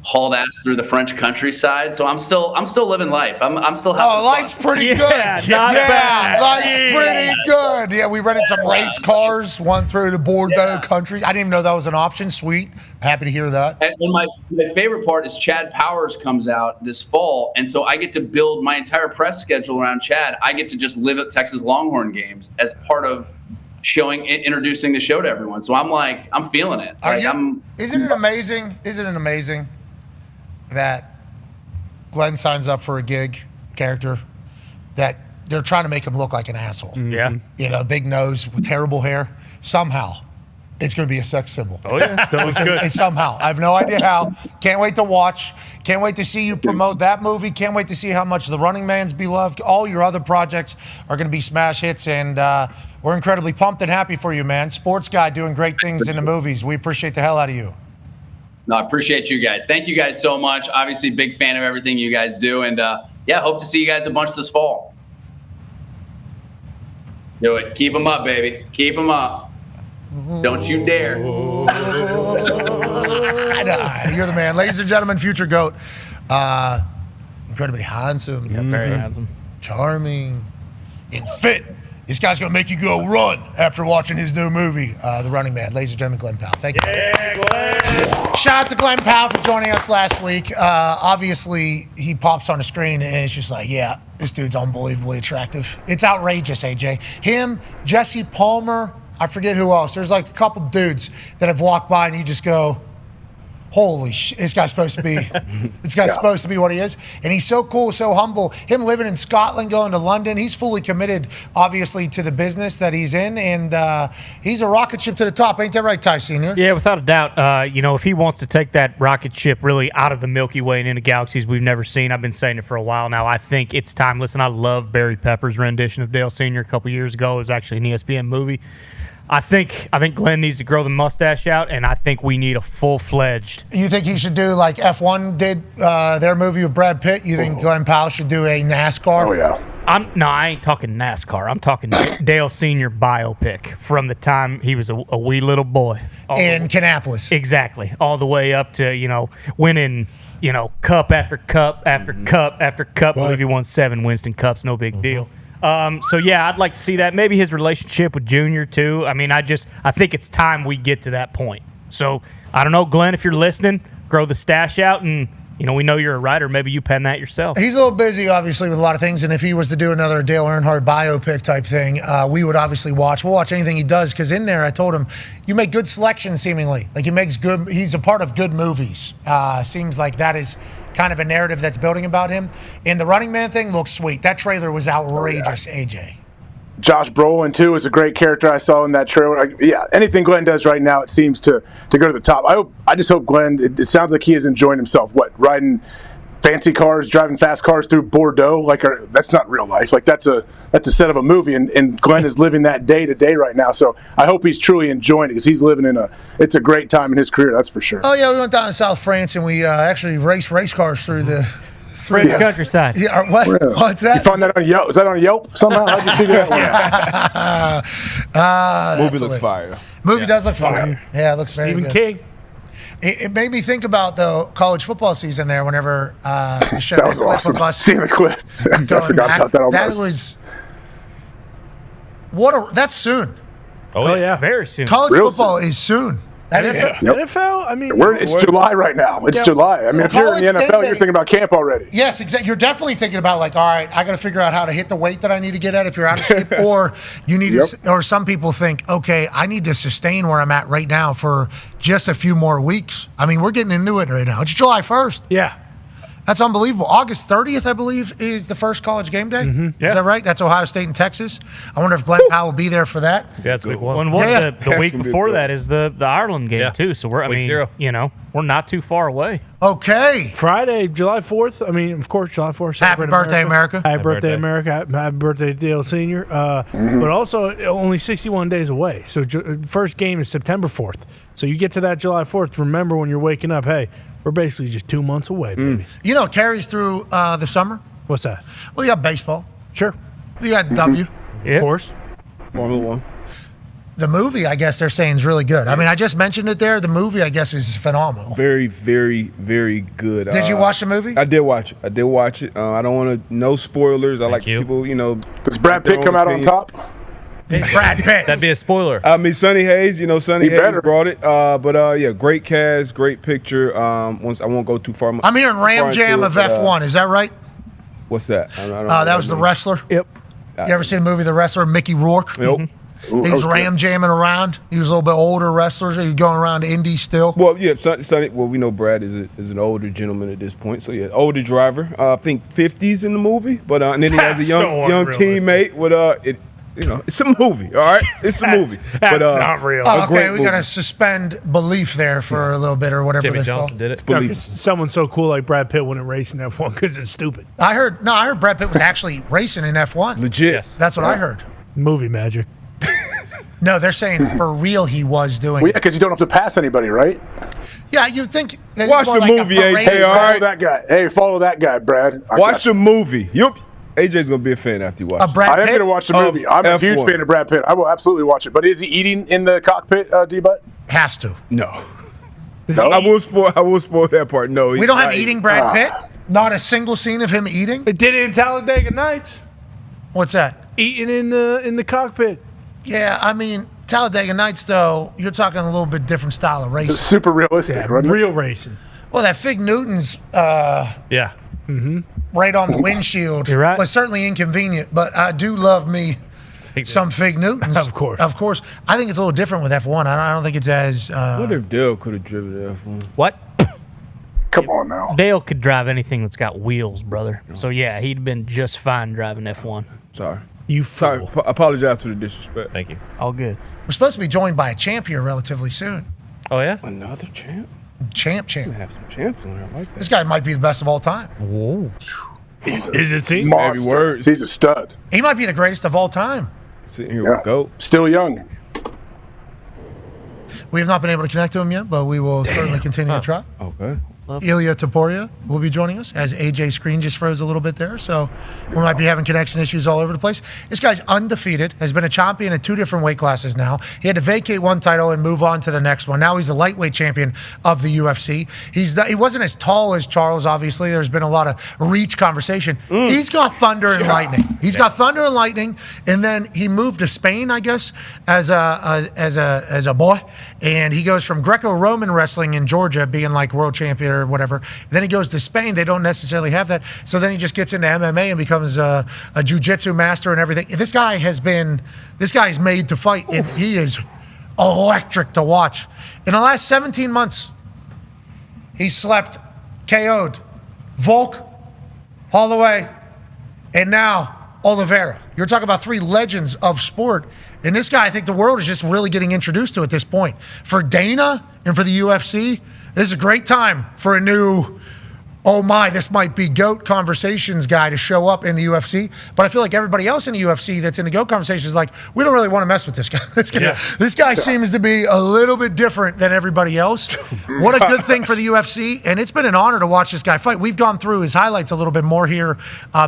hauled ass through the French countryside. So I'm still living life. I'm still having fun. Life's pretty good. Life's pretty good. Yeah, we rented some race cars, one through the Bordeaux country. I didn't even know that was an option. Sweet. Happy to hear that. And my favorite part is Chad Powers comes out this fall, and so I get to build my entire press schedule around Chad. I get to just live at Texas Longhorn games as part of introducing the show to everyone. So I'm feeling it. Isn't it amazing? Isn't it amazing that Glenn signs up for a character, that they're trying to make him look like an asshole? Yeah. Big nose with terrible hair. Somehow, it's going to be a sex symbol. Oh, yeah. That was good. Somehow. I have no idea how. Can't wait to watch. Can't wait to see you promote that movie. Can't wait to see how much The Running Man's beloved. All your other projects are going to be smash hits, and we're incredibly pumped and happy for you, man. Sports guy doing great things in the movies. We appreciate the hell out of you. No, I appreciate you guys. Thank you guys so much. Obviously, big fan of everything you guys do. And, hope to see you guys a bunch this fall. Do it. Keep them up, baby. Keep them up. Don't you dare. You're the man. Ladies and gentlemen, future GOAT. Incredibly handsome. Yeah, very handsome. Charming. And fit. This guy's going to make you go run after watching his new movie, The Running Man. Ladies and gentlemen, Glen Powell. Thank you. Yeah, Glenn. Shout out to Glen Powell for joining us last week. Obviously, he pops on the screen, and it's just like, yeah, this dude's unbelievably attractive. It's outrageous, AJ. Him, Jesse Palmer, I forget who else. There's like a couple dudes that have walked by, and you just go, holy shit, this guy's supposed to be supposed to be what he is. And he's so cool, so humble. Him living in Scotland, going to London, he's fully committed, obviously, to the business that he's in. And he's a rocket ship to the top. Ain't that right, Ty Sr.? Yeah, without a doubt. If he wants to take that rocket ship really out of the Milky Way and into galaxies we've never seen, I've been saying it for a while now. I think it's time. Listen, I love Barry Pepper's rendition of Dale Sr. a couple years ago. It was actually an ESPN movie. I think Glenn needs to grow the mustache out, and I think we need a full-fledged. You think he should do like F1 did their movie with Brad Pitt? You think Glen Powell should do a NASCAR? Oh, yeah. I ain't talking NASCAR. I'm talking Dale Sr. biopic from the time he was a wee little boy. In Kannapolis. Exactly. All the way up to, winning, cup after cup after cup after cup. I believe he won 7 Winston Cups. No big deal. I'd like to see that. Maybe his relationship with Junior, too. I mean, I think it's time we get to that point. So, I don't know, Glenn, if you're listening, grow the stash out, and, we know you're a writer. Maybe you pen that yourself. He's a little busy, obviously, with a lot of things, and if he was to do another Dale Earnhardt biopic type thing, we would obviously watch. We'll watch anything he does, because in there, I told him, you make good selections, seemingly. Like, he's a part of good movies. Seems like that is kind of a narrative that's building about him. And the Running Man thing looks sweet. That trailer was outrageous, AJ. Josh Brolin, too, is a great character I saw in that trailer. Anything Glenn does right now, it seems to go to the top. I just hope Glenn, it sounds like he is enjoying himself. Riding fancy cars, driving fast cars through Bordeaux. That's not real life. That's a set of a movie, and Glenn is living that day to day right now. So I hope he's truly enjoying it because he's living it's a great time in his career. That's for sure. Oh yeah, we went down to South France and we actually raced race cars through the countryside. Yeah, what's that? You find that on Yelp? Is that on Yelp somehow? How'd you figure that out? Movie looks fire. Movie does look fire. Yeah, it looks very Stephen good. King. It made me think about the college football season there. Whenever you showed That that was clip awesome. of us Seeing the clip. I forgot about that almost. That's soon. Oh yeah, very soon. College Real football is soon. That is NFL. I mean, it's July right now. It's July. I mean, if you're in the College game NFL, day- you're thinking about camp already. Yes, exactly. You're definitely thinking about all right, I got to figure out how to hit the weight that I need to get at if you're out of shape, or you need to, or some people think, okay, I need to sustain where I'm at right now for just a few more weeks. I mean, we're getting into it right now. It's July 1st. Yeah. That's unbelievable. August 30th, I believe, is the first college game day. Is that right? That's Ohio State and Texas. I wonder if Glen Powell will be there for that. Yeah, it's week one. The week before that is the Ireland game too. So we're Week 0. we're not too far away. Okay. Friday, July 4th. I mean, of course, July 4th. Happy birthday, America. Happy birthday, America. Happy birthday, Dale Sr. But also, only 61 days away. So, first game is September 4th. So, you get to that July 4th. Remember when you're waking up, hey, we're basically just 2 months away, baby. You know, it carries through the summer. What's that? Well, you got baseball. Sure. You got W. Of course. Formula One. The movie, I guess they're saying, is really good. I mean, I just mentioned it there. The movie, I guess, is phenomenal. Very, very, very good. Did you watch the movie? I did watch it. I don't want to, no spoilers. I like people, Does Brad Pitt come out on top? It's Brad Pitt. That'd be a spoiler. I mean, Sonny Hayes, Sonny He Hayes better. brought it. But great cast, great picture. Once I won't go too far. I'm hearing Ram Jam of F1. Is that right? What's that? I don't know That what was the means. wrestler. Yep. You ever see the movie The Wrestler, Mickey Rourke? Nope. He was ram jamming around. He was a little bit older wrestler. He was going around Indy still. Well, yeah, Sonny. Well, we know Brad is an older gentleman at this point, so yeah, older driver. I think 50s in the movie, but and then he has a young teammate with it's a movie. All right, it's a movie. That's not real. Oh, okay, we got to suspend belief there for a little bit or whatever. Jimmy Johnson did it. No, 'cause someone so cool like Brad Pitt wouldn't race in F1 because it's stupid. I heard Brad Pitt was actually racing in F1. Legit. Yes. That's what I heard. Movie magic. No, they're saying for real he was doing Well, yeah, it. because you don't have to pass anybody, right? Yeah, you think that Watch more the like a movie, parade. AJ, all Follow right? that guy. Hey, follow that guy, Brad. Watch the movie. Yup. AJ's gonna be a fan after you watch. A it. Brad I am Pitt. going to watch the movie. I'm a huge F1. fan of Brad Pitt. I will absolutely watch it. But is he eating in the cockpit, D-Butt? Has to. No. I will spoil that part. No, We don't have eating Brad Pitt. Not a single scene of him eating. It did it in Talladega Nights. What's that? Eating in the cockpit. Yeah, I mean Talladega Nights though. You're talking a little bit different style of It's racing. super realistic, right? Real racing. Well, that Fig Newton's Yeah. right on the windshield You're right. was certainly inconvenient, but I do love me some Fig Newtons. Of course. Of course. I think it's a little different with F1. I don't think it's as... I wonder if Dale could have driven the F1. What? Come on now. Dale could drive anything that's got wheels, brother. So yeah, he'd been just fine driving F1. Sorry. You Sorry. fool. Apologize for the disrespect. Thank you. All good. We're supposed to be joined by a champ here relatively soon. Oh, yeah? Another champ? Champ. Have some champs on there. I like that. This guy might be the best of all time. Whoa. Is it seen? Maybe words. He's a stud. He might be the greatest of all time. Sitting here Yeah. with GOAT. Still young. We have not been able to connect to him yet, but we will certainly continue to try. Okay. Ilia Topuria will be joining us as AJ's screen just froze a little bit there. So we might be having connection issues all over the place. This guy's undefeated, has been a champion in 2 different weight classes now. He had to vacate one title and move on to the next one. Now he's the lightweight champion of the UFC. He wasn't as tall as Charles, obviously. There's been a lot of reach conversation. He's got thunder and lightning. He's got thunder and lightning. And then he moved to Spain, I guess, as a boy. And he goes from Greco-Roman wrestling in Georgia, being like world champion or whatever. Then he goes to Spain. They don't necessarily have that. So then he just gets into MMA and becomes a jiu-jitsu master and everything. This guy is made to fight, and he is electric to watch. In the last 17 months, he slept, KO'd Volk, Holloway, and now Oliveira. You're talking about 3 legends of sport. And this guy, I think the world is just really getting introduced to at this point. For Dana and for the UFC, this is a great time for a new oh my, this might be GOAT conversations guy to show up in the UFC. But I feel like everybody else in the UFC that's in the GOAT conversations is like, we don't really want to mess with this guy. This guy seems to be a little bit different than everybody else. What a good thing for the UFC. And it's been an honor to watch this guy fight. We've gone through his highlights a little bit more here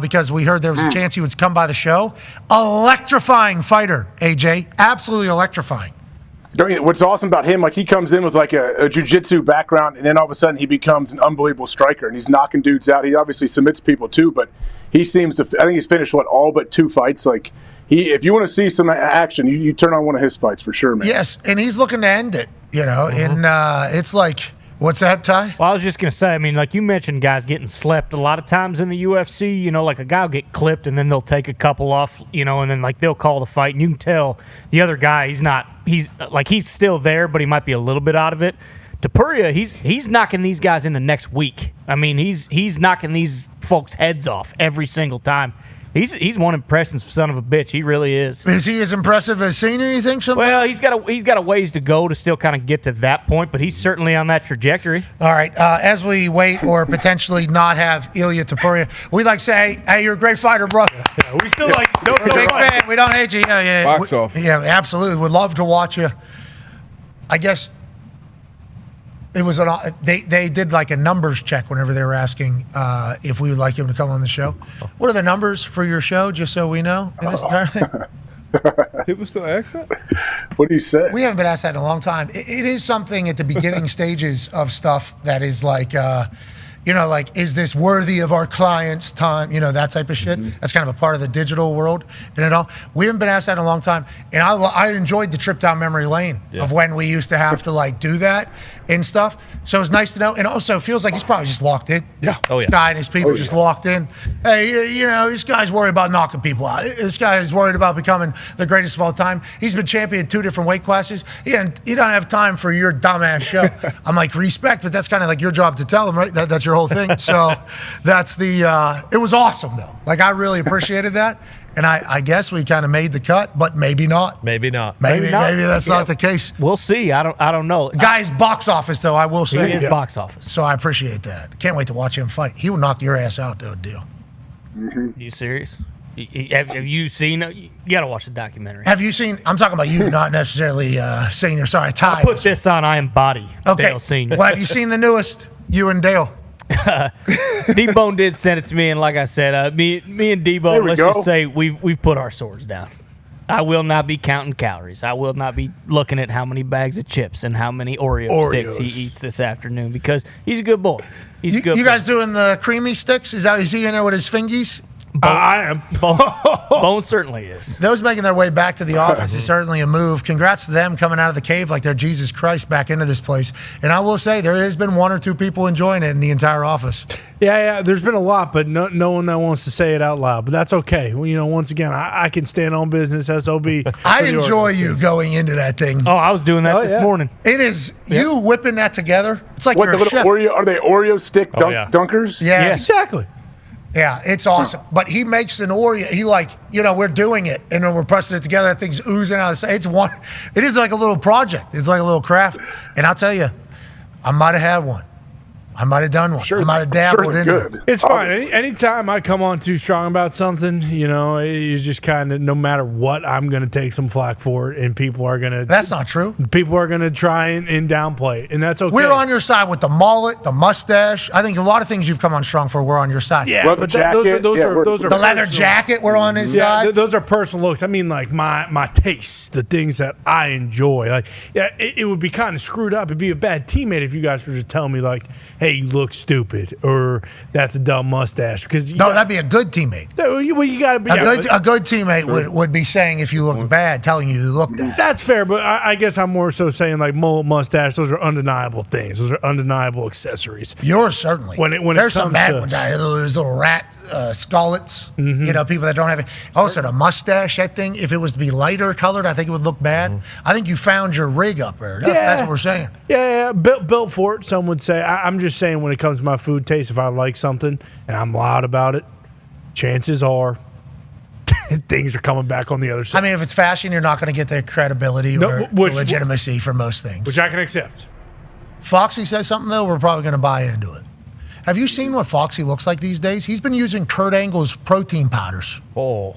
because we heard there was a chance he would come by the show. Electrifying fighter, AJ. Absolutely electrifying. What's awesome about him, like he comes in with like a jiu-jitsu background, and then all of a sudden he becomes an unbelievable striker, and he's knocking dudes out. He obviously submits people too, but he seems to. I think he's finished all but 2 fights. Like if you want to see some action, you turn on one of his fights for sure, man. Yes, and he's looking to end it. And it's like. What's that, Ty? Well, I was just going to say, I mean, like you mentioned guys getting slept. A lot of times in the UFC, like a guy will get clipped and then they'll take a couple off, and then like they'll call the fight. And you can tell the other guy, he's still there, but he might be a little bit out of it. Topuria, he's knocking these guys in the next week. I mean, he's knocking these folks' heads off every single time. He's one impressive son of a bitch. He really is. Is he as impressive as Senior, you think? Something? Well, he's got a ways to go to still kind of get to that point, but he's certainly on that trajectory. All right. As we wait or potentially not have Ilia Topuria, we like to say, hey, you're a great fighter, bro. Yeah, we still like don't We're a big fan. We don't hate you. Yeah. Box off. Yeah, absolutely. Would love to watch you. I guess it was they did like a numbers check whenever they were asking if we would like him to come on the show. What are the numbers for your show, just so we know? In this People still ask that? What do you say? We haven't been asked that in a long time. It is something at the beginning stages of stuff that is like, like, is this worthy of our clients' time? That type of shit. That's kind of a part of the digital world and it all. We haven't been asked that in a long time. And I enjoyed the trip down memory lane of when we used to have to like do that and stuff. So it's nice to know. And also it feels like he's probably just locked in. Yeah. Oh, yeah. This guy and his people just locked in. Hey, this guy's worried about knocking people out. This guy is worried about becoming the greatest of all time. He's been champion in 2 different weight classes. Yeah, and he don't have time for your dumbass show. I'm like, respect, but that's kind of like your job to tell him, right? That's your whole thing. So that's it was awesome though. Like I really appreciated that. And I guess we kind of made the cut, but maybe not. Maybe not. Maybe that's not the case. We'll see. I don't know. The guy's box office, though, I will say. He is box office. So I appreciate that. Can't wait to watch him fight. He will knock your ass out, though, deal. You serious? Have you seen? You got to watch the documentary. Have you seen? I'm talking about you, not necessarily Senior. Sorry, Ty. I put this on I Am Body. Okay. Dale Senior. Well, have you seen the newest? You and Dale. D-Bone did send it to me, and like I said, me and D-Bone, let's just say we've put our swords down. I will not be counting calories. I will not be looking at how many bags of chips and how many Oreo sticks he eats this afternoon because he's a good boy. He's a good boy. You guys doing the creamy sticks? Is he in there with his fingies? I am. Bone certainly is. Those making their way back to the office is certainly a move. Congrats to them coming out of the cave like they're Jesus Christ back into this place. And I will say there has been 1 or 2 people enjoying it in the entire office. Yeah. There's been a lot, but no one that wants to say it out loud. But that's okay. Well, once again, I can stand on business. SOB. I enjoy you going into that thing. Oh, I was doing that this morning. It is you whipping that together. It's like What, you're the a chef. Oreo, are they Oreo stick dunkers? Yeah, exactly. Yeah, it's awesome. But he makes an Oreo. He we're doing it, and then we're pressing it together. That thing's oozing out of the side. It is like a little project. It's like a little craft. And I'll tell you, I might have had one. I might have done one. I might have dabbled in it. It's fine. Anytime I come on too strong about something, it's just kind of no matter what, I'm going to take some flack for it, and people are going to. That's not true. People are going to try and downplay it, and that's okay. We're on your side with the mullet, the mustache. I think a lot of things you've come on strong for. We're on your side. Yeah, but those are the leather jacket. We're on his side. Those are personal looks. I mean, like my tastes, the things that I enjoy. Like, it would be kind of screwed up. It'd be a bad teammate if you guys were just telling me like, hey, you look stupid, or that's a dumb mustache. Because that'd be a good teammate. Well, you got to be a good teammate would be saying if you looked bad, telling you looked bad. That's fair, but I guess I'm more so saying like mullet, mustache. Those are undeniable things. Those are undeniable accessories. Yours certainly. When there's some bad ones out there. Those little rat skullets. People that don't have it. Also, the mustache. That thing. If it was to be lighter colored, I think it would look bad. I think you found your rig up there. That's what we're saying. Yeah. Built for it. Some would say. I'm just saying when it comes to my food taste, if I like something and I'm loud about it, chances are things are coming back on the other side. I mean, if it's fashion, you're not going to get the credibility or legitimacy for most things. Which I can accept. Foxy says something, though, we're probably going to buy into it. Have you seen what Foxy looks like these days? He's been using Kurt Angle's protein powders. Oh.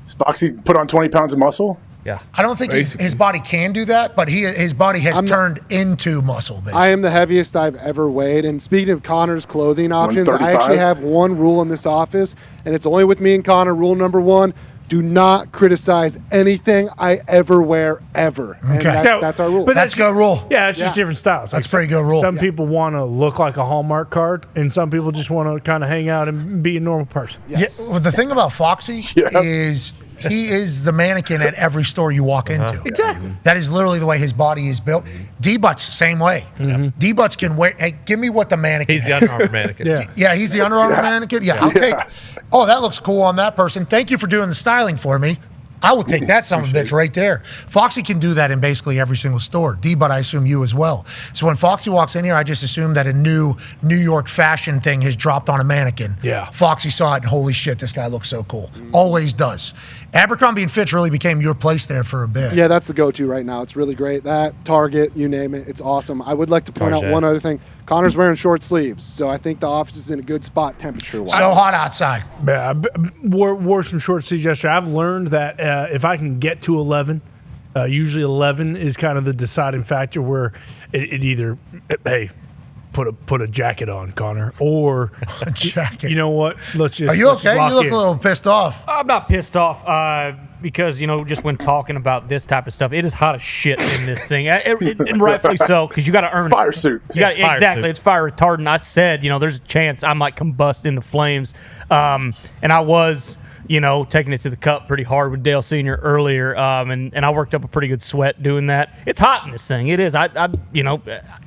Does Foxy put on 20 pounds of muscle? Yeah. I don't think his body can do that, but his body has turned into muscle, basically. I am the heaviest I've ever weighed. And speaking of Connor's clothing options, I 135? actually have one rule in this office, and it's only with me and Connor. Rule number 1, do not criticize anything I ever wear, ever. And that's our rule. But that's good rule. Yeah, it's just different styles. That's pretty good rule. Some people want to look like a Hallmark card, and some people just want to kind of hang out and be a normal person. Yes. Yeah, well, the thing about Foxy is he is the mannequin at every store you walk into. Exactly. That is literally the way his body is built. D-Butts, same way. D-Butts can wear. Hey, give me what the mannequin. He's the Under Armour mannequin. Yeah, he's the Under Armour mannequin. Yeah, I'll take. Oh, that looks cool on that person. Thank you for doing the styling for me. I will take that son of a bitch right there. Foxy can do that in basically every single store. D-But, I assume you as well. So when Foxy walks in here, I just assume that a new New York fashion thing has dropped on a mannequin. Yeah. Foxy saw it and holy shit, this guy looks so cool. Always does. Abercrombie & Fitch really became your place there for a bit. Yeah, that's the go-to right now. It's really great. That, Target, you name it, it's awesome. I would like to point out one other thing. Connor's wearing short sleeves, so I think the office is in a good spot temperature-wise. So hot outside. Yeah, I wore some short sleeves yesterday. I've learned that if I can get to 11, usually 11 is kind of the deciding factor where it either, hey, put a jacket on, Connor, or a jacket. You know what? Let's just. Are you okay? lock You look in. a little pissed off. I'm not pissed off because, just when talking about this type of stuff, it is hot as shit in this thing. And rightfully so, because you got to earn it. Fire suit. Exactly. It's fire retardant. I said, there's a chance I might combust into flames. And I was, taking it to the cup pretty hard with Dale Sr. earlier. And I worked up a pretty good sweat doing that. It's hot in this thing. It is.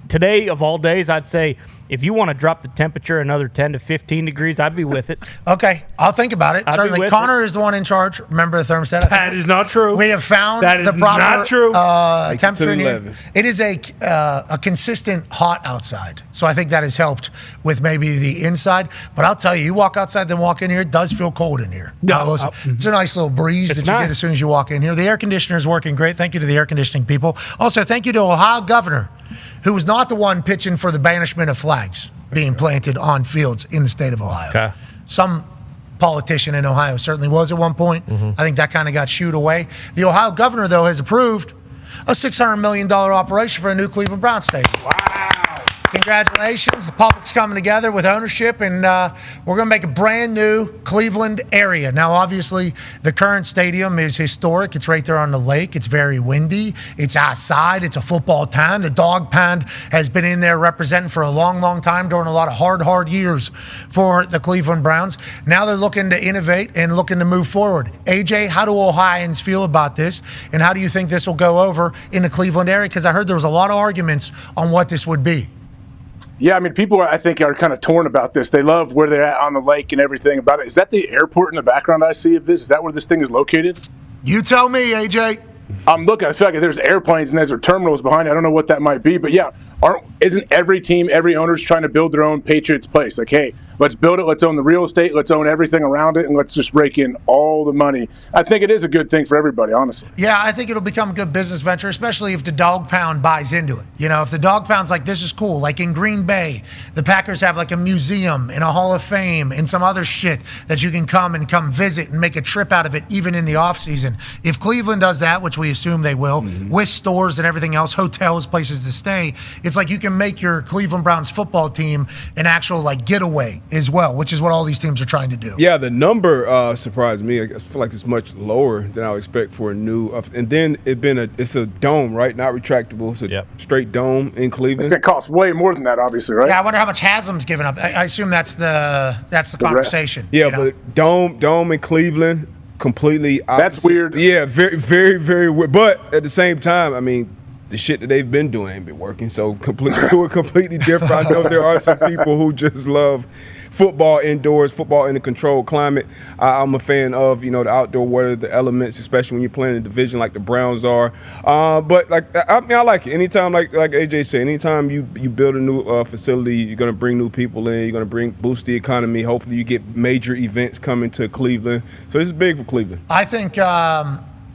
Today of all days, I'd say if you want to drop the temperature another 10 to 15 degrees, I'd be with it. Okay, I'll think about it. Certainly, Connor is the one in charge. Remember the thermostat? That is not true. We have found that is the proper not true. Temperature in here. It is a consistent hot outside, so I think that has helped with maybe the inside. But I'll tell you, you walk outside, then walk in here, it does feel cold in here. It's a nice little breeze that you get as soon as you walk in here. The air conditioner is working great. Thank you to the air conditioning people. Also, thank you to Ohio Governor, who was not the one pitching for the banishment of flags being planted on fields in the state of Ohio. Okay. Some politician in Ohio certainly was at one point. I think that kind of got shooed away. The Ohio governor, though, has approved a $600 million operation for a new Cleveland Browns stadium. Wow. Congratulations. The public's coming together with ownership, and we're going to make a brand new Cleveland area. Now, obviously, the current stadium is historic. It's right there on the lake. It's very windy. It's outside. It's a football town. The dog pound has been in there representing for a long, long time during a lot of hard years for the Cleveland Browns. Now they're looking to innovate and looking to move forward. AJ, how do Ohioans feel about this, and how do you think this will go over in the Cleveland area? Because I heard there was a lot of arguments on what this would be. Yeah, I mean, people, I think, are kind of torn about this. They love where they're at on the lake and everything about it. Is that the airport in the background I see of this? Is that where this thing is located? You tell me, AJ. I'm looking. I feel like there's airplanes and there's terminals behind it. I don't know what that might be. But, yeah, isn't every team, every owner's trying to build their own Patriots place? Like, hey, let's build it. Let's own the real estate. Let's own everything around it. And let's just rake in all the money. I think it is a good thing for everybody, honestly. Yeah, I think it'll become a good business venture, especially if the dog pound buys into it. If the dog pound's like, this is cool. Like in Green Bay, the Packers have like a museum and a Hall of Fame and some other shit that you can come visit and make a trip out of it, even in the offseason. If Cleveland does that, which we assume they will, with stores and everything else, hotels, places to stay, it's like you can make your Cleveland Browns football team an actual like getaway as well, which is what all these teams are trying to do. Yeah, the number surprised me. I feel like it's much lower than I would expect for a new. And then it's a dome, right? Not retractable. It's a straight dome in Cleveland. It's going to cost way more than that, obviously, right? Yeah, I wonder how much Haslam's given up. I assume that's the conversation. Yeah, but dome in Cleveland, completely opposite. That's weird. Yeah, very, very, very weird. But at the same time, I mean, the shit that they've been doing ain't been working. So completely different. I know there are some people who just love football indoors, football in a controlled climate. I'm a fan of, the outdoor weather, the elements, especially when you're playing a division like the Browns are. But I like it. Anytime, like AJ said, anytime you build a new facility, you're going to bring new people in. You're going to boost the economy. Hopefully, you get major events coming to Cleveland. So this is big for Cleveland. I think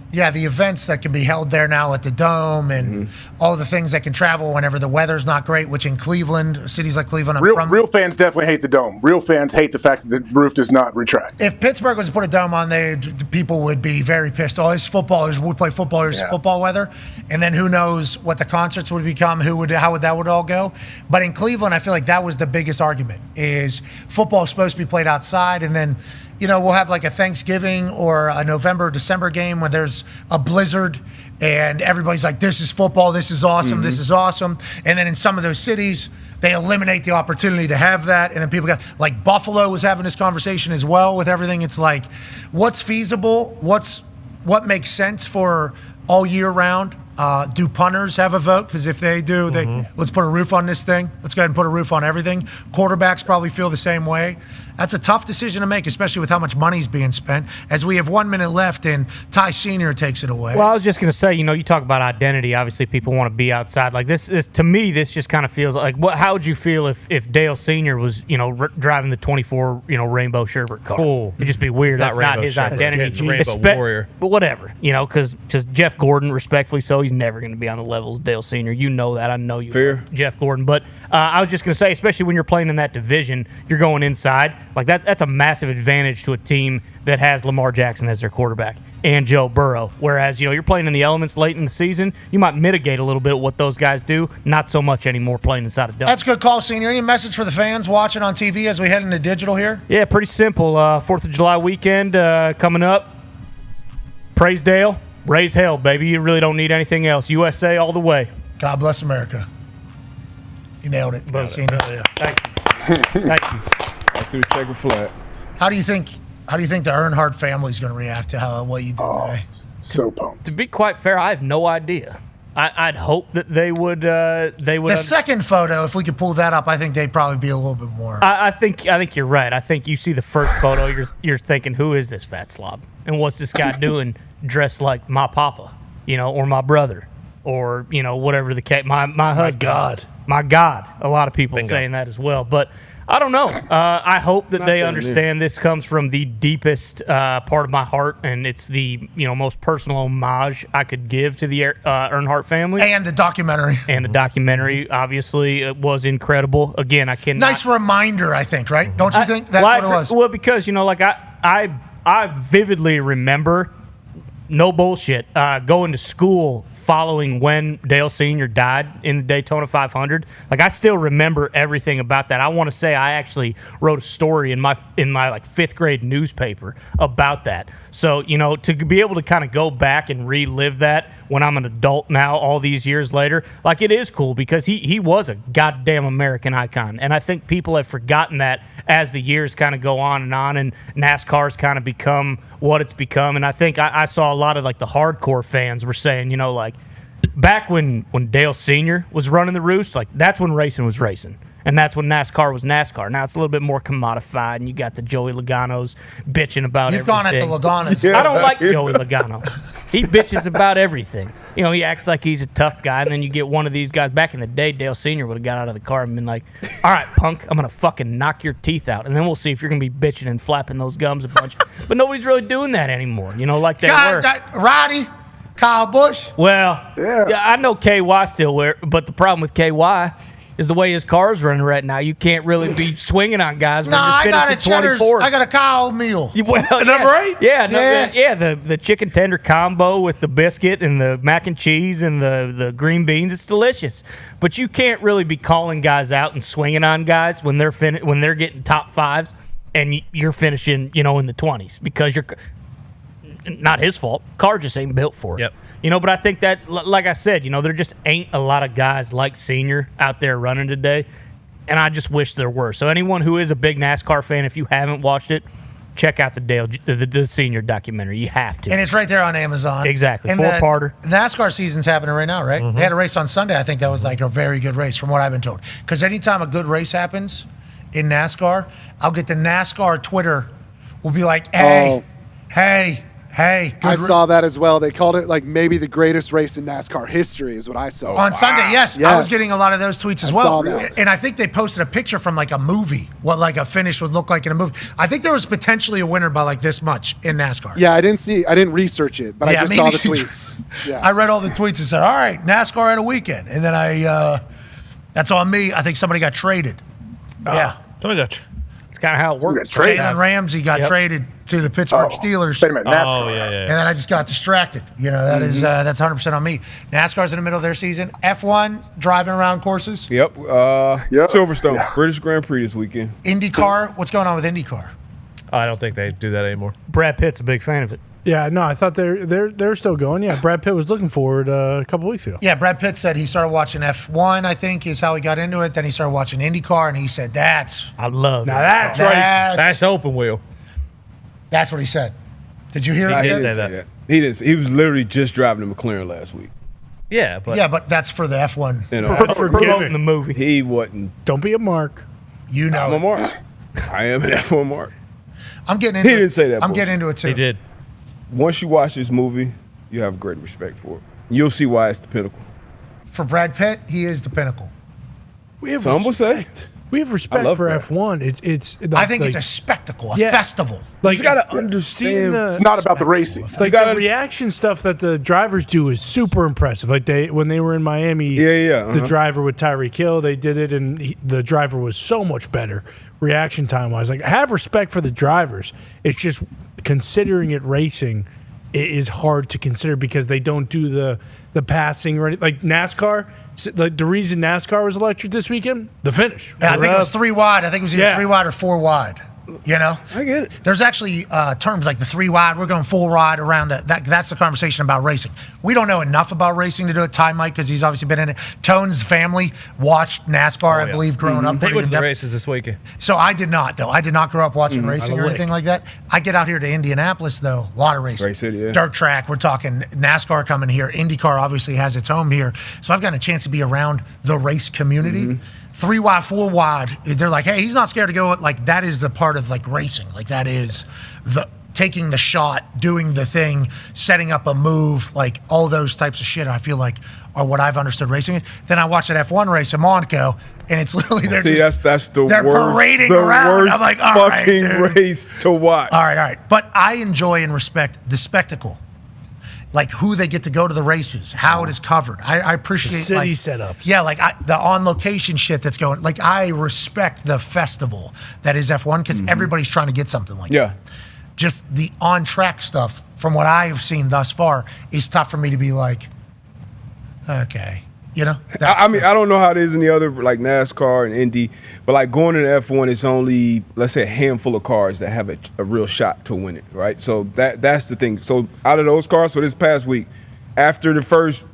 Yeah, the events that can be held there now at the Dome and all the things that can travel whenever the weather's not great, which in Cleveland, cities like Cleveland, real fans definitely hate the Dome. Real fans hate the fact that the roof does not retract. If Pittsburgh was to put a dome on, the people would be very pissed. Oh, it's footballers. We play footballers, football weather. And then who knows what the concerts would become, how would that would all go. But in Cleveland, I feel like that was the biggest argument, is football is supposed to be played outside, and then we'll have like a Thanksgiving or a November, December game where there's a blizzard and everybody's like, this is football, this is awesome, this is awesome. And then in some of those cities, they eliminate the opportunity to have that. And then people like Buffalo was having this conversation as well with everything. It's like, what's feasible? What makes sense for all year round? Do punters have a vote? Because if they do, let's put a roof on this thing. Let's go ahead and put a roof on everything. Quarterbacks probably feel the same way. That's a tough decision to make, especially with how much money's being spent. As we have 1 minute left, and Ty Sr. takes it away. Well, I was just going to say, you talk about identity. Obviously, people want to be outside. Like this to me, this just kind of feels like how would you feel if Dale Sr. was, driving the 24, Rainbow Sherbert car? Cool. It'd just be weird. That's not his identity. It's Rainbow Warrior. But whatever, because Jeff Gordon, respectfully so, he's never going to be on the level as Dale Sr. You know that. I know you. Fair. Jeff Gordon. But I was just going to say, especially when you're playing in that division, you're going inside. Like that's a massive advantage to a team that has Lamar Jackson as their quarterback and Joe Burrow. Whereas, you're playing in the elements late in the season, you might mitigate a little bit what those guys do. Not so much anymore playing inside a dome. That's a good call, Senior. Any message for the fans watching on TV as we head into digital here? Yeah, pretty simple. 4th of July weekend coming up. Praise Dale. Raise hell, baby. You really don't need anything else. USA all the way. God bless America. You nailed it. Senior. Yeah. Thank you. Thank you. Back to the checker flag. How do you think the Earnhardt family is going to react to what you did today? So pumped. To be quite fair, I have no idea. I'd hope that they would. The second photo, if we could pull that up, I think they'd probably be a little bit more. I think you're right. I think you see the first photo, you're thinking, who is this fat slob, and what's this guy doing dressed like my papa, or my brother, or whatever the case. My husband. My God. A lot of people saying that as well, but. I don't know. I hope that they understand this comes from the deepest part of my heart, and it's the most personal homage I could give to the Earnhardt family. And the documentary. Obviously, it was incredible. Again, I cannot. Nice reminder, I think, right? Don't you think that's what it was? Well, because, I vividly remember, no bullshit, going to school following when Dale Sr. died in the Daytona 500. I still remember everything about that. I want to say I actually wrote a story in my 5th grade newspaper about that. So, to be able to kind of go back and relive that when I'm an adult now, all these years later, it is cool because he was a goddamn American icon. And I think people have forgotten that as the years kind of go on, and NASCAR's kind of become what it's become. And I think I saw a lot of the hardcore fans were saying, back when Dale Sr. was running the roost, that's when racing was racing. And that's when NASCAR was NASCAR. Now it's a little bit more commodified, and you got the Joey Logano's bitching about everything. You've gone at the Logano's. I don't like Joey Logano. He bitches about everything. He acts like he's a tough guy, and then you get one of these guys. Back in the day, Dale Sr. would have got out of the car and been like, all right, punk, I'm going to fucking knock your teeth out, and then we'll see if you're going to be bitching and flapping those gums a bunch. But nobody's really doing that anymore, like they were. Roddy, Kyle Busch. Well, yeah, I know KY still but the problem with KY is the way his car's running right now. You can't really be swinging on guys when you're finished at 24. I got a Kyle meal. Well, yeah. Right? Yeah, yes. The chicken tender combo with the biscuit and the mac and cheese and the green beans, it's delicious. But you can't really be calling guys out and swinging on guys when they're getting top fives and you're finishing, in the 20s because you're not his fault. Car just ain't built for it. Yep. But I think that, like I said, there just ain't a lot of guys like Senior out there running today, and I just wish there were. So anyone who is a big NASCAR fan, if you haven't watched it, check out the Senior documentary. You have to. And it's right there on Amazon. Exactly. And Four-parter. The NASCAR season's happening right now, right? They had a race on Sunday. I think that was a very good race from what I've been told. Because anytime a good race happens in NASCAR, I'll get the NASCAR Twitter will be like, hey, Hey, I saw that as well. They called it like maybe the greatest race in NASCAR history is what I saw. On Sunday, yes. I was getting a lot of those tweets as I well. saw that. And I think they posted a picture from like a movie, what like a finish would look like in a movie. I think there was potentially a winner by like this much in NASCAR. Yeah, I didn't research it, but I just saw the tweets. Yeah. I read all the tweets and said, all right, NASCAR had a weekend. And then that's on me. I think somebody got traded. Yeah. Somebody got It's kind of how it works. Jalen Ramsey got traded to the Pittsburgh Steelers. Wait a minute, NASCAR. Oh, yeah. And then I just got distracted. You know, that's 100% on me. NASCAR's in the middle of their season. F1, driving around courses. Yep. Silverstone, British Grand Prix this weekend. IndyCar, what's going on with IndyCar? I don't think they do that anymore. Brad Pitt's a big fan of it. Yeah, no, I thought they're still going. Yeah, Brad Pitt was looking forward a couple weeks ago. Yeah, Brad Pitt said he started watching F1, I think, is how he got into it. Then he started watching IndyCar, and he said, I love now that's right. That's open wheel. That's what he said. Did you hear He it? didn't say that. He didn't. He was literally just driving the McLaren last week. Yeah, but that's for the F1. You know, promoting the movie. He wasn't. Don't be a mark. You know, I'm a mark. I am an F1 mark. I'm getting into He it. didn't say that. I'm boy. getting into it too. He did. Once you watch this movie, you have great respect for it. You'll see why it's the pinnacle. For Brad Pitt, he is the pinnacle. We have Some will say. We have respect love for Brad. F1. I think it's a spectacle, a festival. Like you got to understand. It's not about the racing. Like the reaction stuff that the drivers do is super impressive. Like when they were in Miami, the driver with Tyreek Hill, they did it, and the driver was so much better reaction time wise. Like I have respect for the drivers. It's just considering it racing, it is hard to consider because they don't do the passing or anything. Like NASCAR. Like the reason NASCAR was electric this weekend, the finish. I think it was 3 wide. I think it was either 3 wide or 4 wide. You know, I get it. There's actually terms like the 3 wide. We're going 4 wide around it. That's the conversation about racing. We don't know enough about racing to do it. Ty Mike, because he's obviously been in it. Tone's family watched NASCAR, I believe, growing up. They pretty went to the in-depth. races this weekend. So I did not, though. I did not grow up watching racing or anything like that. I get out here to Indianapolis, though. A lot of racing. Race City, yeah. Dirt track. We're talking NASCAR coming here. IndyCar obviously has its home here. So I've gotten a chance to be around the race community. 3 wide, 4 wide. They're like, hey, he's not scared to go. Like that is the part of like racing. Like that is the taking the shot, doing the thing, setting up a move, like all those types of shit. I feel like are what I've understood racing is. Then I watched an F1 race in Monaco, and it's literally they're that's the they're worst, parading the around. Worst I'm like, all right, fucking dude. race to watch. All right. But I enjoy and respect the spectacle. Like who they get to go to the races, how it is covered. I appreciate The city like, setups. Yeah, like the on location shit that's going. Like I respect the festival that is F1 because everybody's trying to get something like that. Just the on track stuff, from what I have seen thus far, is tough for me to be like, okay. You know, I mean, I don't know how it is in the other like NASCAR and Indy, but like going to the F1, it's only let's say a handful of cars that have a real shot to win it, right? So that's the thing. So out of those cars, so this past week, after the first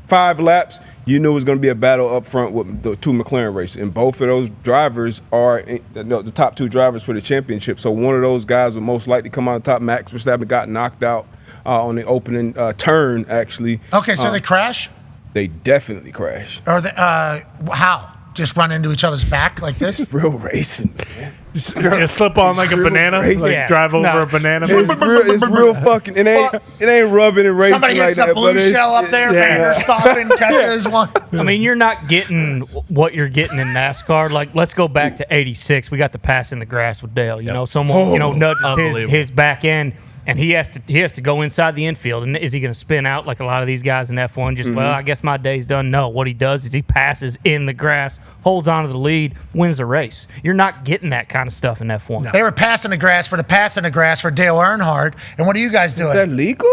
5 laps, you knew it was going to be a battle up front with the 2 McLaren races, and both of those drivers are the top 2 drivers for the championship. So one of those guys will most likely come out top. Max Verstappen got knocked out on the opening turn, actually. Okay, so they crash. They definitely crash. Or they, how? Just run into each other's back like this? It's real racing, man. Just slip on like a banana, like drive over a banana. It's real fucking. It ain't rubbing and racing. Somebody like hits the blue shell up there, Vander stopping, catches one. I mean, you're not getting what you're getting in NASCAR. Like, let's go back to '86. We got the pass in the grass with Dale. You know, someone nudges his back end. And he has to go inside the infield. And is he going to spin out like a lot of these guys in F1? Just, well, I guess my day's done. No, what he does is he passes in the grass, holds on to the lead, wins the race. You're not getting that kind of stuff in F1. No. They were passing the grass for Dale Earnhardt. And what are you guys doing? Is that legal?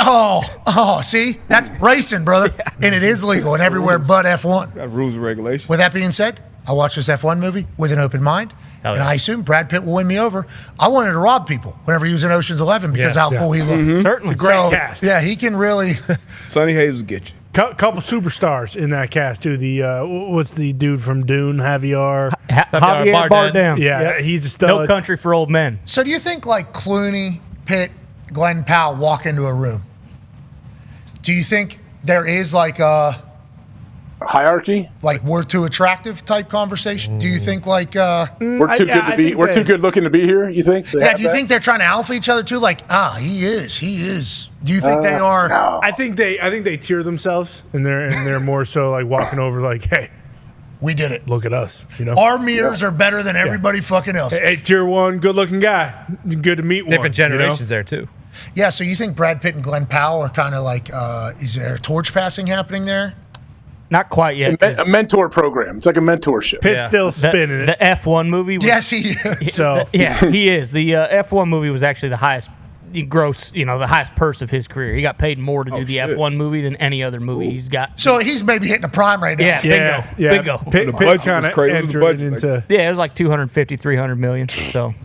Oh, see? That's racing, brother. And it is legal and everywhere but F1. Got rules and regulations. With that being said, I watched this F1 movie with an open mind. And I assume Brad Pitt will win me over. I wanted to rob people whenever he was in Ocean's 11 because how cool he looked. Certainly. It's a great cast. Yeah, he can really. Sonny Hayes will get you. Couple superstars in that cast too. The what's the dude from Dune? Javier Bardem. Yeah, he's a stud. No Country for Old Men. So do you think like Clooney, Pitt, Glen Powell walk into a room? Do you think there is like a hierarchy. Like we're too attractive type conversation. Do you think like we're too good to be? We're too good looking to be here. You think? Yeah. Do you think they're trying to alpha each other too? Like he is. Do you think they are? No. I think they tier themselves, and they're more so like walking over like, hey, we did it. Look at us. Our mirrors are better than everybody fucking else. Hey, tier 1, good looking guy. Good to meet one. Different generations there too. Yeah. So you think Brad Pitt and Glen Powell are kind of like? Is there torch passing happening there? Not quite yet. A mentor program. It's like a mentorship. Pitt's still spinning the F1 movie. Yes, he is. He is. The F1 movie was actually the highest gross, the highest purse of his career. He got paid more to do the F1 movie than any other movie he's got. So he's maybe hitting the prime right now. Bingo. Pitt kind of entered into. Yeah, it was like 250, 300 million. So.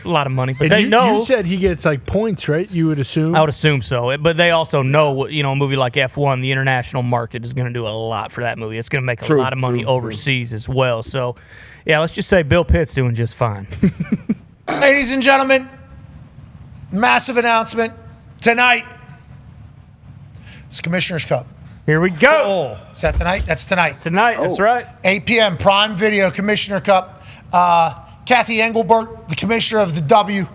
A lot of money, but they know. You said he gets like points, right? You would assume. I would assume so, but they also know, a movie like F1, the international market is going to do a lot for that movie. It's going to make a lot of money overseas as well. So, yeah, let's just say Bill Pitt's doing just fine. Ladies and gentlemen, massive announcement tonight. It's the Commissioner's Cup. Here we go. Is that tonight? That's tonight. Tonight. That's right. 8 p.m. Prime Video Commissioner Cup. Kathy Engelbert, the commissioner of the W,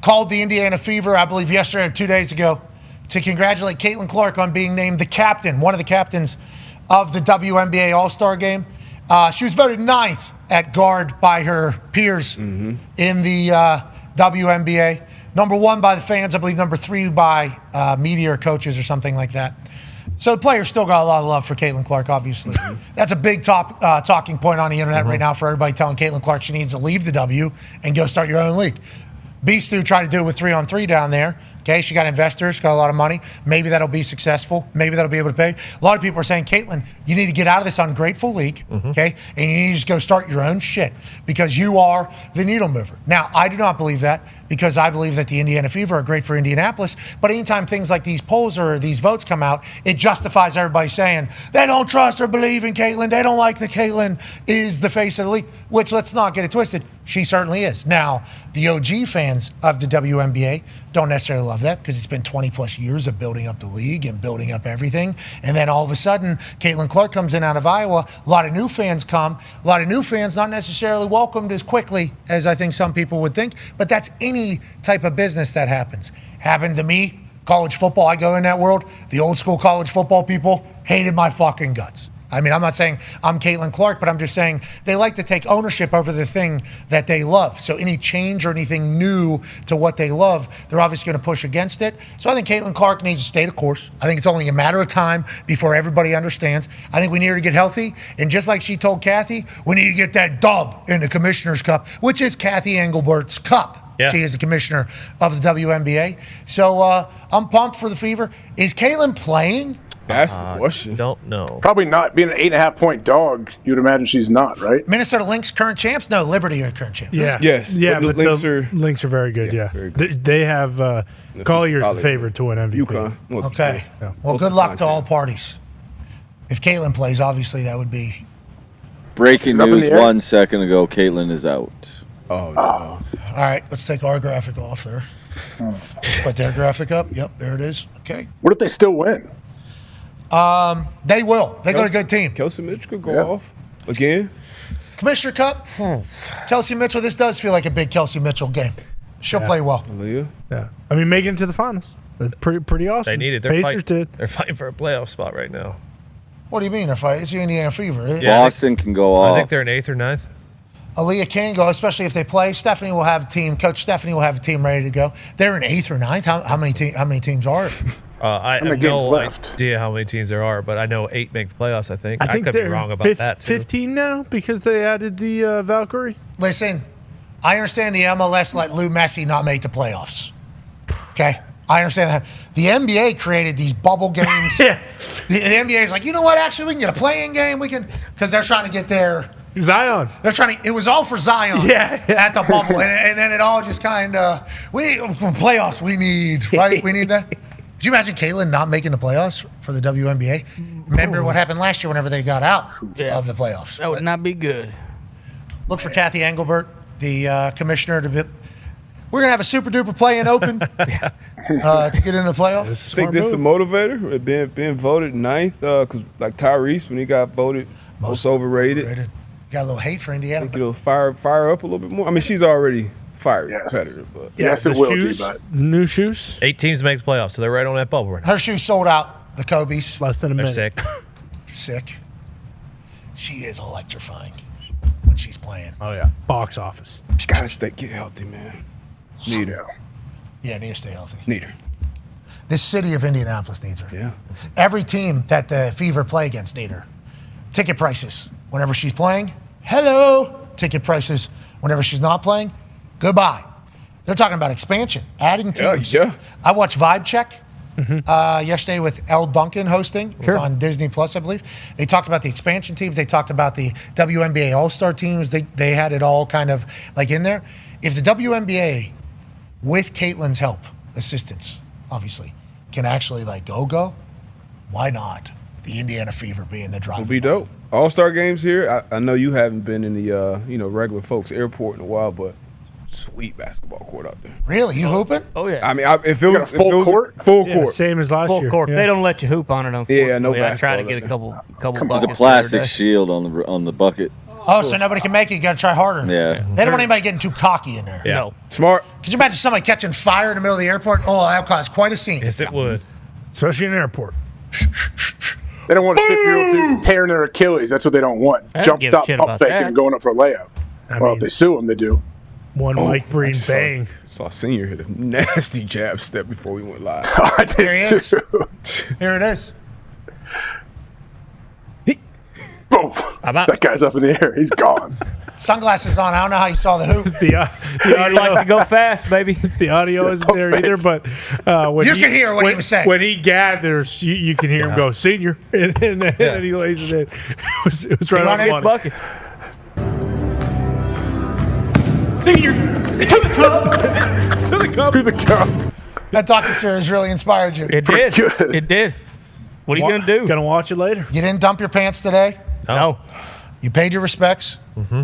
called the Indiana Fever, I believe yesterday or 2 days ago, to congratulate Caitlin Clark on being named the captain, one of the captains of the WNBA All-Star Game. She was voted 9th at guard by her peers in the WNBA. Number 1 by the fans, I believe number 3 by media or coaches or something like that. So the players still got a lot of love for Caitlin Clark, obviously. That's a big talking point on the internet right now for everybody telling Caitlin Clark she needs to leave the W and go start your own league. Beastu tried to do it with 3-on-3 down there. Okay, she got investors, got a lot of money. Maybe that'll be successful. Maybe that'll be able to pay. A lot of people are saying, Caitlin, you need to get out of this ungrateful league, okay? And you need to just go start your own shit because you are the needle mover. Now, I do not believe that because I believe that the Indiana Fever are great for Indianapolis. But anytime things like these polls or these votes come out, it justifies everybody saying they don't trust or believe in Caitlin. They don't like that Caitlin is the face of the league, which let's not get it twisted. She certainly is. Now, the OG fans of the WNBA don't necessarily love that because it's been 20 plus years of building up the league and building up everything. And then all of a sudden, Caitlin Clark comes in out of Iowa. A lot of new fans come. A lot of new fans not necessarily welcomed as quickly as I think some people would think. But that's any type of business that happens. Happened to me, college football. I go in that world. The old school college football people hated my fucking guts. I mean, I'm not saying I'm Caitlin Clark, but I'm just saying they like to take ownership over the thing that they love. So any change or anything new to what they love, they're obviously going to push against it. So I think Caitlin Clark needs to stay the course. I think it's only a matter of time before everybody understands. I think we need her to get healthy. And just like she told Kathy, we need to get that dub in the Commissioner's Cup, which is Kathy Engelbert's cup. Yeah. She is the commissioner of the WNBA. So I'm pumped for the Fever. Is Caitlin playing? That's the question. Don't know. Probably not. Being an 8.5-point dog, you'd imagine she's not, right? Minnesota Lynx current champs? No, Liberty are current champs. Yeah. Yes. Yeah, but but the Lynx are very good, yeah. Very good. They have Collier's the favorite to win MVP. UConn. Okay. Yeah. Well, good luck to all parties. If Caitlin plays, obviously that would be... Breaking news 1 second ago, Caitlin is out. Oh, no. All right, let's take our graphic off there. Put their graphic up. Yep, there it is. Okay. What if they still win? They will. They got a good team. Kelsey Mitchell could go off again. Commissioner Cup. Kelsey Mitchell. This does feel like a big Kelsey Mitchell game. She'll play well. Yeah. I mean, making it to the finals. That's pretty awesome. They need it. Pacers did. They're fighting for a playoff spot right now. What do you mean they're fighting? It's the Indiana Fever. Boston can go off. I think they're in 8th or 9th. Aaliyah can go, especially if they play. Stephanie will have a team. Coach Stephanie will have a team ready to go. They're in 8th or 9th. How many teams are it? I have no idea how many teams there are, but I know 8 make the playoffs, I think. I could be wrong about that, too. 15 now because they added the Valkyrie? Listen, I understand the MLS let Lou Messi not make the playoffs. Okay? I understand that. The NBA created these bubble games. The NBA is like, you know what? Actually, we can get a play-in game. We can, because they're trying to get their Zion. They're trying to. It was all for Zion. At the bubble, and then it all just kind of playoffs. We need right. We need that. Could you imagine Caitlin not making the playoffs for the WNBA? Remember what happened last year whenever they got out of the playoffs? That would not be good. Look for Kathy Engelbert, the commissioner, to be. We're going to have a super duper play-in open. to get into the playoffs. I think this is a motivator. Being voted ninth, because like Tyrese, when he got voted most overrated. Got a little hate for Indiana. I think it'll fire up a little bit more. I mean, she's already fiery competitor, but yes, it will. New shoes. 8 teams make the playoffs, so they're right on that bubble right now. Her shoes sold out. The Kobe's. Less than a minute. Sick. Sick. She is electrifying when she's playing. Oh yeah, box office. She gotta get healthy, man. Need her. Yeah, need to stay healthy. Need her. This city of Indianapolis needs her. Yeah. Every team that the Fever play against need her. Ticket prices whenever she's playing. Hello. Ticket prices whenever she's not playing. Goodbye. They're talking about expansion, adding teams. Yeah. I watched Vibe Check yesterday with Elle Duncan hosting. It was on Disney Plus, I believe. They talked about the expansion teams. They talked about the WNBA All-Star teams. They had it all kind of like in there. If the WNBA, with Caitlin's help, assistance, obviously, can actually like go, why not the Indiana Fever being the driver? It'll be dope. All-Star games here. I know you haven't been in the regular folks airport in a while, but sweet basketball court out there. Really? You hooping? Oh yeah. I mean, if it was full court? full Yeah, court, same as last Full year. court. Yeah. They don't let you hoop on it, unfortunately. Yeah, no I tried to basketball get a couple There's buckets. a plastic shield on the bucket. Oh, so nobody can make it. You got to try harder. Yeah. They don't want anybody getting too cocky in there. Yeah. No. smart. Could you imagine somebody catching fire in the middle of the airport? Oh, that would cause quite a scene. Yes, it would. Especially in an airport. They don't want a 50-year-old dude tearing their Achilles. That's what they don't want. I don't Jump give a stop, shit pump about faking, that. and going up for a layup. Well, if they sue them, they do. One Mike Breen bang. Saw Senior hit a nasty jab step before we went live. I did Here he is. too. Here it is. Boom. That guy's up in the air. He's gone. Sunglasses on. I don't know how you saw the hoop. The He likes to go fast, baby. The audio isn't there either, but when You can hear what he was saying. When he gathers, you can hear him go, "Senior," and then he lays it in. It was right on the money. buckets. Senior to the cup. To the cup. To the cup. That docuseries really inspired you. It did. It did. What are you gonna do? Gonna watch it later. You didn't dump your pants today? No. You paid your respects? Mm-hmm.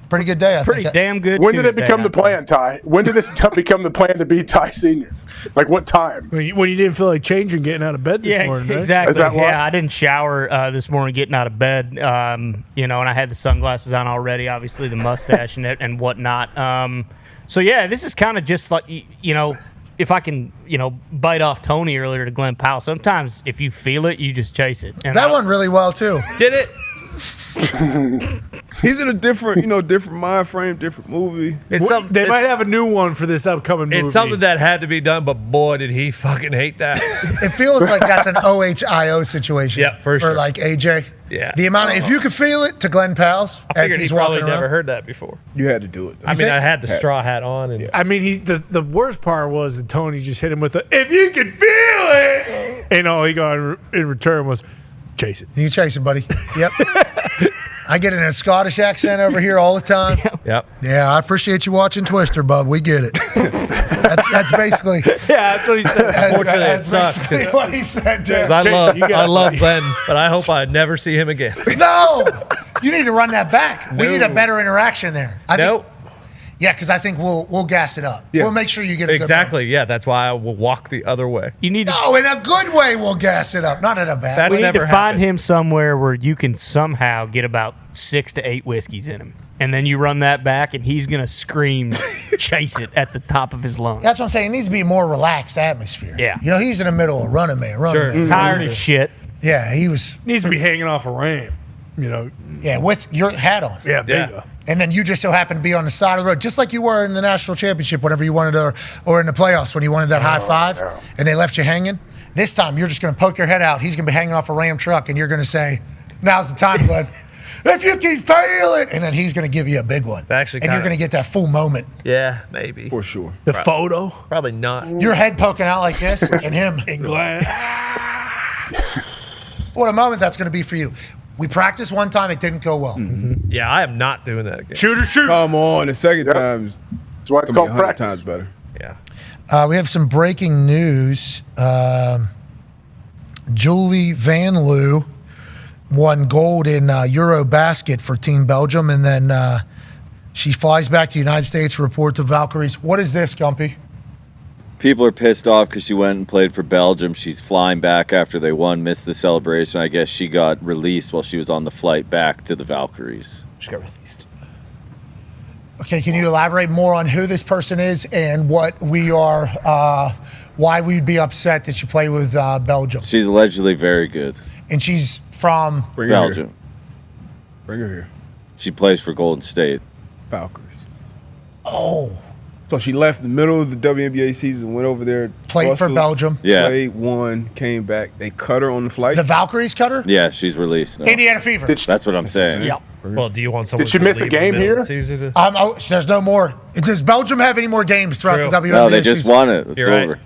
Pretty good day, I Pretty think. damn good. When did it Tuesday, become the I'd say. plan, Ty? When did this become the plan to be Ty Senior? Like what time? When you didn't feel like changing, getting out of bed this morning, right? Exactly. Is that why? Yeah, I didn't shower this morning getting out of bed. And I had the sunglasses on already, obviously the mustache and whatnot. So yeah, this is kind of just like if I can bite off Tony earlier to Glen Powell. Sometimes if you feel it, you just chase it. And That went really well, too. did it. He's in a different mind frame, different movie. They might have a new one for this upcoming movie. It's something that had to be done, but boy, did he fucking hate that. It feels like that's an OHIO situation. Yep, for sure. like AJ. Yeah. The amount of, if you could feel it to Glenn Powell's I as figured he's he probably walking around. never heard that before. You had to do it. I mean, I had the straw hat on. And I mean, the worst part was that Tony just hit him with the "if you can feel it," and all he got in return was chase it. You chase it, buddy. Yep. I get in a Scottish accent over here all the time. Yep. Yeah, I appreciate you watching Twister, bub. We get it. That's basically. Yeah, that's what he said. Unfortunately, it That's sucks. basically what he said. Dude. 'Cause I love Glenn, but I hope I never see him again. No, you need to run that back. We need a better interaction there. I think, yeah, because I think we'll gas it up. Yeah. We'll make sure you get a Exactly. Yeah, that's why I will walk the other way. You need to. No, in a good way, we'll gas it up. Not in a bad way. We need to find him somewhere where you can somehow get about 6 to 8 whiskeys in him. And then you run that back, and he's going to scream, chase it at the top of his lungs. That's what I'm saying. It needs to be a more relaxed atmosphere. Yeah. He's in the middle of running man. Tired as shit. Yeah, he was. Needs to be hanging off a ramp, Yeah, with your hat on. Yeah, there you go. And then you just so happen to be on the side of the road, just like you were in the national championship whenever you wanted to, or in the playoffs when you wanted that high five, and they left you hanging. This time, you're just going to poke your head out. He's going to be hanging off a Ram truck, and you're going to say, "Now's the time, bud. If you can feel it," and then he's going to give you a big one. And you're going to get that full moment. Yeah, maybe. For sure. The photo? Probably not. Your head poking out like this, and him. And Glenn. What a moment that's going to be for you. We practiced one time. It didn't go well. Mm-hmm. Yeah, I am not doing that again. Shoot. Come on. The second time's That's why it's gonna be called 100 practice. times better. Yeah. We have some breaking news. Julie Van Loo won gold in Eurobasket for Team Belgium, and then she flies back to the United States to report to Valkyries. What is this, Gumpy? People are pissed off because she went and played for Belgium. She's flying back after they won, missed the celebration. I guess she got released while she was on the flight back to the Valkyries. She got released. Okay, can you elaborate more on who this person is and what we are, why we'd be upset that she played with Belgium? She's allegedly very good. And she's from Belgium. Bring her here. She plays for Golden State. Valkyries. Oh. So she left in the middle of the WNBA season, went over there. Played for Belgium. Yeah. Played, won, came back. They cut her on the flight. The Valkyries cut her? Yeah, she's released now. Indiana Fever. That's what I'm saying. Yep. Well, do you want someone Did she to miss a leave in the game middle here? of the season? There's no more. Does Belgium have any more games throughout the WNBA No, they just season? won it. It's You're right. over.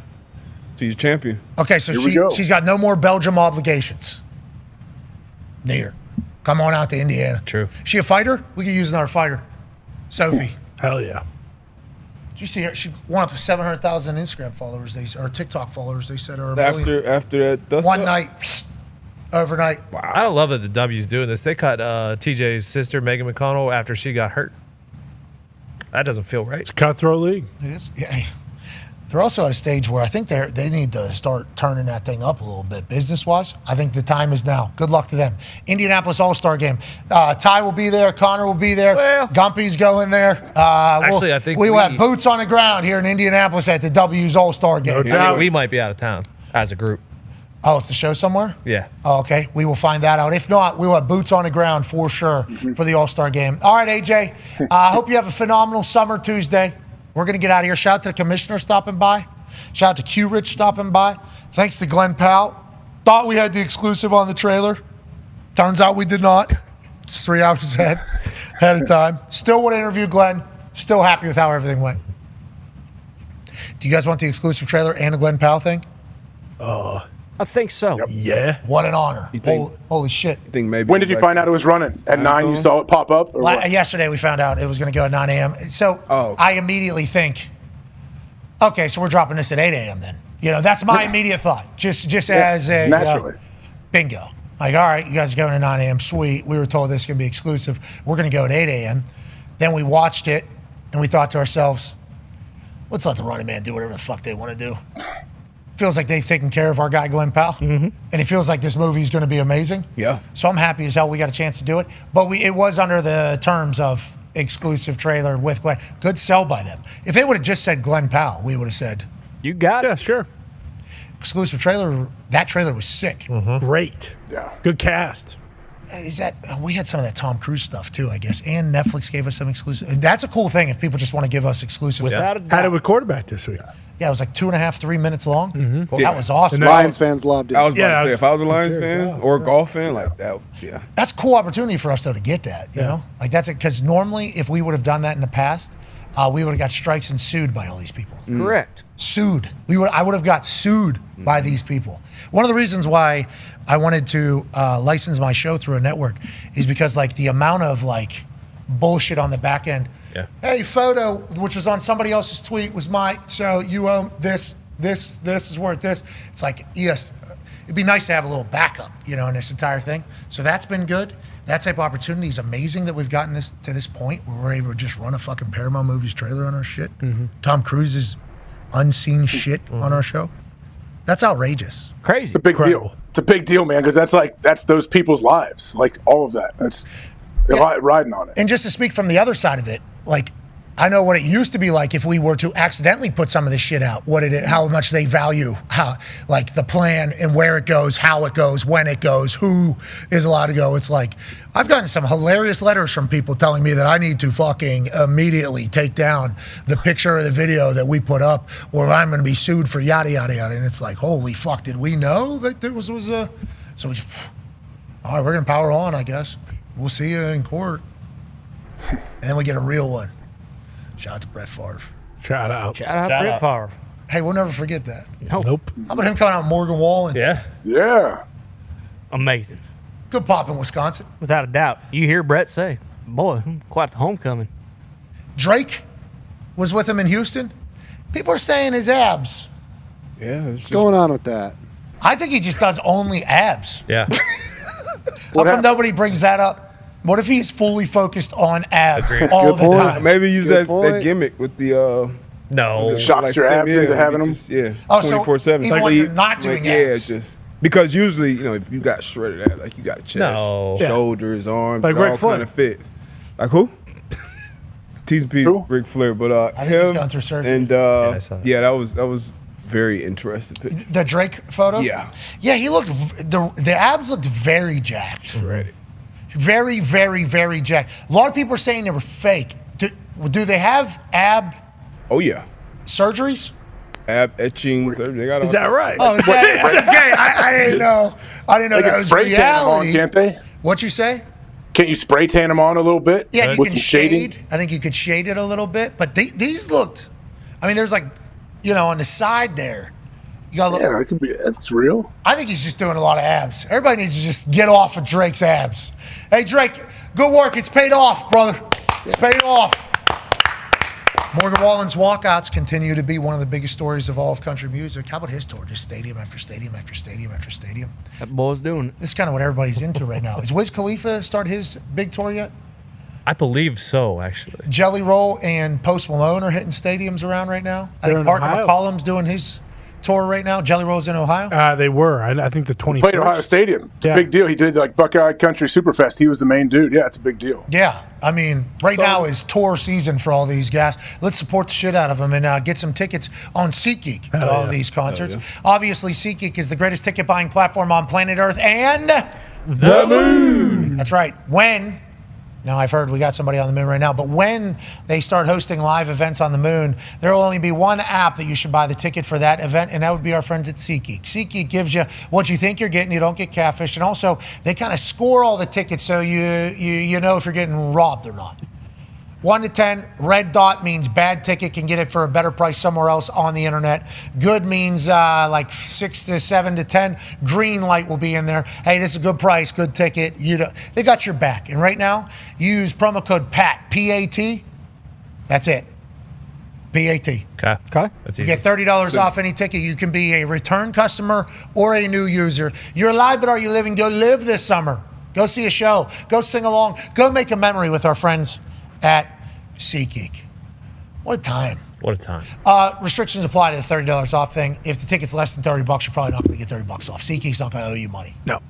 She's a champion. Okay, so she's got no more Belgium obligations. Near. Come on out to Indiana. True. She a fighter? We could use another fighter. Sophie. Hell yeah. Did you see her? She won up to 700,000 Instagram followers, or TikTok followers, they said, or a million. After that, One night, overnight. I don't love that the W's doing this. They cut TJ's sister, Megan McConnell, after she got hurt. That doesn't feel right. It's cutthroat league. It is. Yeah. They're also at a stage where I think they need to start turning that thing up a little bit business-wise. I think the time is now. Good luck to them. Indianapolis All-Star Game. Ty will be there. Connor will be there. Gumpy's going there. Actually, I think we will have boots on the ground here in Indianapolis at the W's All-Star Game. I think we might be out of town as a group. Oh, it's the show somewhere? Yeah. Oh, okay. We will find that out. If not, we will have boots on the ground for sure for the All-Star Game. All right, AJ. I hope you have a phenomenal summer Tuesday. We're going to get out of here. Shout out to the commissioner stopping by. Shout out to Q Rich stopping by. Thanks to Glen Powell. Thought we had the exclusive on the trailer. Turns out we did not. Just 3 hours ahead of time. Still want to interview Glenn. Still happy with how everything went. Do you guys want the exclusive trailer and the Glen Powell thing? I think so. Yeah. What an honor. Holy shit. I think maybe. When did you find out it was running? At 9 you saw it pop up? Or what? Yesterday we found out it was going to go at 9 a.m. So I immediately think, okay, so we're dropping this at 8 a.m. then. That's my immediate thought. Just as a naturally. Bingo. Like, all right, you guys are going at 9 a.m. Sweet. We were told this is going to be exclusive. We're going to go at 8 a.m. Then we watched it and we thought to ourselves, let's let the running man do whatever the fuck they want to do. Feels like they've taken care of our guy Glen Powell, and it feels like this movie is going to be amazing. Yeah. So I'm happy as hell we got a chance to do it. But it was under the terms of exclusive trailer with Glen. Good sell by them. If they would have just said Glen Powell, we would have said, you got it. Yeah, sure. Exclusive trailer. That trailer was sick. Great. Yeah. Good cast. We had some of that Tom Cruise stuff too, I guess, and Netflix gave us some exclusive. That's a cool thing if people just want to give us exclusive stuff. Had it with quarterback this week. Yeah, it was like 2.5, 3 minutes long. That was awesome. Lions fans loved it. I was about to say, if I was a Lions fan or a golf fan, like that, yeah. That's a cool opportunity for us though to get that. You know, like that's it. Because normally, if we would have done that in the past, we would have got strikes and sued by all these people. Correct. Sued. I would have got sued by these people. One of the reasons why I wanted to license my show through a network is because like the amount of like bullshit on the back end. Yeah. Hey, photo, which was on somebody else's tweet, was mine. So you own this is worth this. It's like, yes, it'd be nice to have a little backup, in this entire thing. So that's been good. That type of opportunity is amazing that we've gotten to this point where we're able to just run a fucking Paramount Movies trailer on our shit. Tom Cruise's unseen shit on our show. That's outrageous. Crazy. It's a big deal. It's a big deal, man, because that's those people's lives. Like all of that. They're riding on it. And just to speak from the other side of it, like I know what it used to be like if we were to accidentally put some of this shit out, how much they value like the plan and where it goes, how it goes, when it goes, who is allowed to go. It's like I've gotten some hilarious letters from people telling me that I need to fucking immediately take down the picture or the video that we put up, or I'm going to be sued for yada yada yada. And it's like, holy fuck, did we know that there was a? So we just, all right, we're going to power on, I guess. We'll see you in court. And then we get a real one. Shout out to Brett Favre. Shout out Brett Favre. Hey, we'll never forget that. Nope. How about him coming out with Morgan Wallen? Yeah. Amazing. Good pop in Wisconsin. Without a doubt. You hear Brett say, boy, quite the homecoming. Drake was with him in Houston. People are saying his abs. Yeah. What's going on with that? I think he just does only abs. Yeah. How come nobody brings that up? What if he's fully focused on abs all the time? Maybe use that gimmick with the No. Shocks your abs into having them. Yeah. Oh, so 24/7. even when you're not doing abs. Yeah, just because usually, if you got shredded abs, like you got chest, No. shoulders, arms, Like all Ric Flair. kind of fits. Like who? T's and P, Ric Flair, but I think he's him gone through surgery. and I saw that. that was very interesting. Picture. The Drake photo? Yeah. Yeah, he looked, the abs looked very jacked. Shredded. Very, very, very jacked. A lot of people are saying they were fake. Do they have ab Oh yeah, surgeries? ab etchings. They got all Is that right? Oh, is that okay? I didn't know. I didn't know They that can was spray tan them on, reality. can't they? What'd you say? Can't you spray tan them on a little bit? Yeah, you with can some shading? shade. I think you could shade it a little bit. But these looked, I mean, there's like, on the side there. You got Yeah, it could be. That's real. I think he's just doing a lot of abs. Everybody needs to just get off of Drake's abs. Hey, Drake, good work. It's paid off, brother. It's paid off. Morgan Wallen's walkouts continue to be one of the biggest stories of all of country music. How about his tour? Just stadium after stadium after stadium after stadium. That boy's doing it. This is kind of what everybody's into right now. Is Wiz Khalifa start his big tour yet? I believe so, actually. Jelly Roll and Post Malone are hitting stadiums around right now. I They're think in Mark Ohio. McCollum's doing his tour right now. Jelly Roll's in Ohio. They were. I think the 21st. Played Ohio Stadium. It's Yeah. a big deal. He did like Buckeye Country Superfest. He was the main dude. Yeah, it's a big deal. Yeah, I mean, right now is tour season for all these guys. Let's support the shit out of them and get some tickets on SeatGeek to all these concerts. Obviously, SeatGeek is the greatest ticket buying platform on planet Earth and the moon. That's right. Now I've heard we got somebody on the moon right now, but when they start hosting live events on the moon, there will only be one app that you should buy the ticket for that event, and that would be our friends at SeatGeek. SeatGeek gives you what you think you're getting. You don't get catfished, and also they kind of score all the tickets so you know if you're getting robbed or not. 1 to 10, red dot means bad ticket, can get it for a better price somewhere else on the internet. Good means like 6 to 7 to 10. Green light will be in there. Hey, this is a good price, good ticket. They got your back. And right now, use promo code PAT, P-A-T. That's it. P-A-T. Okay. That's You easy. get $30 off any ticket. You can be a return customer or a new user. You're alive, but are you living? Go live this summer. Go see a show. Go sing along. Go make a memory with our friends at SeatGeek. What a time. What a time. Restrictions apply to the $30 off thing. If the ticket's less than $30, you're probably not going to get $30 off. SeatGeek's not going to owe you money. No.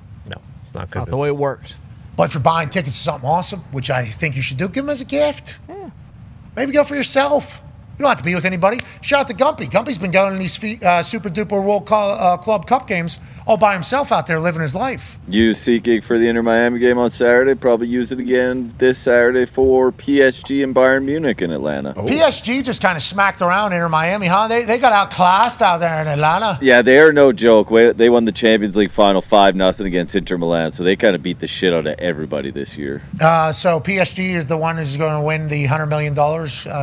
It's not good. Not the way it works. But if you're buying tickets to something awesome, which I think you should do, give them as a gift. Yeah. Maybe go for yourself. You don't have to be with anybody. Shout out to Gumpy. Gumpy's been going in these Super Duper World Club Cup games all by himself out there living his life. Use SeatGeek for the Inter-Miami game on Saturday. Probably use it again this Saturday for PSG and Bayern Munich in Atlanta. PSG just kind of smacked around Inter Miami, huh? They got outclassed out there in Atlanta. Yeah, they are no joke. They won the Champions League final 5-0 against Inter Milan, so they kind of beat the shit out of everybody this year. So PSG is the one who's going to win the $100 million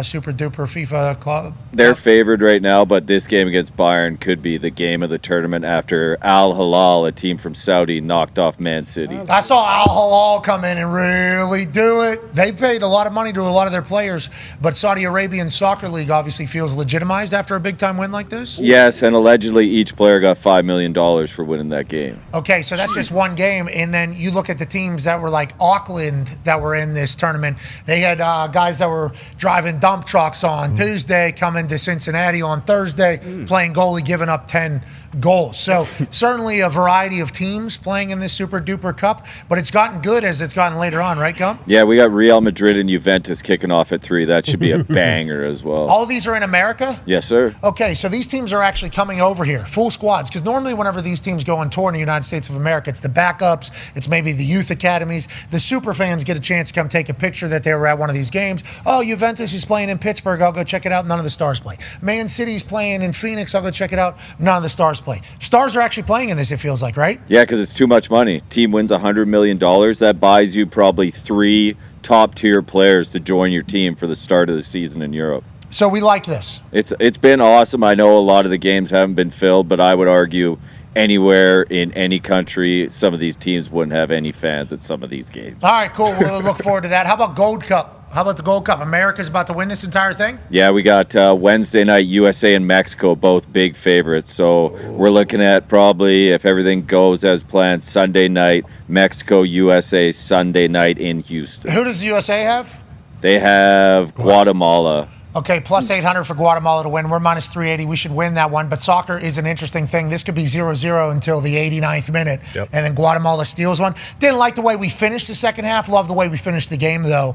Super Duper FIFA club. They're favored right now, but this game against Bayern could be the game of the tournament after Al Hilal, a team from Saudi, knocked off Man City. I saw Al Hilal come in and really do it. They've paid a lot of money to a lot of their players, but Saudi Arabian Soccer League obviously feels legitimized after a big-time win like this? Yes, and allegedly each player got $5 million for winning that game. Okay, so that's just one game, and then you look at the teams that were like Auckland that were in this tournament. They had guys that were driving dump trucks on Tuesday, coming to Cincinnati on Thursday, playing goalie, giving up 10 goals. So certainly a variety of teams playing in this Super Duper Cup, but it's gotten good as it's gotten later on, right, Gump? Yeah, we got Real Madrid and Juventus kicking off at 3. That should be a banger as well. All of these are in America? Yes, sir. Okay, so these teams are actually coming over here, full squads, because normally whenever these teams go on tour in the United States of America, it's the backups, it's maybe the youth academies. The super fans get a chance to come take a picture that they were at one of these games. Oh, Juventus is playing in Pittsburgh, I'll go check it out. None of the stars play. Man City's playing in Phoenix, I'll go check it out. None of the stars play. Stars are actually playing in this, it feels like, right? Yeah, because it's too much money. Team wins $100 million. That buys you probably 3 top-tier players to join your team for the start of the season in Europe. So we like this. It's been awesome. I know a lot of the games haven't been filled, but I would argue anywhere in any country, some of these teams wouldn't have any fans at some of these games. All right, cool. We'll look forward to that. How about Gold Cup? How about the Gold Cup? America's about to win this entire thing? Yeah, we got Wednesday night, USA and Mexico, both big favorites. So we're looking at probably, if everything goes as planned, Sunday night, Mexico, USA, Sunday night in Houston. Who does the USA have? They have Guatemala. Okay, plus 800 for Guatemala to win. We're minus 380. We should win that one. But soccer is an interesting thing. This could be 0-0 until the 89th minute. And then Guatemala steals one. Didn't like the way we finished the second half. Love the way we finished the game, though,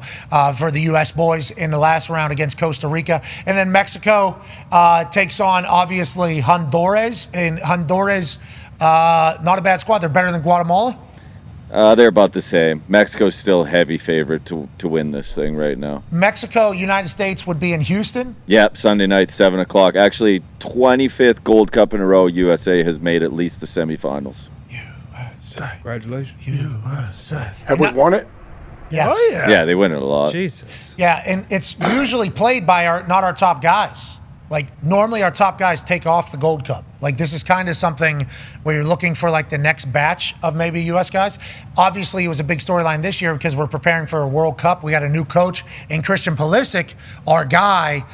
for the U.S. boys in the last round against Costa Rica. And then Mexico takes on, obviously, Honduras. And Honduras, not a bad squad. They're better than Guatemala. They're about the same. Mexico's still heavy favorite to win this thing right now. Mexico, United States would be in Houston. Yep, Sunday night, 7 o'clock. Actually, 25th Gold Cup in a row, USA has made at least the semifinals. Congratulations. USA. Have we won it? Yes. Oh, yeah. Yeah, they win it a lot. Jesus. Yeah, and it's usually played by not our top guys. Like, normally our top guys take off the Gold Cup. Like, this is kind of something where you're looking for, like, the next batch of maybe U.S. guys. Obviously, it was a big storyline this year because we're preparing for a World Cup. We got a new coach, and Christian Pulisic, our guy,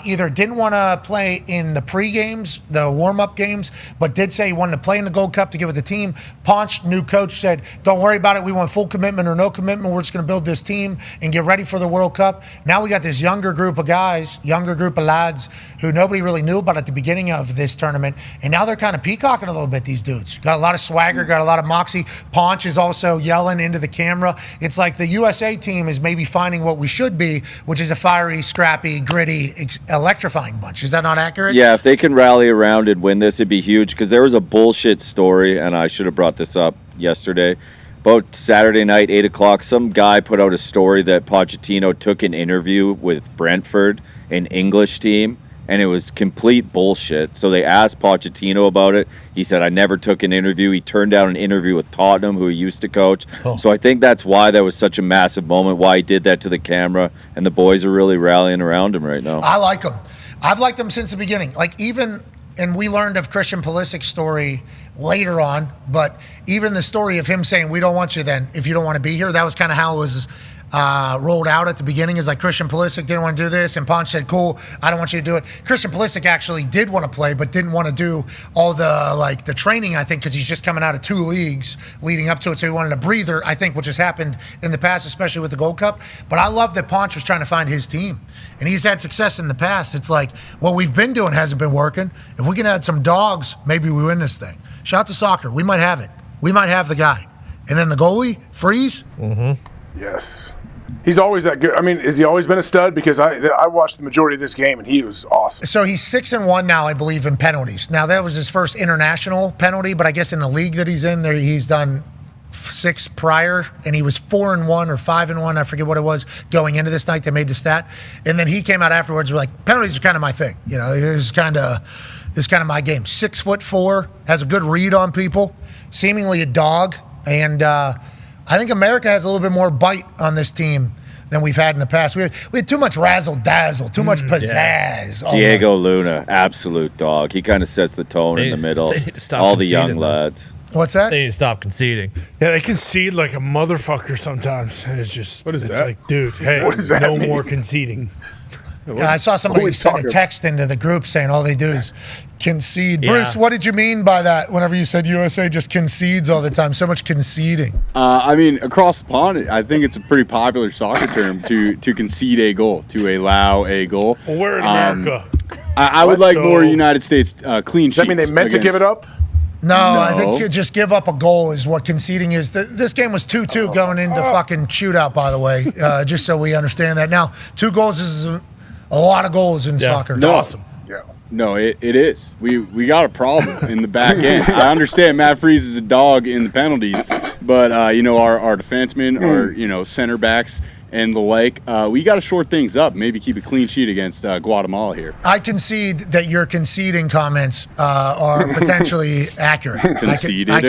either didn't want to play in the pre-games, the warm-up games, but did say he wanted to play in the Gold Cup to get with the team. Ponch, new coach, said, don't worry about it. We want full commitment or no commitment. We're just going to build this team and get ready for the World Cup. Now we got this younger group of guys, younger group of lads who nobody really knew about at the beginning of this tournament, and now they're kind of peacocking a little bit, these dudes. Got a lot of swagger, got a lot of moxie. Ponch is also yelling into the camera. It's like the USA team is maybe finding what we should be, which is a fiery, scrappy, gritty, electrifying bunch. Is that not accurate? Yeah, if they can rally around and win this, it'd be huge because there was a bullshit story, and I should have brought this up yesterday. About Saturday night, 8 o'clock, some guy put out a story that Pochettino took an interview with Brentford, an English team, and it was complete bullshit. So they asked Pochettino about it. He said, I never took an interview. He turned down an interview with Tottenham, who he used to coach. Oh. So I think that's why that was such a massive moment, why he did that to the camera, and the boys are really rallying around him right now. I like him. I've liked him since the beginning. Like, even, and we learned of Christian Pulisic's story later on, but even the story of him saying, we don't want you then, if you don't want to be here, that was kind of how it was rolled out at the beginning. Is like Christian Pulisic didn't want to do this, and Ponch said, cool, I don't want you to do it. Christian Pulisic actually did want to play, but didn't want to do all the training, I think, because he's just coming out of 2 leagues leading up to it, so he wanted a breather, I think, which has happened in the past, especially with the Gold Cup. But I love that Ponch was trying to find his team, and he's had success in the past. It's like, what we've been doing hasn't been working. If we can add some dogs, maybe we win this thing. Shout out to soccer. We might have it. We might have the guy. And then the goalie, Freeze. Mm-hmm. Yes. He's always that good. I mean, has he always been a stud? Because I watched the majority of this game, and he was awesome. So he's 6-1 now, I believe, in penalties. Now, that was his first international penalty, but I guess in the league that he's in, there he's done 6 prior, and he was 4-1 or 5-1, I forget what it was, going into this night. They made the stat. And then he came out afterwards like, penalties are kind of my thing. You know, it's kind of my game. 6'4", has a good read on people, seemingly a dog, and I think America has a little bit more bite on this team than we've had in the past. We had too much razzle-dazzle, too much pizzazz. Yeah. Diego Luna, absolute dog. He kind of sets the tone in the middle. They need to stop all the conceding, young lads. What's that? They need to stop conceding. Yeah, they concede like a motherfucker sometimes. It's just, what is it's that? like, dude, hey, What does that no mean? more conceding. Yeah, I saw somebody send a text into the group saying all they do is concede. Yeah. Bruce, what did you mean by that whenever you said USA just concedes all the time? So much conceding. I mean, across the pond, I think it's a pretty popular soccer term to concede a goal, to allow a goal. Well, we're in America. I would like more United States clean sheets. Does that mean they meant to give it up? No, I think just give up a goal is what conceding is. This game was 2-2 going into fucking shootout, by the way, just so we understand that. Now, 2 goals is a lot of goals in soccer. No. Awesome. No, it is. We got a problem in the back end. I understand Matt Freese is a dog in the penalties, but our defensemen, our center backs and the like, we got to short things up. Maybe keep a clean sheet against Guatemala here. I concede that your conceding comments are potentially accurate. Conceded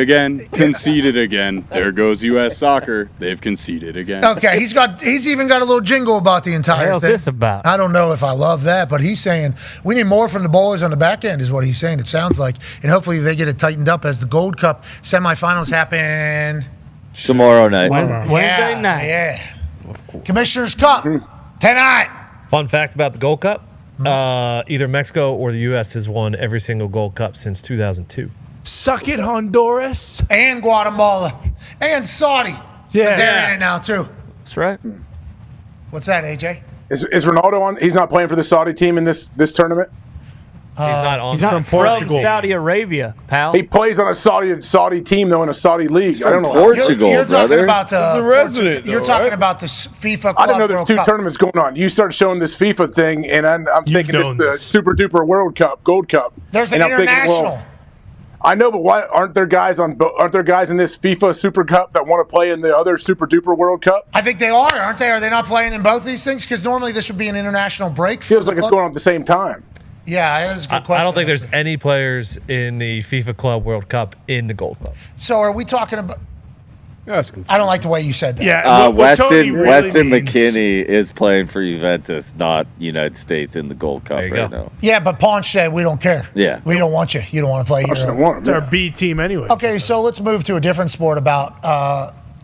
again. There goes U.S. Soccer. They've conceded again. Okay, he's even got a little jingle about the entire What the hell's thing. this about? I don't know if I love that, but he's saying we need more from the boys on the back end is what he's saying, it sounds like. And hopefully they get it tightened up as the Gold Cup semifinals happen Tomorrow night. Wednesday night. Yeah. Commissioner's Cup tonight. Fun fact about the Gold Cup, either Mexico or the U.S. has won every single Gold Cup since 2002. Suck it, Honduras. And Guatemala. And Saudi. Yeah. They're in it now, too. That's right. What's that, AJ? Is Ronaldo on? He's not playing for the Saudi team in this tournament. He's not on. He's not from from Portugal. Saudi Arabia, pal. He plays on a Saudi team though in a Saudi league. I don't know. Portugal, You're talking brother. about He's a resident, You're though, talking right? about the FIFA Club I didn't know there's World two Cup. tournaments going on. You started showing this FIFA thing, and I'm You've thinking known it's the this. Super Duper World Cup, Gold Cup. There's an And I'm thinking, international. well, I know, but why aren't there guys in this FIFA Super Cup that want to play in the other Super Duper World Cup? I think they are, aren't they? Are they not playing in both these things? Because normally this would be an international break. For Feels the like it's club. going on at the same time. Yeah, that's a good question. I don't think there's any players in the FIFA Club World Cup in the Gold Cup. So are we talking about? That's I don't like the way you said that. Yeah, what Tony really Weston means- McKinney is playing for Juventus, not United States in the Gold Cup you right go. now. Yeah, but Ponch said we don't care. Yeah. We don't want you. You don't want to play your. It's our B team anyway. Okay, so let's move to a different sport about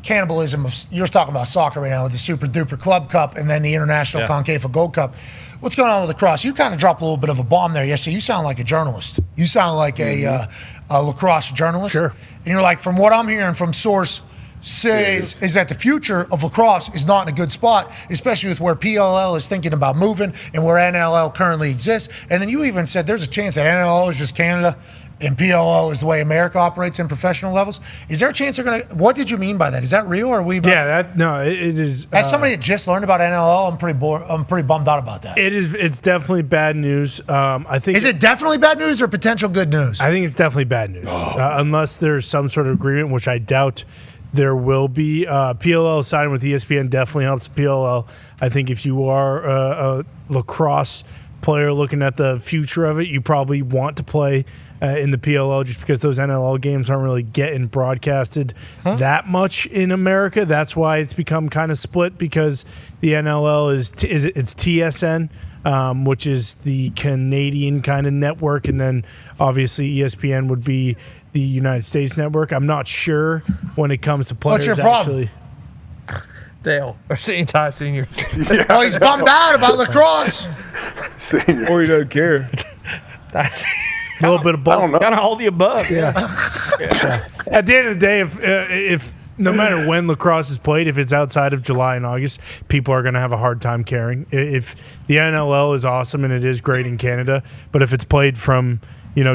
cannibalism. You're talking about soccer right now with the Super Duper Club Cup and then the International CONCAFA Gold Cup. What's going on with lacrosse? You kind of dropped a little bit of a bomb there yesterday. You sound like a journalist. You sound like a lacrosse journalist. Sure. And you're like, from what I'm hearing from source says is that the future of lacrosse is not in a good spot, especially with where PLL is thinking about moving and where NLL currently exists. And then you even said there's a chance that NLL is just Canada and PLL is the way America operates in professional levels. Is there a chance they're going to? What did you mean by that? Is that real, or are we? It is. As somebody that just learned about NLL, I'm pretty bummed out about that. It is. It's definitely bad news. I think. Is it definitely bad news or potential good news? I think it's definitely bad news, unless there's some sort of agreement, which I doubt there will be. PLL signing with ESPN definitely helps PLL. I think if you are a lacrosse player looking at the future of it, you probably want to play in the PLL just because those NLL games aren't really getting broadcasted that much in America. That's why it's become kind of split, because the NLL it's TSN, which is the Canadian kind of network, and then obviously ESPN would be the United States network. I'm not sure when it comes to players. What's your problem? Actually. Dale, or seeing Ty Senior. Oh, he's bummed out about lacrosse. Or he doesn't care. A little bit of both. Kind of all the above. Yeah. At the end of the day, if no matter when lacrosse is played, if it's outside of July and August, people are going to have a hard time caring. If the NLL is awesome and it is great in Canada, but if it's played from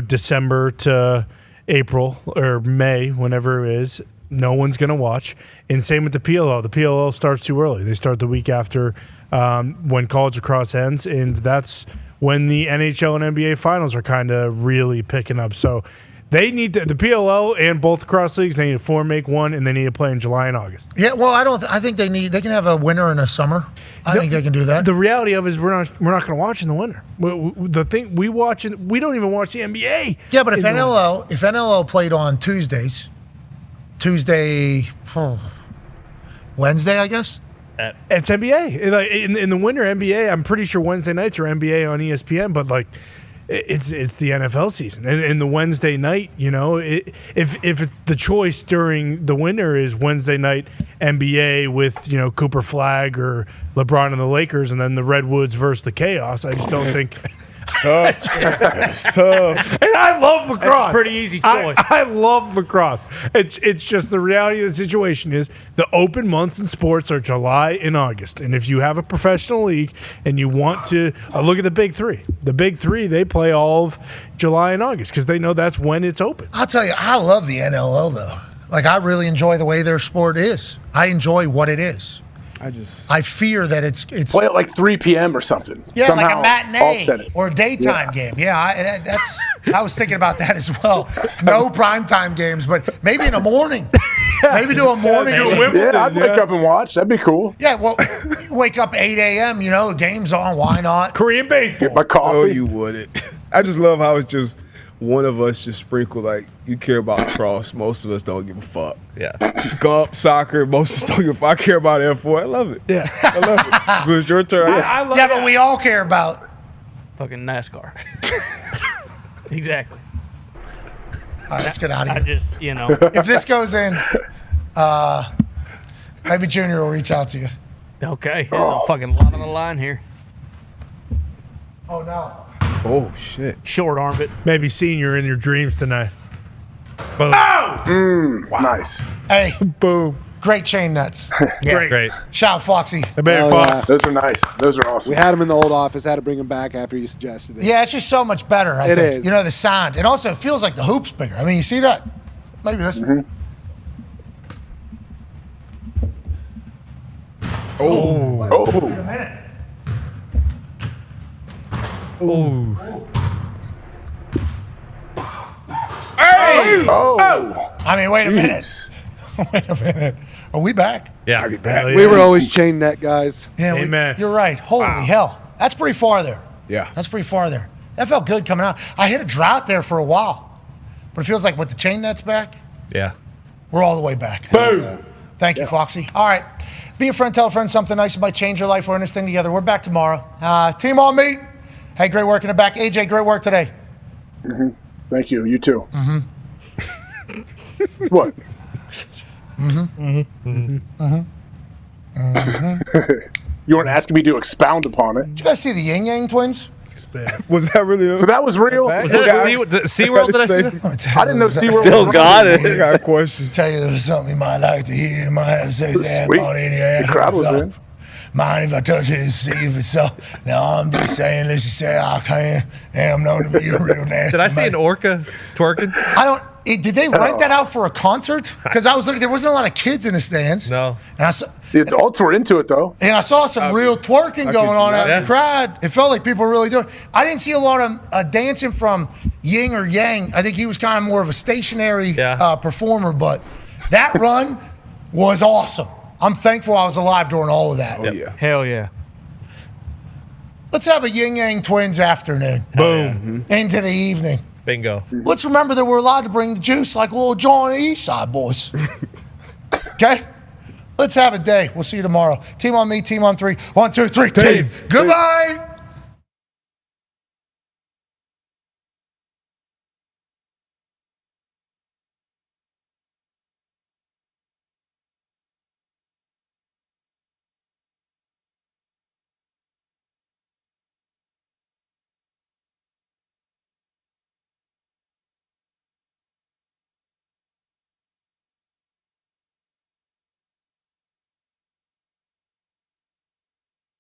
December to April or May, whenever it is, no one's going to watch. And same with the PLL. The PLL starts too early. They start the week after when college lacrosse ends, and that's when the NHL and NBA finals are kind of really picking up. So they need to, the PLL and both lacrosse leagues, they need to make one, and they need to play in July and August. Yeah, well, I think they can have a winter and a summer. I think they can do that. The reality of it is we're not going to watch in the winter. The thing we don't even watch the NBA. Yeah, but if NLL played on Wednesday, I guess. It's NBA. Like in the winter NBA, I'm pretty sure Wednesday nights are NBA on ESPN, but like it's the NFL season. And the Wednesday night, if it's the choice during the winter is Wednesday night NBA with, Cooper Flag or LeBron and the Lakers, and then the Redwoods versus the Chaos, I just don't think. It's tough. It's tough. And I love lacrosse. That's a pretty easy choice. I love lacrosse. It's just the reality of the situation is the open months in sports are July and August. And if you have a professional league and you want to look at the big three. The big three, they play all of July and August because they know that's when it's open. I'll tell you, I love the NLL though. Like, I really enjoy the way their sport is. I enjoy what it is. I fear that it's play at like 3 p.m. or something. Yeah, Somehow like a matinee offset it. or a daytime game. Yeah, I was thinking about that as well. No primetime games, but maybe in the morning. Maybe do a morning. Yeah, I'd wake up and watch. That'd be cool. Yeah, well, you wake up 8 a.m., game's on. Why not? Korean baseball. Get my coffee. Oh, you wouldn't. I just love how it's just one of us just sprinkle, like, you care about lacrosse. Most of us don't give a fuck. Yeah. Golf, soccer, most of us don't give a fuck. I care about F4. I love it. Yeah. I love it. So it's your turn. I love but we all care about fucking NASCAR. Exactly. All right, let's get out of here. I just, If this goes in, maybe Junior will reach out to you. Okay, there's a fucking lot on the line here. Oh, no. Oh, shit. Short arm it. Maybe Senior in your dreams tonight. Boom. Wow. Nice. Hey. Boom. Great chain nets. Great. Shout out, Foxy. Those are nice. Those are awesome. We had them in the old office. Had to bring them back after you suggested it. Yeah, it's just so much better. I It think. is. You know, the sound. And also, it feels like the hoop's bigger. I mean, you see that? Maybe this. Oh. Wait a minute. Hey! Oh. I mean, wait a minute. Wait a minute. Are we back? Yeah, I'll be back. We were always chain net guys. Yeah, you're right. Holy hell. That's pretty far there. Yeah. That's pretty far there. That felt good coming out. I hit a drought there for a while. But it feels like with the chain nets back, Yeah. we're all the way back. Boom. Thank you, Foxy. All right. Be a friend, tell a friend something nice. It might change your life. We're in this thing together. We're back tomorrow. Team on me. Hey, great work in the back. AJ, great work today. Thank you. You too. Mm-hmm. What? You weren't asking me to expound upon it. Did you guys see the Yin Yang twins? Was that really? So that was real? Was that SeaWorld that I said? I didn't know SeaWorld Still was got real. it. I got questions. Tell you there was something you might like to hear. You might have to say that Sweet. about any ass. The crowd was in. Mind if I touch it and see if it's so? Now I'm just saying, let's just say I can. And I'm known to be a real nasty Did I see man. an orca twerking? I don't. Did they rent that out for a concert? Because I was looking, there wasn't a lot of kids in the stands. No. And I saw, The adults were into it though. and I saw some real twerking going on out in the crowd. It felt like people were really doing it. I didn't see a lot of dancing from Ying or Yang. I think he was kind of more of a stationary performer, but that run was awesome. I'm thankful I was alive during all of that. Oh, yeah. Hell yeah. Let's have a Yin Yang Twins afternoon. Boom. Into the evening. Bingo. Let's remember that we're allowed to bring the juice like little John and Eastside boys. Okay? Let's have a day. We'll see you tomorrow. Team on me, team on three. 1, 2, 3, team. Goodbye.